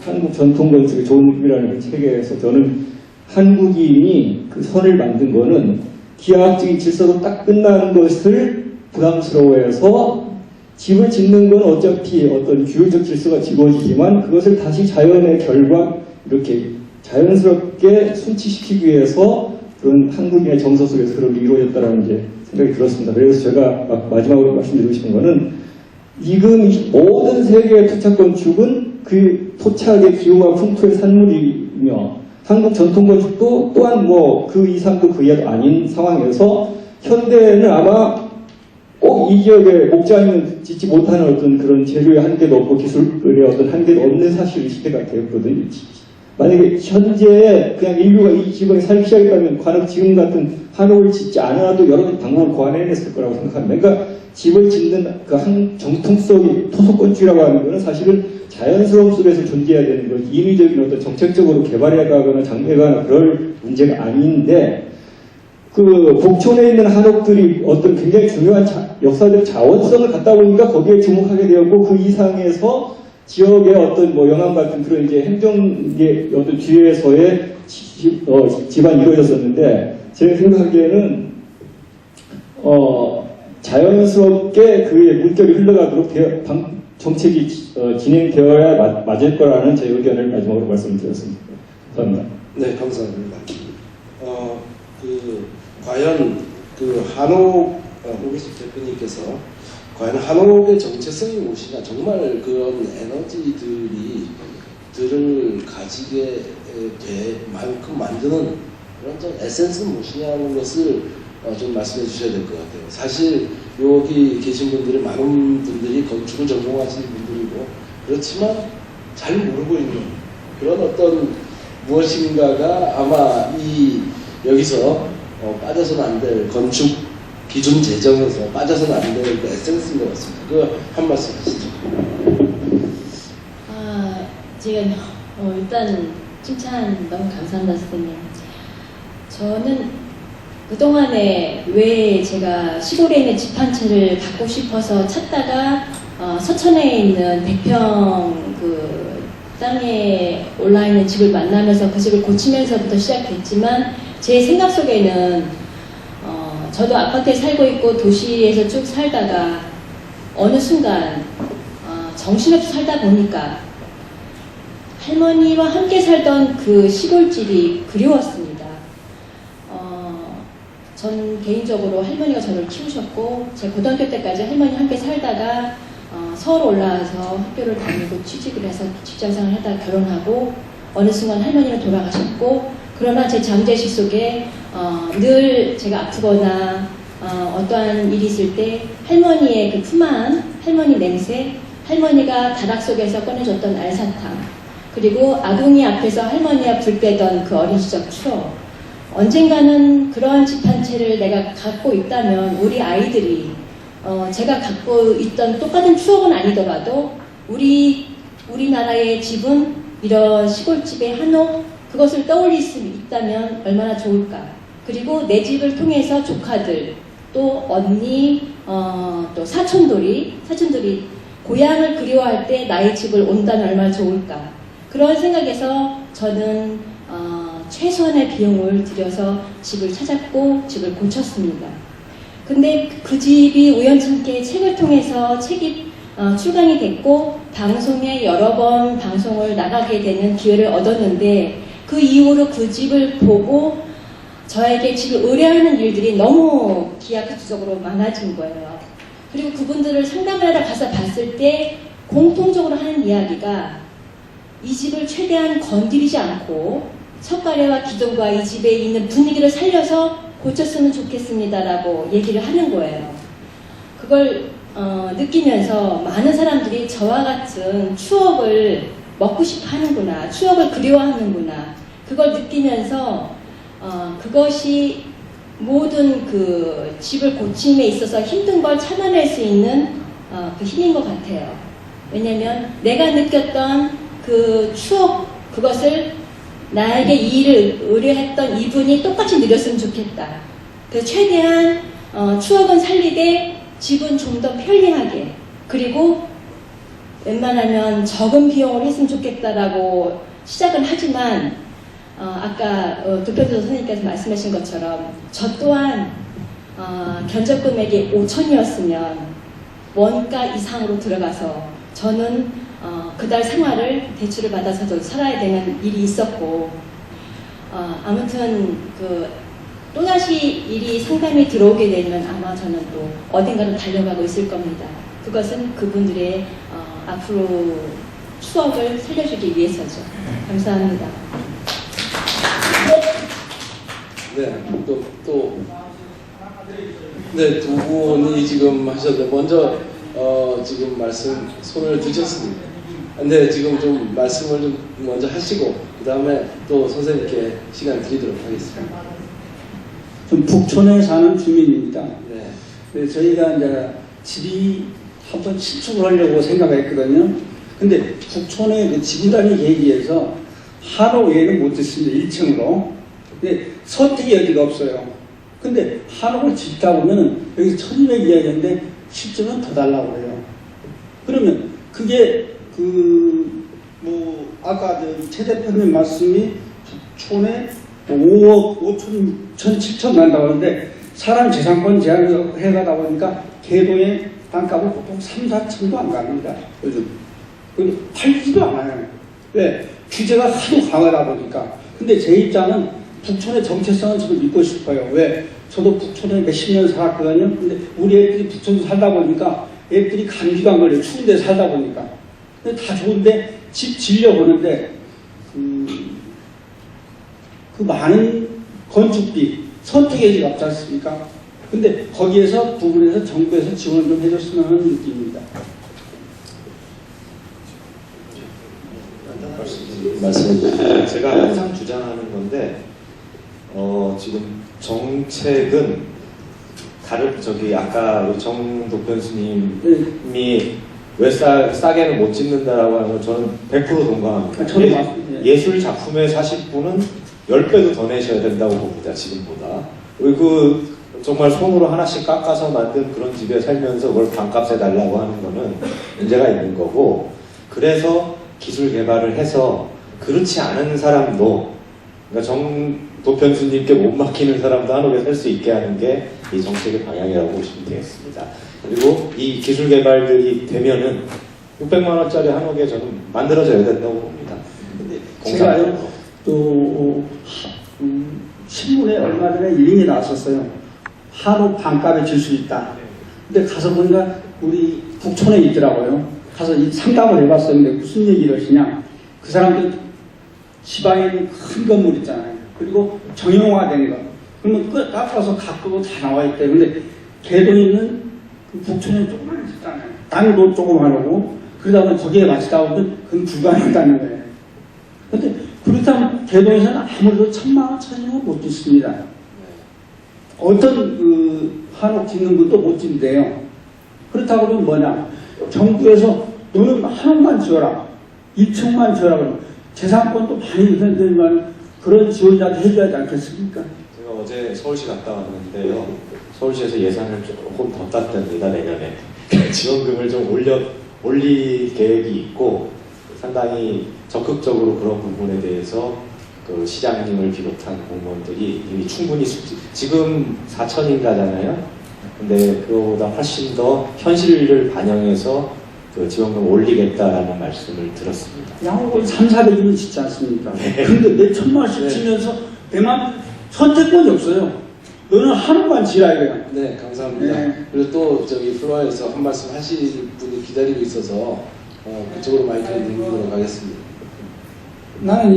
한국 전통건축의 좋은 느낌이라는 책에서 저는 한국인이 선을 만든 거는 기하학적인 질서로 딱 끝나는 것을 부담스러워해서 집을 짓는 건 어차피 어떤 규율적 질서가 지고지지만 그것을 다시 자연의 결과 이렇게 자연스럽게 순치시키기 위해서 그런 한국인의 정서 속에서 그런 게 이루어졌다는 이제 생각이 들었습니다. 그래서 제가 마지막으로 말씀드리고 싶은 거는 지금 모든 세계의 토착 건축은 그 토착의 기호와 풍토의 산물이며 한국 전통 건축도 또한 뭐 그 이상도 그 이하도 아닌 상황에서 현대는 아마 꼭 이 지역에 목장은 짓지 못하는 어떤 그런 재료의 한계도 없고 기술의 어떤 한계도 없는 사실 시대가 되었거든요. 만약에 현재 그냥 인류가 이 지방에 살기 시작했다면 관역 지금 같은 한옥을 짓지 않아도 여러 가지 방법을 고안해냈을 거라고 생각합니다. 그러니까 집을 짓는 그 한 정통성이 토속건축이라고 하는 것은 사실은 자연스러움 속에서 존재해야 되는 것, 인위적인 어떤 정책적으로 개발해가거나 장려하거나 그럴 문제가 아닌데, 그 북촌에 있는 한옥들이 어떤 굉장히 중요한 역사적 자원성을 갖다 보니까 거기에 주목하게 되었고, 그 이상에서 지역의 어떤 뭐 영향 같은 그런 이제 행정의 어떤 뒤에서의 집안이 이루어졌었는데, 제 생각에는 자연스럽게 그의 물결이 흘러가도록 정책이 진행되어야 맞을 거라는 제 의견을 마지막으로 말씀드렸습니다. 감사합니다.
네, 감사합니다. 과연 그 한옥 오기숙 대표님께서 과연 한옥의 정체성이 무엇이냐, 정말 그런 에너지들을 가지게 될 만큼 만드는 그런 좀 에센스는 무엇이냐는 것을 좀 말씀해 주셔야 될 것 같아요. 사실 여기 계신 분들이 많은 분들이 건축을 전공하시는 분들이고, 그렇지만 잘 모르고 있는 그런 어떤 무엇인가가 아마 여기서 빠져서는 안 될 건축 기준 제정에서 빠져서는 안 될 그 에센스인 것 같습니다. 그 한 말씀 하시죠.
제가 일단 칭찬 너무 감사합니다, 선생님. 저는 그동안에 왜 제가 시골에 있는 집 한 채를 갖고 싶어서 찾다가 서천에 있는 100평 그 땅에 올라있는 집을 만나면서 그 집을 고치면서부터 시작됐지만, 제 생각 속에는 저도 아파트에 살고 있고 도시에서 쭉 살다가 어느 순간 정신없이 살다 보니까 할머니와 함께 살던 그 시골집이 그리웠습니다. 전 개인적으로 할머니가 저를 키우셨고, 제 고등학교 때까지 할머니 함께 살다가 서울 올라와서 학교를 다니고 취직을 해서 직장생활을 하다가 결혼하고, 어느 순간 할머니가 돌아가셨고, 그러나 제 잠재식 속에 늘 제가 아프거나 어떠한 일이 있을 때 할머니의 그 푸만 할머니 냄새, 할머니가 다락 속에서 꺼내줬던 알사탕, 그리고 아궁이 앞에서 할머니와 불 빼던 그 어린 시절 추억, 언젠가는 그러한 집 한 채를 내가 갖고 있다면 우리 아이들이 제가 갖고 있던 똑같은 추억은 아니더라도 우리나라의 집은 이런 시골집의 한옥, 그것을 떠올릴 수 있다면 얼마나 좋을까. 그리고 내 집을 통해서 조카들, 또 언니, 또 사촌들이 고향을 그리워할 때 나의 집을 온다면 얼마나 좋을까. 그런 생각에서 저는 최소한의 비용을 들여서 집을 찾았고 집을 고쳤습니다. 근데 그 집이 우연찮게 책을 통해서 책이 출간이 됐고, 방송에 여러 번 방송을 나가게 되는 기회를 얻었는데, 그 이후로 그 집을 보고 저에게 집을 의뢰하는 일들이 너무 기하급수적으로 많아진 거예요. 그리고 그분들을 상담하러 가서 봤을 때 공통적으로 하는 이야기가, 이 집을 최대한 건드리지 않고 석가래와 기둥과 이 집에 있는 분위기를 살려서 고쳤으면 좋겠습니다라고 얘기를 하는 거예요. 그걸 느끼면서 많은 사람들이 저와 같은 추억을 먹고 싶어 하는구나, 추억을 그리워하는구나, 그걸 느끼면서 그것이 모든 그 집을 고침에 있어서 힘든 걸 참아낼 수 있는 그 힘인 것 같아요. 왜냐면 내가 느꼈던 그 추억, 그것을 나에게 이 일을 의뢰했던 이분이 똑같이 누렸으면 좋겠다. 그래서 최대한 추억은 살리되 집은 좀 더 편리하게, 그리고 웬만하면 적은 비용을 했으면 좋겠다라고 시작은 하지만, 아까 도표도 선생님께서 말씀하신 것처럼 저 또한 견적 금액이 5천이었으면 원가 이상으로 들어가서 저는 그달 생활을 대출을 받아서도 살아야 되는 일이 있었고, 아무튼 또다시 일이 상담이 들어오게 되면 아마 저는 또 어딘가로 달려가고 있을 겁니다. 그것은 그분들의 앞으로 추억을 살려주기 위해서죠. 감사합니다.
네, 네, 두 분이 지금 하셨는데 먼저 지금 말씀 손을 드셨습니다. 근데 지금 좀 말씀을 좀 먼저 하시고 그 다음에 또 선생님께 시간 드리도록 하겠습니다.
좀 북촌에 사는 주민입니다.
네.
그래서 저희가 이제 집이 한번 신축을 하려고 생각했거든요. 근데 북촌의 그 지구단위 계획에서 한옥 예를 못 짓습니다. 1층으로. 근데 선택이 여지가 없어요. 근데 한옥을 짓다 보면 여기 1200 이야기인데 실제로는 더 달라고 그래요. 그러면 그게 아까 최 대표님 말씀이 북촌에 5억 5천 7천 간다고 하는데 사람 재산권 제한을 해가다 보니까 개도의 단가는 보통 3, 4천도 안 갑니다. 요즘. 팔지도 않아요. 왜? 규제가 하도 강하다 보니까. 근데 제 입장은 북촌의 정체성은 저도 믿고 싶어요. 왜? 저도 북촌에 몇십 년 살았거든요. 근데 우리 애들이 북촌에 살다 보니까 애들이 감기가 안 걸려요. 추운 데 살다 보니까. 근데 다 좋은데 집 질려보는데 그 많은 건축비, 선택의 없지 않습니까? 근데 거기에서 부분에서 정부에서 지원을 좀 해줬으면 하는 느낌입니다.
말씀해 제가 항상 주장하는 건데 지금 정책은 아까 우리 정독 교수님이 왜 싸게는 못 짓는다라고 하는 건 저는 100% 동감합니다. 예술 작품의 40분은 10배도 더 내셔야 된다고 봅니다. 지금보다. 정말 손으로 하나씩 깎아서 만든 그런 집에 살면서 그걸 반값에 달라고 하는 거는 문제가 있는 거고, 그래서 기술 개발을 해서 그렇지 않은 사람도, 그러니까 정도편수님께 못 맡기는 사람도 한옥에 살 수 있게 하는 게 이 정책의 방향이라고 보시면 되겠습니다. 그리고 이 기술 개발들이 되면은 600만 원짜리 한옥에 저는 만들어져야 된다고 봅니다.
제가요, 신문에 얼마 전에 일링이 나왔었어요. 한옥 반값에 줄 수 있다. 근데 가서 보니까 우리 북촌에 있더라고요. 가서 상담을 해봤어요. 근데 무슨 얘기를 하시냐. 그 사람들 지방에 있는 큰 건물 있잖아요. 그리고 정형화된 거. 그러면 깎아서 각도도 다 나와 있대요. 근데 개도 있는 그 북촌에 조그만 짓잖아요. 땅도 조그만하고 그러다 보면 거기에 맞추다 보면 그건 불가능하다는 거예요. 근데 그렇다면 개도에서는 아무래도 1000만 원, 1000원 못 짓습니다. 어떤 한옥 짓는 분도 못 짓는데요. 그렇다고 하면 뭐냐. 정부에서 너는 한옥만 지어라. 2층만 지어라. 그러면 재산권도 많이 있는데만 그런 지원자도 해줘야 하지 않겠습니까?
제가 어제 서울시 갔다 왔는데요. 서울시에서 예산을 조금 더 땄답니다. 내년에. 지원금을 좀 올릴 계획이 있고 상당히 적극적으로 그런 부분에 대해서 그 시장님을 비롯한 공무원들이 이미 충분히 지금 4천인가잖아요. 근데 그거보다 훨씬 더 현실을 반영해서 그 지원금 올리겠다라는 말씀을 들었습니다.
양옥을 3, 400이면 짓지 않습니까? 근데 몇 천만 원씩 지면서 대만 선택권이 없어요. 너는 한옥만 지라 이거야.
네, 감사합니다. 네. 그리고 또 플로어에서 한 말씀 하실 분이 기다리고 있어서 그쪽으로 마이크를 드리도록 하겠습니다.
나는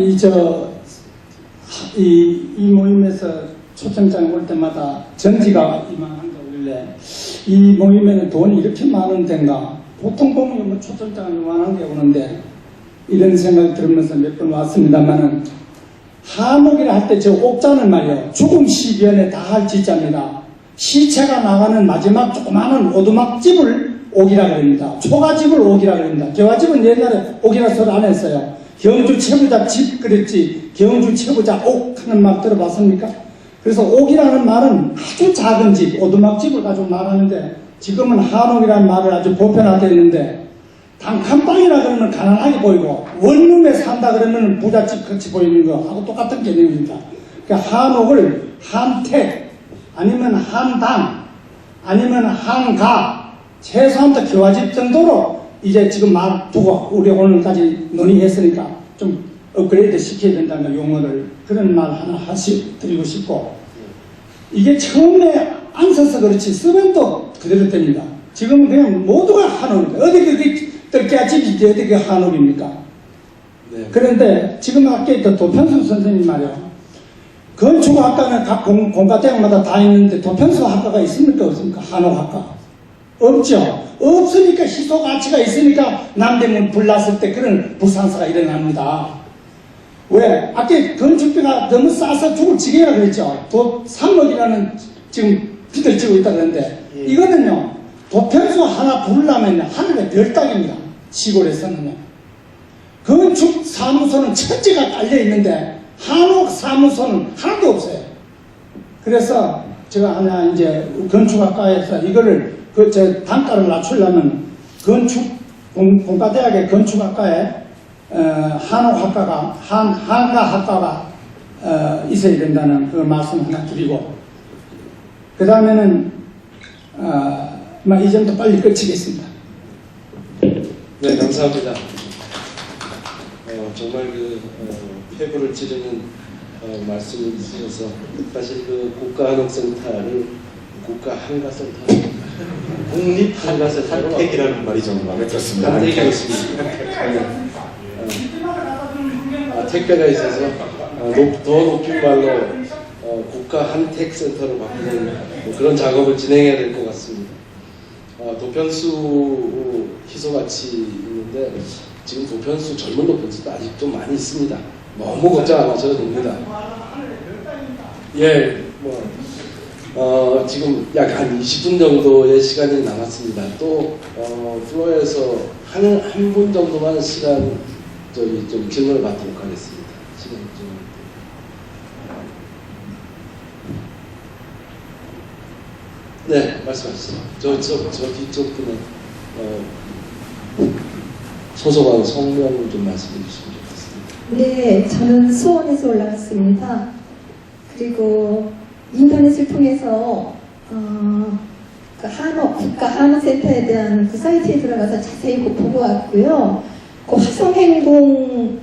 이 모임에서 초청장 올 때마다 전지가 이만한가 원래 이 모임에는 돈이 이렇게 많은 데인가. 보통 보면 뭐 초청장이 이만한 게 오는데 이런 생각 들으면서 몇 번 왔습니다만은 한옥이라 할 때 저 옥자는 말이요. 죽음 시변에 다 짓자입니다. 시체가 나가는 마지막 조그마한 오두막집을 옥이라 그럽니다. 초가집을 옥이라 그럽니다. 개화집은 옛날에 옥이라 소리 안 했어요. 경주 채부자 집 그랬지 경주 채부자 옥 하는 말 들어봤습니까? 그래서 옥이라는 말은 아주 작은 집, 오두막집을 가지고 말하는데 지금은 한옥이라는 말을 아주 보편화되어 있는데 단칸방이라 그러면 가난하게 보이고 원룸에 산다 그러면 부잣집 같이 보이는 거하고 똑같은 개념입니다. 그러니까 한옥을 한택 아니면 한방 아니면 한가 최소한 교화집 정도로 이제 지금 말 두고 우리 오늘까지 논의했으니까 좀 업그레이드 시켜야 된다는 용어를 그런 말 하나 하시 드리고 싶고 이게 처음에 안 써서 그렇지 쓰면 또 그대로 됩니다. 지금은 그냥 모두가 한옥입니다. 어디 그게 떡깨집이지 어디 그 한옥입니까?
네.
그런데 지금 아까 있던 도편수 선생님 말이요. 건축학과는 각 공과대학마다 다 있는데 도편수 학과가 있습니까? 없습니까? 한옥학과. 없죠. 없으니까 희소 가치가 있으니까 남대문 불났을 때 그런 불상사가 일어납니다. 왜? 아까 건축비가 너무 싸서 죽을 지게라 그랬죠. 도 3억이라는 지금 비들 지고 있다 그러는데 이거는요. 도편수 하나 부르려면 하늘의 별 따기입니다. 시골에서는요. 건축 사무소는 천지가 깔려 있는데 한옥 사무소는 하나도 없어요. 그래서 제가 하나 이제 건축학과에서 이거를 제 단가를 낮추려면 공과대학의 건축학과에 한옥학과가 한가학과가 있어야 된다는 그 말씀 하나 드리고 그 다음에는 이 정도 빨리 끝이겠습니다.
네, 감사합니다. 정말 폐부를 찌르는 말씀을 주셔서 사실 국가한옥센터를 국가한가센터로 국립한가센터로
한택이라는 말이 좀 마음에 들었습니다.
한택이었습니다. 택배가 있어서 더 높은 말로 국가한택센터로 바꾸는 그런 작업을 진행해야 될 것 같습니다. 도편수 희소같이 있는데 지금 도편수 젊은 도편수도 아직 좀 많이 있습니다. 너무 걱정 안 하셔도 됩니다. 예, 지금 약 한 20분 정도의 시간이 남았습니다. 또 플로어에서 한 분 정도만 시간 좀 질문을 받도록 하겠습니다. 시간 좀. 네, 말씀하시죠. 저 뒤쪽 분은 소속하고 성명을 좀 말씀해 주시면 좋겠습니다.
네, 저는 수원에서 올라왔습니다. 그리고 인터넷을 통해서 그 국가 한옥센터에 대한 그 사이트에 들어가서 자세히 보고 왔고요. 그 화성행궁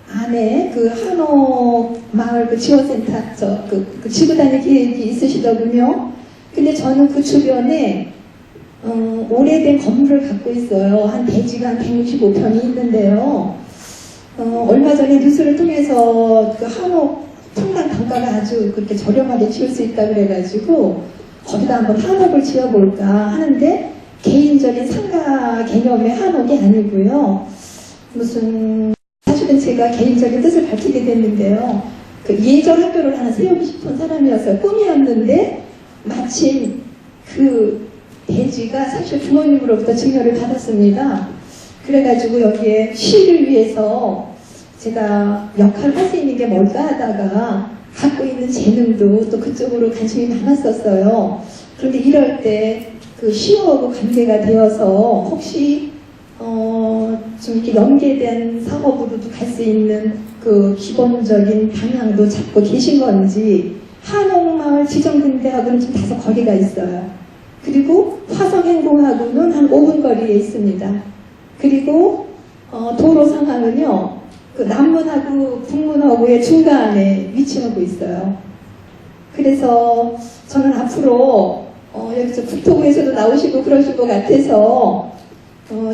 안에 그 한옥 마을 그 지원센터 그 지구 단위 계획이 있으시더군요. 근데 저는 그 주변에 오래된 건물을 갖고 있어요. 한 대지가 한 165평이 있는데요. 얼마 전에 뉴스를 통해서 그 한옥 평당 단가가 아주 그렇게 저렴하게 지을 수 있다 그래가지고 거기다 한번 한옥을 지어볼까 하는데 개인적인 상가 개념의 한옥이 아니고요. 사실은 제가 개인적인 뜻을 밝히게 됐는데요. 그 예절 학교를 하나 세우고 싶은 사람이어서 꿈이었는데 마침 그 대지가 사실 부모님으로부터 증여를 받았습니다. 그래가지고 여기에 시를 위해서 제가 역할을 할 수 있는 게 뭘까 하다가 갖고 있는 재능도 또 그쪽으로 관심이 많았었어요. 그런데 이럴 때 그 시하고 관계가 되어서 혹시 좀 이렇게 연계된 사업으로도 갈 수 있는 그 기본적인 방향도 잡고 계신 건지 한옥마을 지정등대하고는 좀 다소 거리가 있어요. 그리고 화성행궁하고는 한 5분 거리에 있습니다. 그리고 도로 상황은요. 그 남문하고 북문하고의 중간에 위치하고 있어요. 그래서 저는 앞으로 여기서 국토부에서도 나오시고 그러실 것 같아서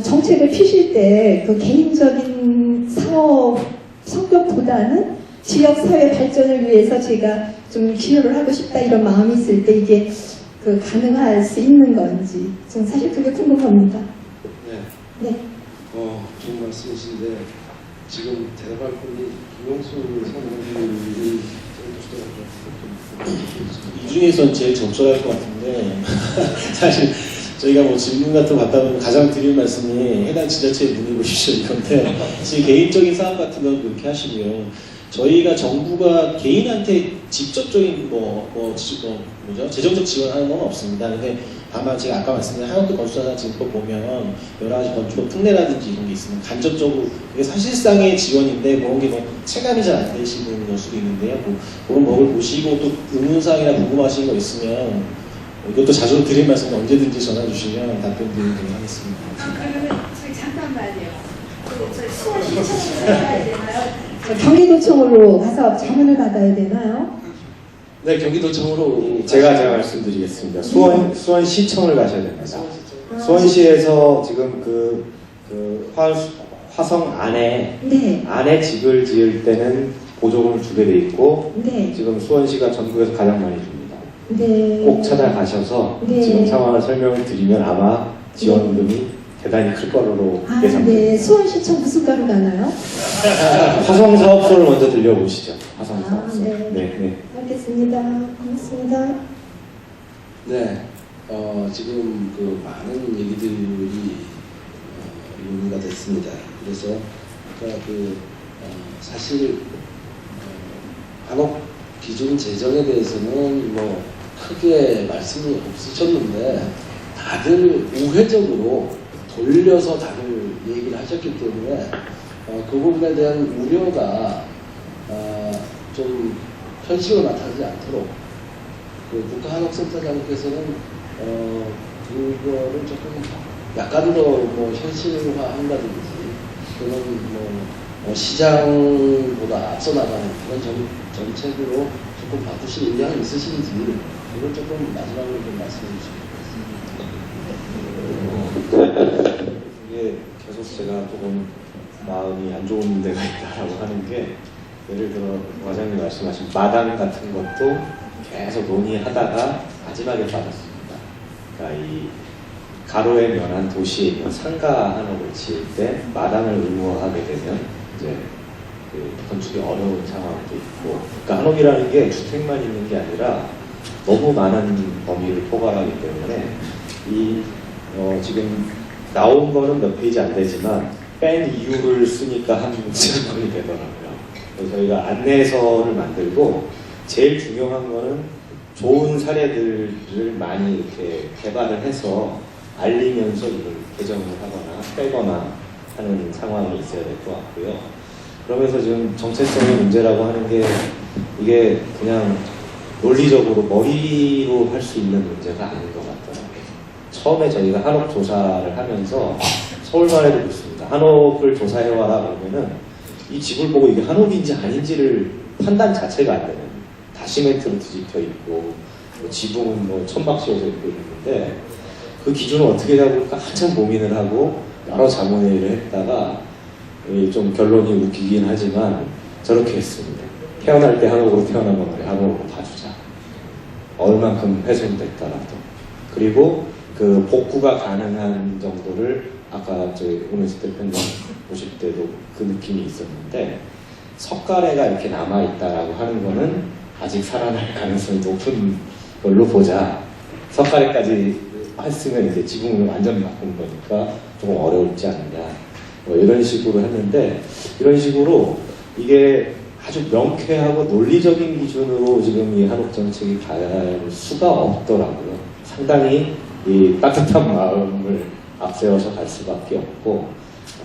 정책을 피실 때 그 개인적인 사업 성격보다는 지역사회 발전을 위해서 제가 좀 기여를 하고 싶다 이런 마음이 있을 때 이게 그 가능할 수 있는 건지 저는 사실 그게 궁금합니다.
네.
네.
좋은 말씀이신데 지금 대답할 분이 김용수 선생님이
이 중에선 제일 적절할 것 같은데 사실 저희가 뭐 질문 같은 거 받다 보면 가장 드릴 말씀이 해당 지자체에 문의 보십시오 이건데 제 개인적인 사업 같은 건 그렇게 하시고요. 저희가 정부가 개인한테 직접적인 재정적 지원하는 건 없습니다. 근데 다만 제가 아까 말씀드린 한옥도 건축하다 지금껏 보면 여러 가지 건축법 특례라든지 이런 게 있으면 간접적으로 그게 사실상의 지원인데 그런 게 체감이 잘 안 되시는 걸 수도 있는데요. 그런 법을 보시고 또 의문사항이나 궁금하신 거 있으면 이것도 자주 드릴 말씀이 언제든지 전화 주시면 답변 드리도록 하겠습니다.
그러면 저희 잠깐만요. 저희 수원시청으로 가야 되나요? 경기도청으로 가서 자문을 받아야 되나요?
네, 경기도청으로
제가 말씀드리겠습니다. 수원시청을 가셔야 됩니다. 수원시에서 지금 화성 안에
네.
안에 집을 지을 때는 보조금을 주게 돼 있고
네.
지금 수원시가 전국에서 가장 많이 줍니다.
네.
꼭 찾아가셔서
네.
지금 상황을 설명을 드리면 아마 지원금이 대단히 클 거로
아,
예상됩니다.
네. 수원시청 무슨 가로 가나요?
화성 사업소를 먼저 들려보시죠. 화성
아,
사업소.
네.
네.
알겠습니다. 고맙습니다.
네, 지금 그 많은 얘기들이 논의가 됐습니다. 그래서 아까 사실 한옥 기준 제정에 대해서는 뭐 크게 말씀이 없으셨는데 다들 우회적으로 돌려서 다들 얘기를 하셨기 때문에 그 부분에 대한 우려가 좀 현실로 나타나지 않도록 국가한옥센터장께서는 그거를 조금 약간 더 뭐 현실화한다든지 또는 뭐 시장보다 앞서 나가는 그런 정책으로 조금 바꾸실 의향이 있으신지 이걸 조금 마지막으로 좀 말씀해 주시면 좋겠습니다.
이게 계속 제가 조금 마음이 안 좋은 데가 있다라고 하는 게 예를 들어 과장님 말씀하신 마당 같은 것도 계속 논의하다가 마지막에 빠졌습니다. 그러니까 이 가로에 면한 도시에 있는 상가 한옥을 지을 때 마당을 의무화하게 되면 이제 건축이 어려운 상황도 있고, 그러니까 한옥이라는 게 주택만 있는 게 아니라 너무 많은 범위를 포괄하기 때문에 지금 나온 거는 몇 페이지 안 되지만 뺀 이유를 쓰니까 한 문건이 되더라고요. 그래서 저희가 안내서를 만들고 제일 중요한 거는 좋은 사례들을 많이 이렇게 개발을 해서 알리면서 이걸 개정을 하거나 빼거나 하는 상황이 있어야 될 것 같고요. 그러면서 지금 정체성의 문제라고 하는 게 이게 그냥 논리적으로 머리로 할 수 있는 문제가 아닌 것 같더라고요. 처음에 저희가 한옥 조사를 하면서 서울만 해도 그렇습니다. 한옥을 조사해와라 그러면은 이 집을 보고 이게 한옥인지 아닌지를 판단 자체가 안 되는, 다 시멘트로 뒤집혀 있고 지붕은 뭐 천막 씌워져 있고 있는데 그 기준을 어떻게 잡을까 한참 고민을 하고 여러 자문회의를 했다가 좀 결론이 웃기긴 하지만 저렇게 했습니다. 태어날 때 한옥으로 태어나면 그래, 한옥으로 봐주자. 얼만큼 훼손됐더라도. 그리고 그 복구가 가능한 정도를 아까 저희 오면수 대표님 보실 때도 그 느낌이 있었는데 석가래가 이렇게 남아있다라고 하는 거는 아직 살아날 가능성이 높은 걸로 보자. 석가래까지 했으면 이제 지붕을 완전 바꾼 거니까 조금 어려울지 않느냐. 뭐 이런 식으로 했는데 이런 식으로 이게 아주 명쾌하고 논리적인 기준으로 지금 이 한옥 정책이 갈 수가 없더라고요. 상당히 이 따뜻한 마음을 앞세워서 갈 수밖에 없고,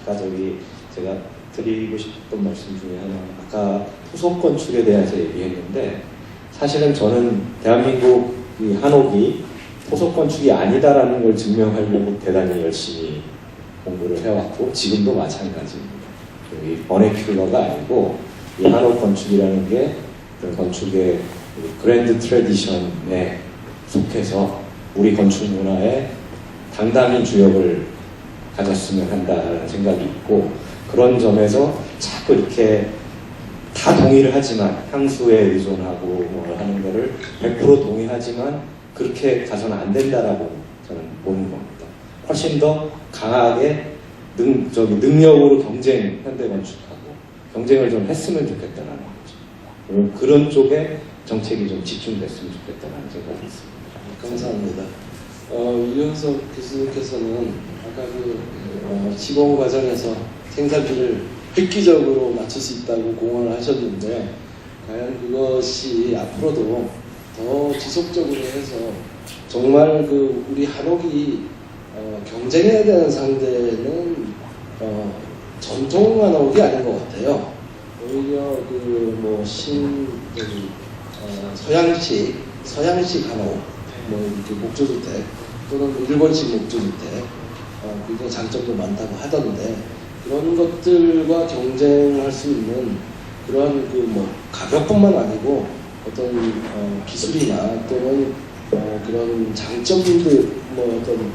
아까 제가 드리고 싶었던 말씀 중에 하나, 아까 토속 건축에 대해서 얘기했는데 사실은 저는 대한민국 이 한옥이 토속 건축이 아니다라는 걸 증명하려고 대단히 열심히 공부를 해왔고 지금도 마찬가지입니다. 이 버네큘러가 아니고 이 한옥 건축이라는 게 건축의 그랜드 트래디션에 속해서 우리 건축 문화에 당당히 주역을 가졌으면 한다는 생각이 있고, 그런 점에서 자꾸 이렇게 다 동의를 하지만 향수에 의존하고 뭐 하는 거를 100% 동의하지만 그렇게 가서는 안 된다라고 저는 보는 겁니다. 훨씬 더 강하게 능력으로 현대 건축하고 경쟁을 좀 했으면 좋겠다라는 거죠. 그런 쪽에 정책이 좀 집중됐으면 좋겠다는 생각이 있습니다.
감사합니다. 이현석 교수님께서는 아까 시공 과정에서 생산비를 획기적으로 맞출 수 있다고 공언을 하셨는데 과연 그것이 앞으로도 더 지속적으로 해서 정말 우리 한옥이 경쟁해야 되는 상대는 전통 한옥이 아닌 것 같아요. 오히려 서양식 한옥, 이렇게 목조주택 또는 일본식 목조주택 굉장히 장점도 많다고 하던데 그런 것들과 경쟁할 수 있는 그런 가격뿐만 아니고 어떤 기술이나 또는 그런 장점들 어떤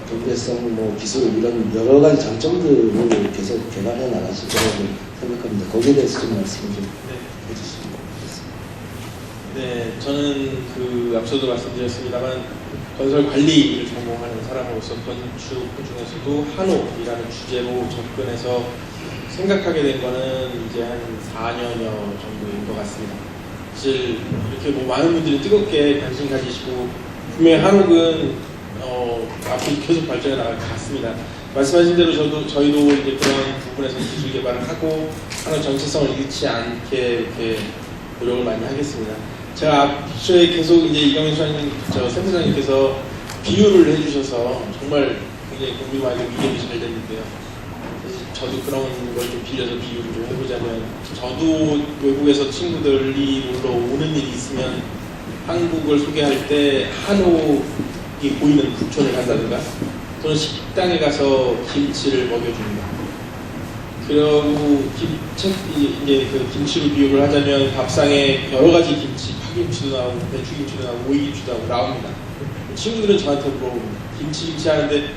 경제성, 뭐 기술 이런 여러 가지 장점들을 계속 개발해 나가실 거라고 생각합니다. 거기에 대해서 좀 말씀을 좀 해주시면 좋겠습니다.
네, 저는 그 앞서도 말씀드렸습니다만 건설 관리를 전공하는 사람으로서 건축 중에서도 한옥이라는 주제로 접근해서 생각하게 된 거는 이제 한 4년여 정도인 것 같습니다. 사실 이렇게 뭐 많은 분들이 뜨겁게 관심 가지시고 분명히 한옥은 앞으로 계속 발전해 나갈 것 같습니다. 말씀하신 대로 저희도 이제 그런 부분에서 기술 개발을 하고 한옥 정체성을 잃지 않게 이렇게 노력을 많이 하겠습니다. 제가 앞서에 계속 이제 이경민 소장님, 센터장님께서 비유를 해주셔서 정말 굉장히 공부 많이 이해도 잘 됐는데요. 저도 그런 걸 좀 빌려서 비유를 좀 해보자면, 저도 외국에서 친구들이 놀러 오는 일이 있으면 한국을 소개할 때 한옥이 보이는 북촌을 간다든가, 또는 식당에 가서 김치를 먹여줍니다. 그리고 이제 그 김치로 비유를 하자면 밥상에 여러 가지 김치, 파김치도 나오고 배추김치도 나오고 오이김치도 나옵니다. 친구들은 저한테 물어봅니다. 김치 하는데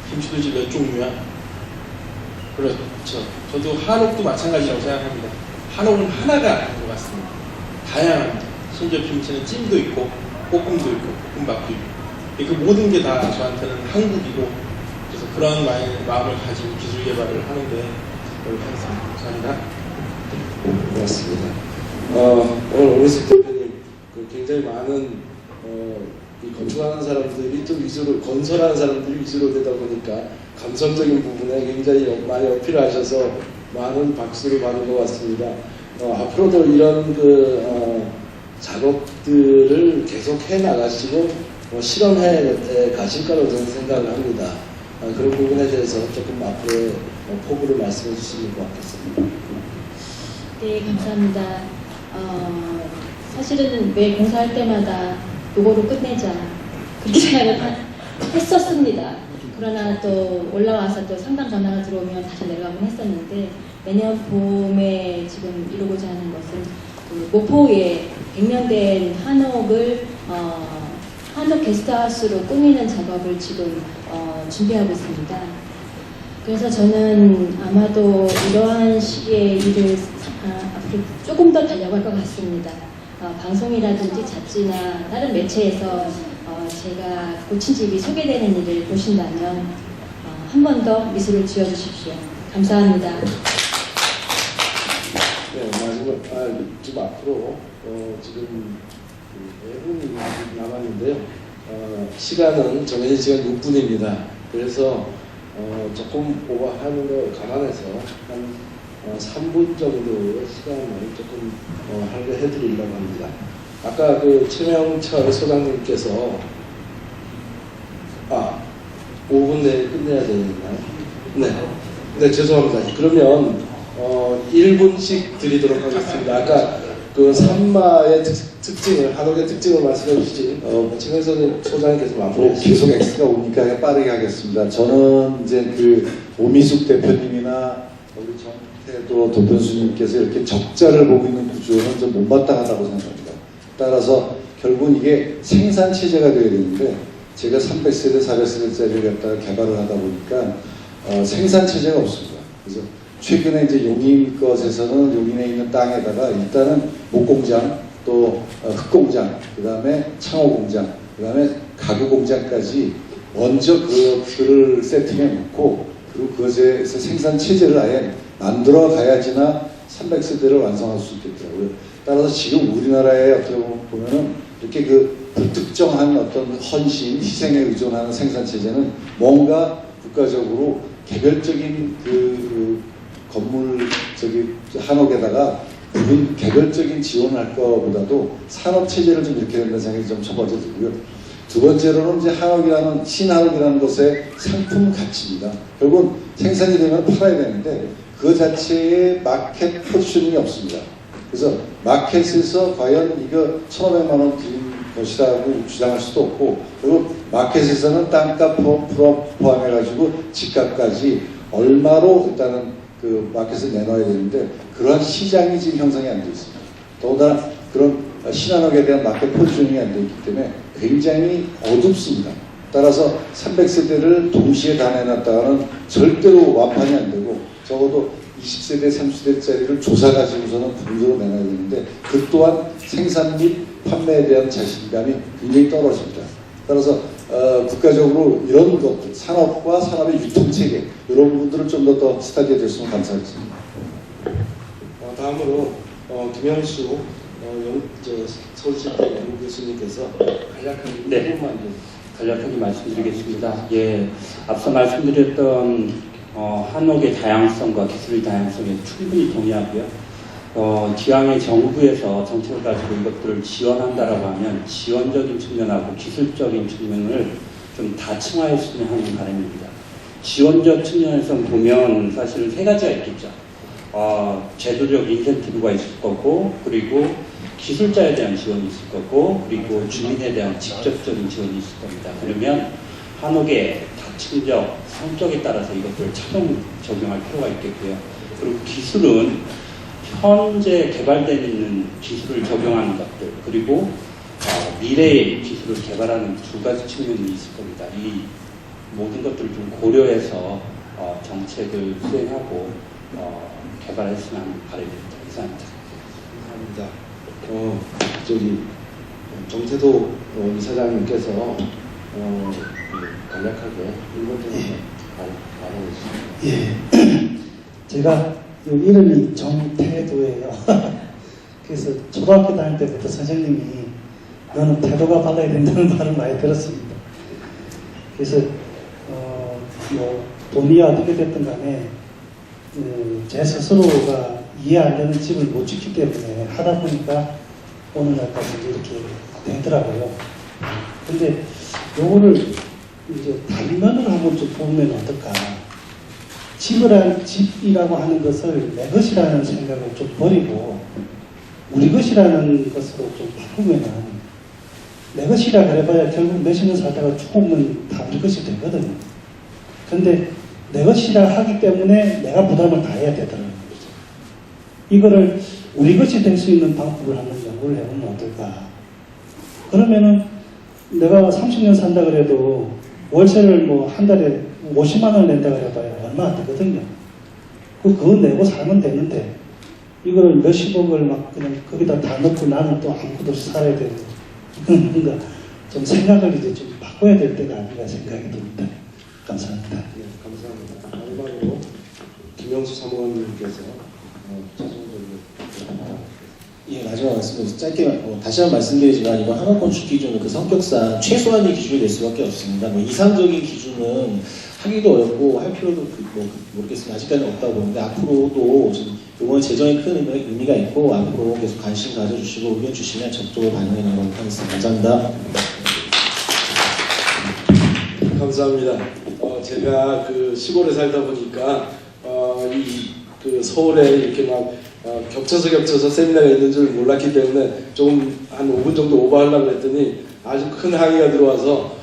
김치 도대체 몇 종류야? 그렇죠. 저도 한옥도 마찬가지라고 생각합니다. 한옥은 하나가 아닌 것 같습니다. 다양합니다. 심지어 김치는 찜도 있고 볶음도 있고 볶음밥도 있고 그 모든 게 다 저한테는 한국이고, 그래서 그런 마음을 가지고 기술 개발을 하는데 노력하겠습니다. 감사합니다.
고맙습니다. 오늘 오리석 대표님 굉장히 많은 이 건축하는 사람들이 좀 위주로, 건설하는 사람들이 위주로 되다 보니까 감성적인 부분에 굉장히 많이 어필하셔서 많은 박수를 받은 것 같습니다. 앞으로도 이런 작업들을 계속 해 나가시고 실험해 가실 거라고 저는 생각을 합니다. 그런 부분에 대해서 조금 앞으로 포부를 말씀해 주시면 것 같겠습니다.
네, 감사합니다. 사실은 매 공사할 때마다 요거로 끝내자 그렇게 생각을 했었습니다. 그러나 또 올라와서 또 상담 전화가 들어오면 다시 내려가곤 했었는데, 매년 봄에 지금 이루고자 하는 것은 그 목포에 100년 된 한옥을 한옥 게스트하우스로 꾸미는 작업을 지금 준비하고 있습니다. 그래서 저는 아마도 이러한 시기에 일을 앞으로 조금 더 달려갈 것 같습니다. 방송이라든지 잡지나 다른 매체에서 제가 고친 집이 소개되는 일을 보신다면 한 번 더 미소를 지어주십시오. 감사합니다.
네, 마지막 좀 앞으로 지금 4분이 남았는데요. 시간은 정해진 시간 6분입니다. 그래서 조금 오버하는 걸 감안해서 한 3분 정도의 시간을 조금 할애해드리려고 합니다. 아까 그 최명철 소장님께서 5분 내에 끝내야 되나요? 네, 죄송합니다. 그러면 1분씩 드리도록 하겠습니다. 아까 그 산마의 특징을, 한옥의 특징을 말씀해 주신 최명철 소장님께서 앞으로
계속 X가 오니까 빠르게 하겠습니다. 저는 이제 그 오미숙 대표님이나 우리 정태도 도편수님께서 이렇게 적자를 보고 있는 구조는 좀 못마땅하다고 생각합니다. 따라서 결국은 이게 생산 체제가 되어야 되는데, 제가 300세대, 400세대짜리를 갖다가 개발을 하다 보니까 생산 체제가 없습니다. 그래서 최근에 이제 용인 것에서는 용인에 있는 땅에다가 일단은 목공장, 또 흙공장, 그 다음에 창호공장, 그 다음에 가구공장까지 먼저 그것들을 세팅해 놓고, 그리고 그것에서 생산 체제를 아예 만들어 가야지나 300세대를 완성할 수 있겠더라고요. 따라서 지금 우리나라에 어떻게 보면은 이렇게 그 불특정한 어떤 헌신, 희생에 의존하는 생산 체제는 뭔가 국가적으로 개별적인 그 건물 한옥에다가 개별적인 지원을 할 것보다도 산업 체제를 좀 이렇게 된다는 생각이 좀 첫 번째 들고요. 두 번째로는 이제 한옥이라는, 신한옥이라는 것의 상품 가치입니다. 결국은 생산이 되면 팔아야 되는데 그 자체의 마켓 포지셔닝이 없습니다. 그래서 마켓에서 과연 이거 1,500만 원 드린 것이라고 주장할 수도 없고, 그리고 마켓에서는 땅값 포함해가지고 집값까지 얼마로 일단은 그 마켓을 내놔야 되는데, 그러한 시장이 지금 형성이 안 되어 있습니다. 더군다나 그런 신한옥에 대한 마켓 포지셔닝이 안 되어 있기 때문에 굉장히 어둡습니다. 따라서 300세대를 동시에 다 내놨다가는 절대로 완판이 안 되고 적어도 20세대, 30세대짜리를 조사 가지고서는 분수로 내놔야 되는데 그 또한 생산 및 판매에 대한 자신감이 굉장히 떨어집니다. 따라서 국가적으로 이런 것들, 산업과 산업의 유통체계 이런 부분들을 좀 더 스터디해 줬으면 감사하겠습니다.
다음으로 김영수 서울시대 연구교수님께서 간략하게
네.
조금만 좀
간략하게 말씀드리겠습니다. 예, 앞서 말씀드렸던 한옥의 다양성과 기술의 다양성에 충분히 동의하고요. 기왕에 정부에서 정책을 가지고 이것들을 지원한다라고 하면 지원적인 측면하고 기술적인 측면을 좀 다층화했으면 하는 바람입니다. 지원적 측면에서 보면 사실 세 가지가 있겠죠. 제도적 인센티브가 있을 거고, 그리고 기술자에 대한 지원이 있을 거고, 그리고 주민에 대한 직접적인 지원이 있을 겁니다. 그러면 한옥의 다층적 성격에 따라서 이것들을 차등 적용할 필요가 있겠고요. 그리고 기술은 현재 개발되어 있는 기술을 적용하는 것들, 그리고 미래의 기술을 개발하는 두 가지 측면이 있을 겁니다. 이 모든 것들을 좀 고려해서 정책을 수행하고 개발했으면 하는 바람입니다. 이상입니다.
감사합니다. 저기 정태도 이사장님께서 간략하게 1분 정도 말해주시죠.
예. 제가 이름이 정태도예요. 그래서 초등학교 다닐 때부터 선생님이 너는 태도가 밝아야 된다는 말을 많이 들었습니다. 그래서 뭐 돈이 어떻게 됐든 간에 제 스스로가 이해 안 되는 집을 못 짓기 때문에 하다 보니까 오늘날까지 이렇게 되더라고요. 근데 요거를 이제 다른 면으로 한번 좀 보면 어떨까. 집이라고 하는 것을 내 것이라는 생각을 좀 버리고 우리 것이라는 것으로 좀 바꾸면은 내 것이라 그래봐야 결국 몇십 년 살다가 죽으면 다 우리 것이 되거든요. 근데 내 것이라 하기 때문에 내가 부담을 다 해야 되더라고요. 이거를 우리 것이 될 수 있는 방법을 한번 연구를 해보면 어떨까. 그러면은 내가 30년 산다 그래도 월세를 뭐 한 달에 50만 원 낸다 그래봐야 얼마 안 되거든요. 그거 내고 살면 되는데 이걸 몇십억을 막 그냥 거기다 다 넣고 나는 또 아무것도 없이 살아야 되고 이건 뭔가 좀 생각을 이제 좀 바꿔야 될 때가 아닌가 생각이 듭니다. 감사합니다.
네, 감사합니다. 마지막으로 김영수 사무관님께서 최종적으로
예, 마지막 말씀을 짧게 다시 한번 말씀드리지만 이번 한옥 건축 기준은 그 성격상 최소한의 기준이 될 수밖에 없습니다. 뭐 이상적인 기준은 하기도 어렵고 할 필요도 모르겠습니다. 아직까지는 없다고 보는데 앞으로도 지금 이번 재정에 큰 의미가 있고 앞으로 계속 관심 가져주시고 의견 주시면 적극적으로 반영해 나가도록 하겠습니다. 감사합니다.
감사합니다. 제가 그 시골에 살다 보니까 그 서울에 이렇게 막 겹쳐서 세미나가 있는 줄 몰랐기 때문에 조금 한 5분 정도 오버하려고 했더니 아주 큰 항의가 들어와서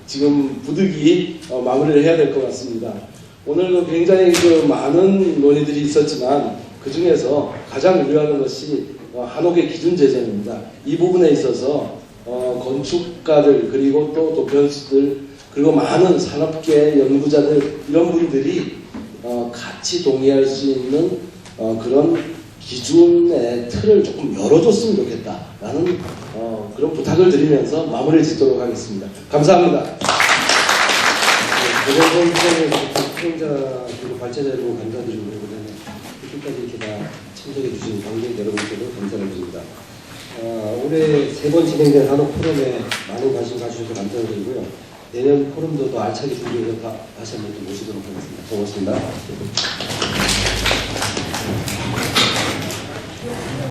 지금 부득이 마무리를 해야 될 것 같습니다. 오늘 굉장히 많은 논의들이 있었지만 그 중에서 가장 우려하는 것이 한옥의 기준 제정입니다. 이 부분에 있어서 건축가들 그리고 또 도편수들 그리고 많은 산업계 연구자들 이런 분들이 같이 동의할 수 있는 그런 기준의 틀을 조금 열어줬으면 좋겠다라는 그런 부탁을 드리면서 마무리를 짓도록 하겠습니다. 감사합니다.
대전선생의 수행자 그리고 발제자 여러분 감사드리고 그다음에 이렇게까지 이렇게 다 참석해 주신 관객 여러분께도 감사를 드립니다. 올해 3번 진행된 한옥 포럼에 많은 관심 가주셔서 감사드리고요. 내년 포럼도 더 알차게 준비해서 다시 한번 또 모시도록 하겠습니다. 고맙습니다.